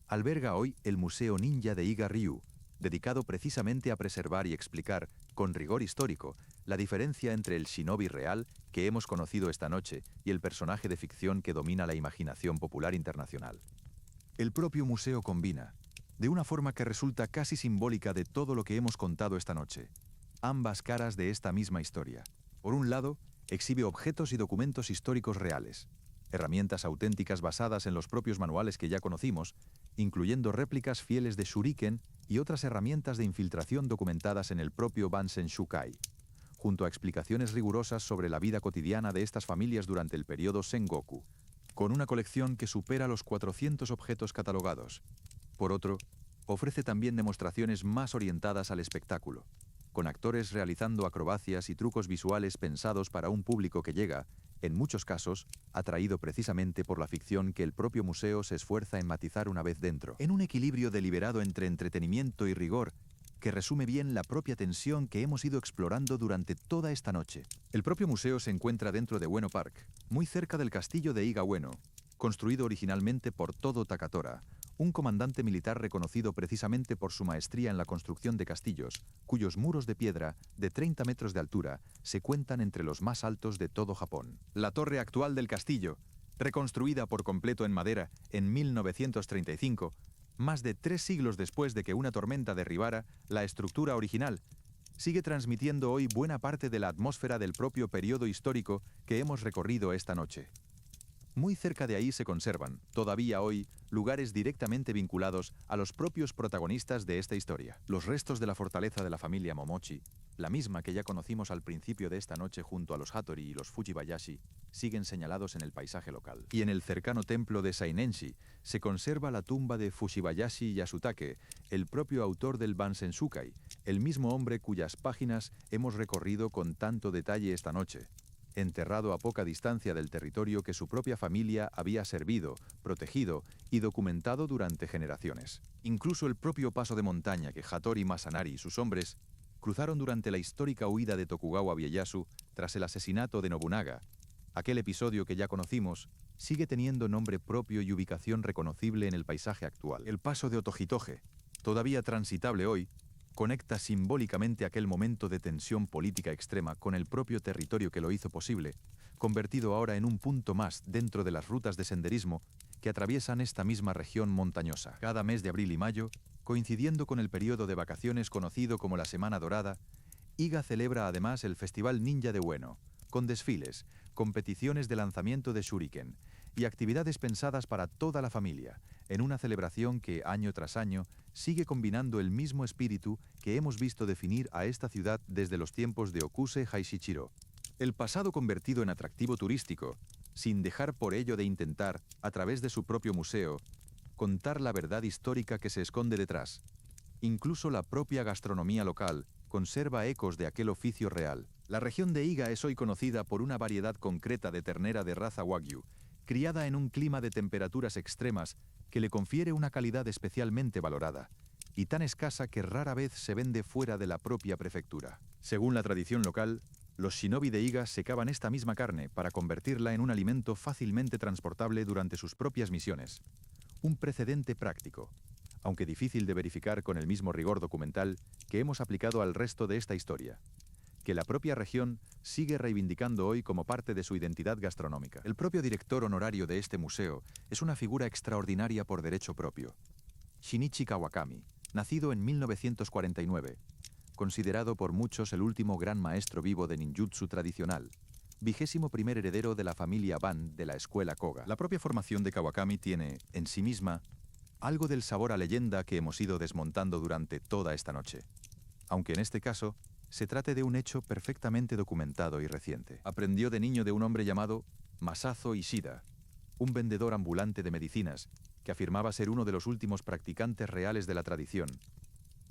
alberga hoy el Museo Ninja de Iga Ryu, dedicado precisamente a preservar y explicar, con rigor histórico, la diferencia entre el shinobi real que hemos conocido esta noche y el personaje de ficción que domina la imaginación popular internacional. El propio museo combina, de una forma que resulta casi simbólica de todo lo que hemos contado esta noche, ambas caras de esta misma historia. Por un lado, exhibe objetos y documentos históricos reales, herramientas auténticas basadas en los propios manuales que ya conocimos, incluyendo réplicas fieles de shuriken y otras herramientas de infiltración documentadas en el propio Bansen Shukai, junto a explicaciones rigurosas sobre la vida cotidiana de estas familias durante el periodo Sengoku, con una colección que supera los 400 objetos catalogados. Por otro, ofrece también demostraciones más orientadas al espectáculo, con actores realizando acrobacias y trucos visuales pensados para un público que llega, en muchos casos, atraído precisamente por la ficción que el propio museo se esfuerza en matizar una vez dentro, en un equilibrio deliberado entre entretenimiento y rigor, que resume bien la propia tensión que hemos ido explorando durante toda esta noche. El propio museo se encuentra dentro de Ueno Park, muy cerca del castillo de Iga Ueno, construido originalmente por Todo Takatora, un comandante militar reconocido precisamente por su maestría en la construcción de castillos, cuyos muros de piedra, de 30 metros de altura, se cuentan entre los más altos de todo Japón. La torre actual del castillo, reconstruida por completo en madera en 1935, más de 3 siglos después de que una tormenta derribara la estructura original, sigue transmitiendo hoy buena parte de la atmósfera del propio periodo histórico que hemos recorrido esta noche. Muy cerca de ahí se conservan, todavía hoy, lugares directamente vinculados a los propios protagonistas de esta historia. Los restos de la fortaleza de la familia Momochi, la misma que ya conocimos al principio de esta noche junto a los Hattori y los Fujibayashi, siguen señalados en el paisaje local. Y en el cercano templo de Sainenshi se conserva la tumba de Fushibayashi Yasutake, el propio autor del Bansen-shukai, el mismo hombre cuyas páginas hemos recorrido con tanto detalle esta noche, enterrado a poca distancia del territorio que su propia familia había servido, protegido y documentado durante generaciones. Incluso el propio paso de montaña que Hattori Masanari y sus hombres cruzaron durante la histórica huida de Tokugawa Ieyasu tras el asesinato de Nobunaga, aquel episodio que ya conocimos, sigue teniendo nombre propio y ubicación reconocible en el paisaje actual. El paso de Otojitoge, todavía transitable hoy, conecta simbólicamente aquel momento de tensión política extrema con el propio territorio que lo hizo posible, convertido ahora en un punto más dentro de las rutas de senderismo que atraviesan esta misma región montañosa. Cada mes de abril y mayo, coincidiendo con el periodo de vacaciones conocido como la Semana Dorada, Iga celebra además el Festival Ninja de Ueno, con desfiles, competiciones de lanzamiento de shuriken y actividades pensadas para toda la familia, en una celebración que, año tras año, sigue combinando el mismo espíritu que hemos visto definir a esta ciudad desde los tiempos de Okuse Haishichiro. El pasado convertido en atractivo turístico, sin dejar por ello de intentar, a través de su propio museo, contar la verdad histórica que se esconde detrás. Incluso la propia gastronomía local conserva ecos de aquel oficio real. La región de Iga es hoy conocida por una variedad concreta de ternera de raza Wagyu, criada en un clima de temperaturas extremas que le confiere una calidad especialmente valorada, y tan escasa que rara vez se vende fuera de la propia prefectura. Según la tradición local, los shinobi de Iga secaban esta misma carne para convertirla en un alimento fácilmente transportable durante sus propias misiones. Un precedente práctico, aunque difícil de verificar con el mismo rigor documental que hemos aplicado al resto de esta historia, que la propia región sigue reivindicando hoy como parte de su identidad gastronómica. El propio director honorario de este museo es una figura extraordinaria por derecho propio. Shinichi Kawakami, nacido en 1949, considerado por muchos el último gran maestro vivo de ninjutsu tradicional, 21º heredero de la familia Ban de la escuela Koga. La propia formación de Kawakami tiene, en sí misma, algo del sabor a leyenda que hemos ido desmontando durante toda esta noche, aunque en este caso se trate de un hecho perfectamente documentado y reciente. Aprendió de niño de un hombre llamado Masazo Ishida, un vendedor ambulante de medicinas que afirmaba ser uno de los últimos practicantes reales de la tradición,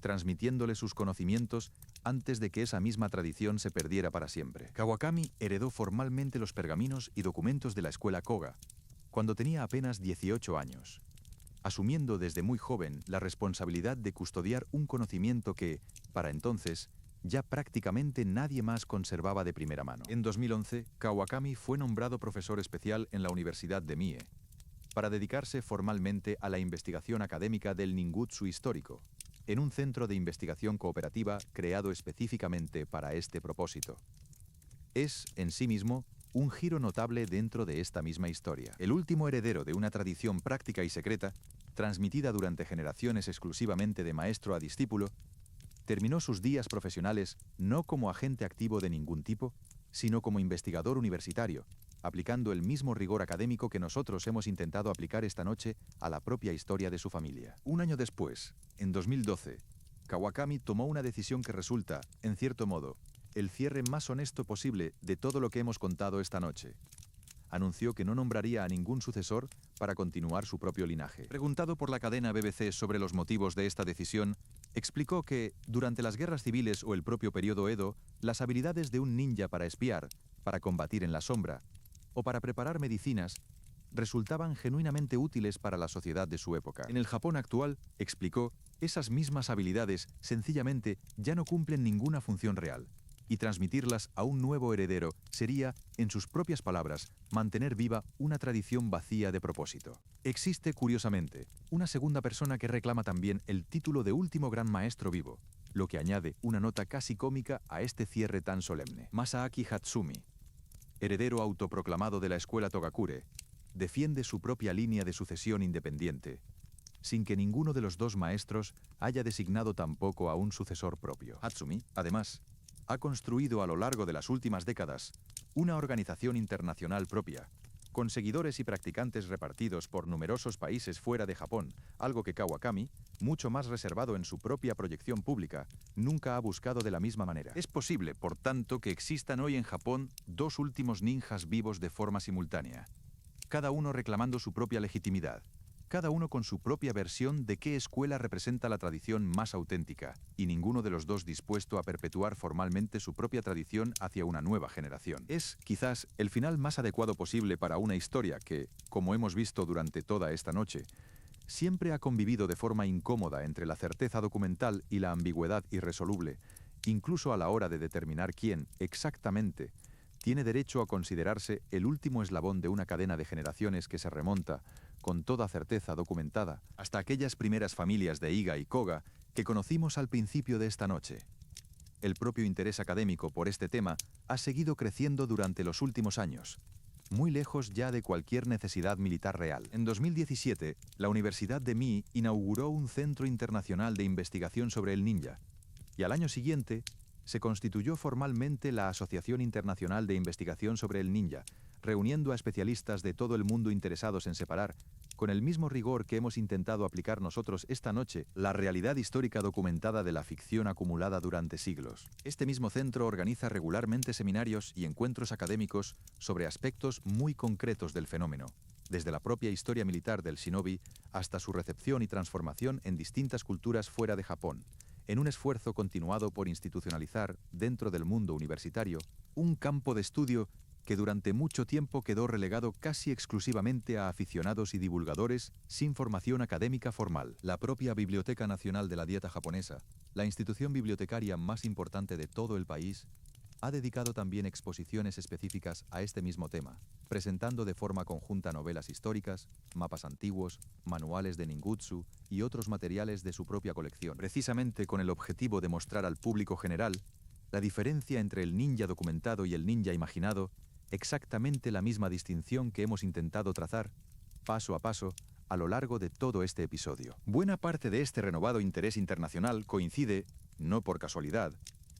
transmitiéndole sus conocimientos antes de que esa misma tradición se perdiera para siempre. Kawakami heredó formalmente los pergaminos y documentos de la escuela Koga cuando tenía apenas 18 años, asumiendo desde muy joven la responsabilidad de custodiar un conocimiento que, para entonces, ya prácticamente nadie más conservaba de primera mano. En 2011, Kawakami fue nombrado profesor especial en la Universidad de Mie, para dedicarse formalmente a la investigación académica del ninjutsu histórico, en un centro de investigación cooperativa creado específicamente para este propósito. Es, en sí mismo, un giro notable dentro de esta misma historia. El último heredero de una tradición práctica y secreta, transmitida durante generaciones exclusivamente de maestro a discípulo, terminó sus días profesionales no como agente activo de ningún tipo, sino como investigador universitario, aplicando el mismo rigor académico que nosotros hemos intentado aplicar esta noche a la propia historia de su familia. Un año después, en 2012, Kawakami tomó una decisión que resulta, en cierto modo, el cierre más honesto posible de todo lo que hemos contado esta noche. Anunció que no nombraría a ningún sucesor para continuar su propio linaje. Preguntado por la cadena BBC sobre los motivos de esta decisión, explicó que, durante las guerras civiles o el propio periodo Edo, las habilidades de un ninja para espiar, para combatir en la sombra, o para preparar medicinas, resultaban genuinamente útiles para la sociedad de su época. En el Japón actual, explicó, esas mismas habilidades sencillamente ya no cumplen ninguna función real, y transmitirlas a un nuevo heredero sería, en sus propias palabras, mantener viva una tradición vacía de propósito. Existe, curiosamente, una segunda persona que reclama también el título de último gran maestro vivo, lo que añade una nota casi cómica a este cierre tan solemne. Masaaki Hatsumi, heredero autoproclamado de la escuela Togakure, defiende su propia línea de sucesión independiente, sin que ninguno de los dos maestros haya designado tampoco a un sucesor propio. Hatsumi, además, ha construido a lo largo de las últimas décadas una organización internacional propia, con seguidores y practicantes repartidos por numerosos países fuera de Japón, algo que Kawakami, mucho más reservado en su propia proyección pública, nunca ha buscado de la misma manera. Es posible, por tanto, que existan hoy en Japón dos últimos ninjas vivos de forma simultánea, cada uno reclamando su propia legitimidad, cada uno con su propia versión de qué escuela representa la tradición más auténtica, y ninguno de los dos dispuesto a perpetuar formalmente su propia tradición hacia una nueva generación. Es, quizás, el final más adecuado posible para una historia que, como hemos visto durante toda esta noche, siempre ha convivido de forma incómoda entre la certeza documental y la ambigüedad irresoluble, incluso a la hora de determinar quién, exactamente, tiene derecho a considerarse el último eslabón de una cadena de generaciones que se remonta, con toda certeza documentada, hasta aquellas primeras familias de Iga y Koga que conocimos al principio de esta noche. El propio interés académico por este tema ha seguido creciendo durante los últimos años, muy lejos ya de cualquier necesidad militar real. En 2017, la Universidad de Mie inauguró un centro internacional de investigación sobre el ninja, y al año siguiente se constituyó formalmente la Asociación Internacional de Investigación sobre el Ninja, reuniendo a especialistas de todo el mundo interesados en separar, con el mismo rigor que hemos intentado aplicar nosotros esta noche, la realidad histórica documentada de la ficción acumulada durante siglos. Este mismo centro organiza regularmente seminarios y encuentros académicos sobre aspectos muy concretos del fenómeno, desde la propia historia militar del shinobi hasta su recepción y transformación en distintas culturas fuera de Japón, en un esfuerzo continuado por institucionalizar, dentro del mundo universitario, un campo de estudio que durante mucho tiempo quedó relegado casi exclusivamente a aficionados y divulgadores sin formación académica formal. La propia Biblioteca Nacional de la Dieta Japonesa, la institución bibliotecaria más importante de todo el país, ha dedicado también exposiciones específicas a este mismo tema, presentando de forma conjunta novelas históricas, mapas antiguos, manuales de ninjutsu y otros materiales de su propia colección, precisamente con el objetivo de mostrar al público general la diferencia entre el ninja documentado y el ninja imaginado, exactamente la misma distinción que hemos intentado trazar, paso a paso, a lo largo de todo este episodio. Buena parte de este renovado interés internacional coincide, no por casualidad,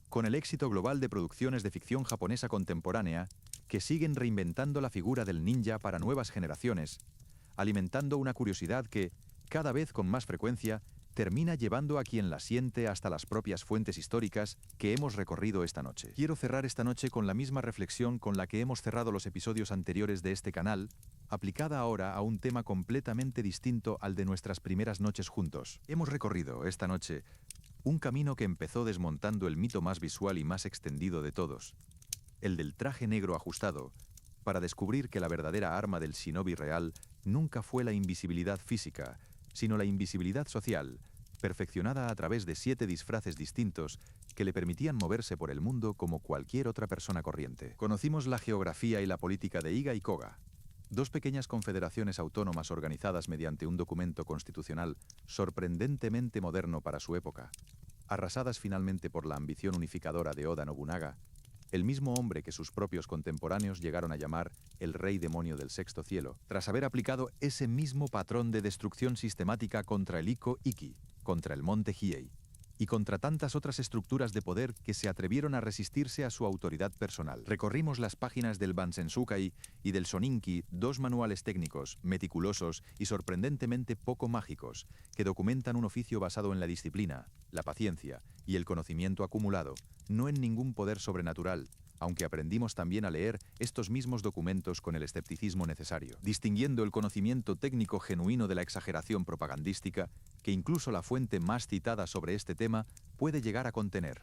con el éxito global de producciones de ficción japonesa contemporánea que siguen reinventando la figura del ninja para nuevas generaciones, alimentando una curiosidad que, cada vez con más frecuencia, termina llevando a quien la siente hasta las propias fuentes históricas que hemos recorrido esta noche. Quiero cerrar esta noche con la misma reflexión con la que hemos cerrado los episodios anteriores de este canal, aplicada ahora a un tema completamente distinto al de nuestras primeras noches juntos. Hemos recorrido, esta noche, un camino que empezó desmontando el mito más visual y más extendido de todos, el del traje negro ajustado, para descubrir que la verdadera arma del shinobi real nunca fue la invisibilidad física, sino la invisibilidad social, perfeccionada a través de 7 disfraces distintos que le permitían moverse por el mundo como cualquier otra persona corriente. Conocimos la geografía y la política de Iga y Koga, Dos pequeñas confederaciones autónomas organizadas mediante un documento constitucional sorprendentemente moderno para su época, arrasadas finalmente por la ambición unificadora de Oda Nobunaga, el mismo hombre que sus propios contemporáneos llegaron a llamar el rey demonio del sexto cielo, tras haber aplicado ese mismo patrón de destrucción sistemática contra el Ikko-Iki, contra el monte Hiei, y contra tantas otras estructuras de poder que se atrevieron a resistirse a su autoridad personal. Recorrimos las páginas del Bansensukai y del Shoninki, dos manuales técnicos, meticulosos y sorprendentemente poco mágicos, que documentan un oficio basado en la disciplina, la paciencia y el conocimiento acumulado, no en ningún poder sobrenatural, aunque aprendimos también a leer estos mismos documentos con el escepticismo necesario, distinguiendo el conocimiento técnico genuino de la exageración propagandística que incluso la fuente más citada sobre este tema puede llegar a contener.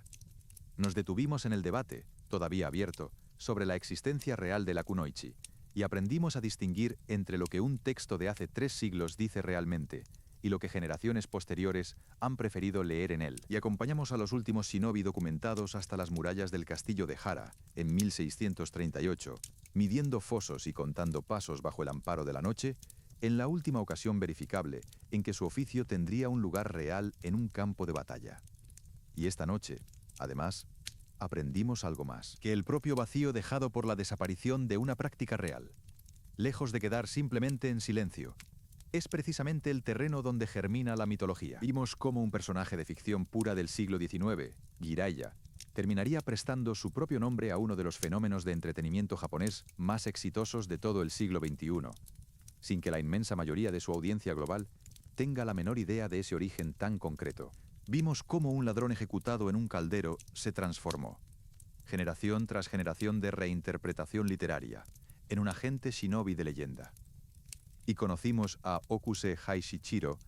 Nos detuvimos en el debate, todavía abierto, sobre la existencia real de la kunoichi, y aprendimos a distinguir entre lo que un texto de hace 3 siglos dice realmente y lo que generaciones posteriores han preferido leer en él. Y acompañamos a los últimos shinobi documentados hasta las murallas del castillo de Hara, en 1638, midiendo fosos y contando pasos bajo el amparo de la noche, en la última ocasión verificable en que su oficio tendría un lugar real en un campo de batalla. Y esta noche, además, aprendimos algo más, que el propio vacío dejado por la desaparición de una práctica real, lejos de quedar simplemente en silencio, es precisamente el terreno donde germina la mitología. Vimos cómo un personaje de ficción pura del siglo XIX, Jiraiya, terminaría prestando su propio nombre a uno de los fenómenos de entretenimiento japonés más exitosos de todo el siglo XXI, sin que la inmensa mayoría de su audiencia global tenga la menor idea de ese origen tan concreto. Vimos cómo un ladrón ejecutado en un caldero se transformó, generación tras generación de reinterpretación literaria, en un agente shinobi de leyenda. Y conocimos a Okuse Haishichiro,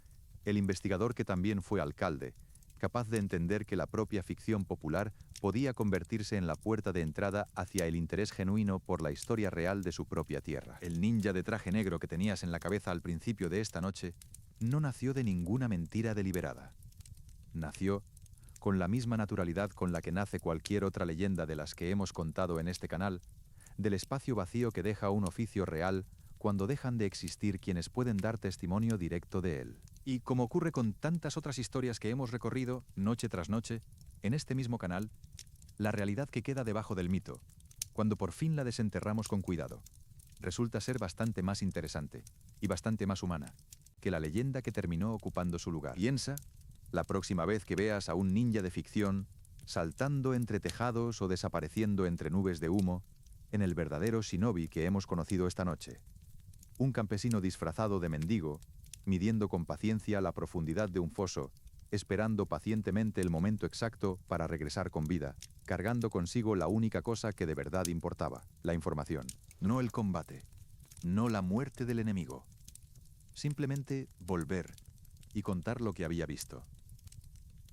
el investigador que también fue alcalde, capaz de entender que la propia ficción popular podía convertirse en la puerta de entrada hacia el interés genuino por la historia real de su propia tierra. El ninja de traje negro que tenías en la cabeza al principio de esta noche no nació de ninguna mentira deliberada. Nació con la misma naturalidad con la que nace cualquier otra leyenda de las que hemos contado en este canal, del espacio vacío que deja un oficio real cuando dejan de existir quienes pueden dar testimonio directo de él. Y como ocurre con tantas otras historias que hemos recorrido, noche tras noche, en este mismo canal, la realidad que queda debajo del mito, cuando por fin la desenterramos con cuidado, resulta ser bastante más interesante y bastante más humana que la leyenda que terminó ocupando su lugar. Piensa, la próxima vez que veas a un ninja de ficción saltando entre tejados o desapareciendo entre nubes de humo, en el verdadero shinobi que hemos conocido esta noche. Un campesino disfrazado de mendigo, midiendo con paciencia la profundidad de un foso, esperando pacientemente el momento exacto para regresar con vida, cargando consigo la única cosa que de verdad importaba, la información, no el combate, no la muerte del enemigo. Simplemente volver y contar lo que había visto.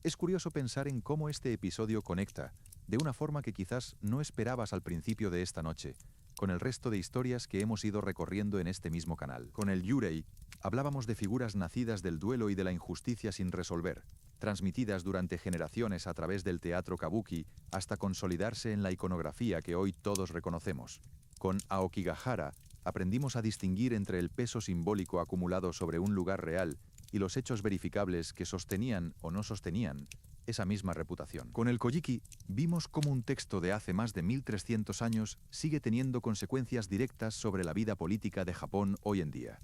Es curioso pensar en cómo este episodio conecta, de una forma que quizás no esperabas al principio de esta noche, con el resto de historias que hemos ido recorriendo en este mismo canal. Con el Yurei, hablábamos de figuras nacidas del duelo y de la injusticia sin resolver, transmitidas durante generaciones a través del teatro kabuki hasta consolidarse en la iconografía que hoy todos reconocemos. Con Aokigahara, aprendimos a distinguir entre el peso simbólico acumulado sobre un lugar real y los hechos verificables que sostenían o no sostenían esa misma reputación. Con el Kojiki, vimos cómo un texto de hace más de 1300 años sigue teniendo consecuencias directas sobre la vida política de Japón hoy en día.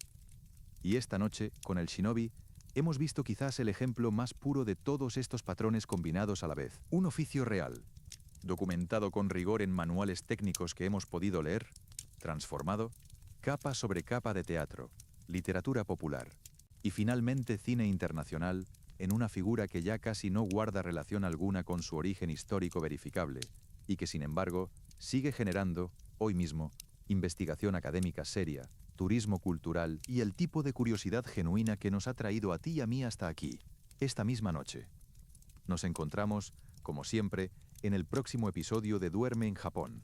Y esta noche, con el Shinobi, hemos visto quizás el ejemplo más puro de todos estos patrones combinados a la vez. Un oficio real, documentado con rigor en manuales técnicos que hemos podido leer, transformado, capa sobre capa de teatro, literatura popular y finalmente cine internacional, en una figura que ya casi no guarda relación alguna con su origen histórico verificable y que, sin embargo, sigue generando, hoy mismo, investigación académica seria, turismo cultural y el tipo de curiosidad genuina que nos ha traído a ti y a mí hasta aquí, esta misma noche. Nos encontramos, como siempre, en el próximo episodio de Duerme en Japón.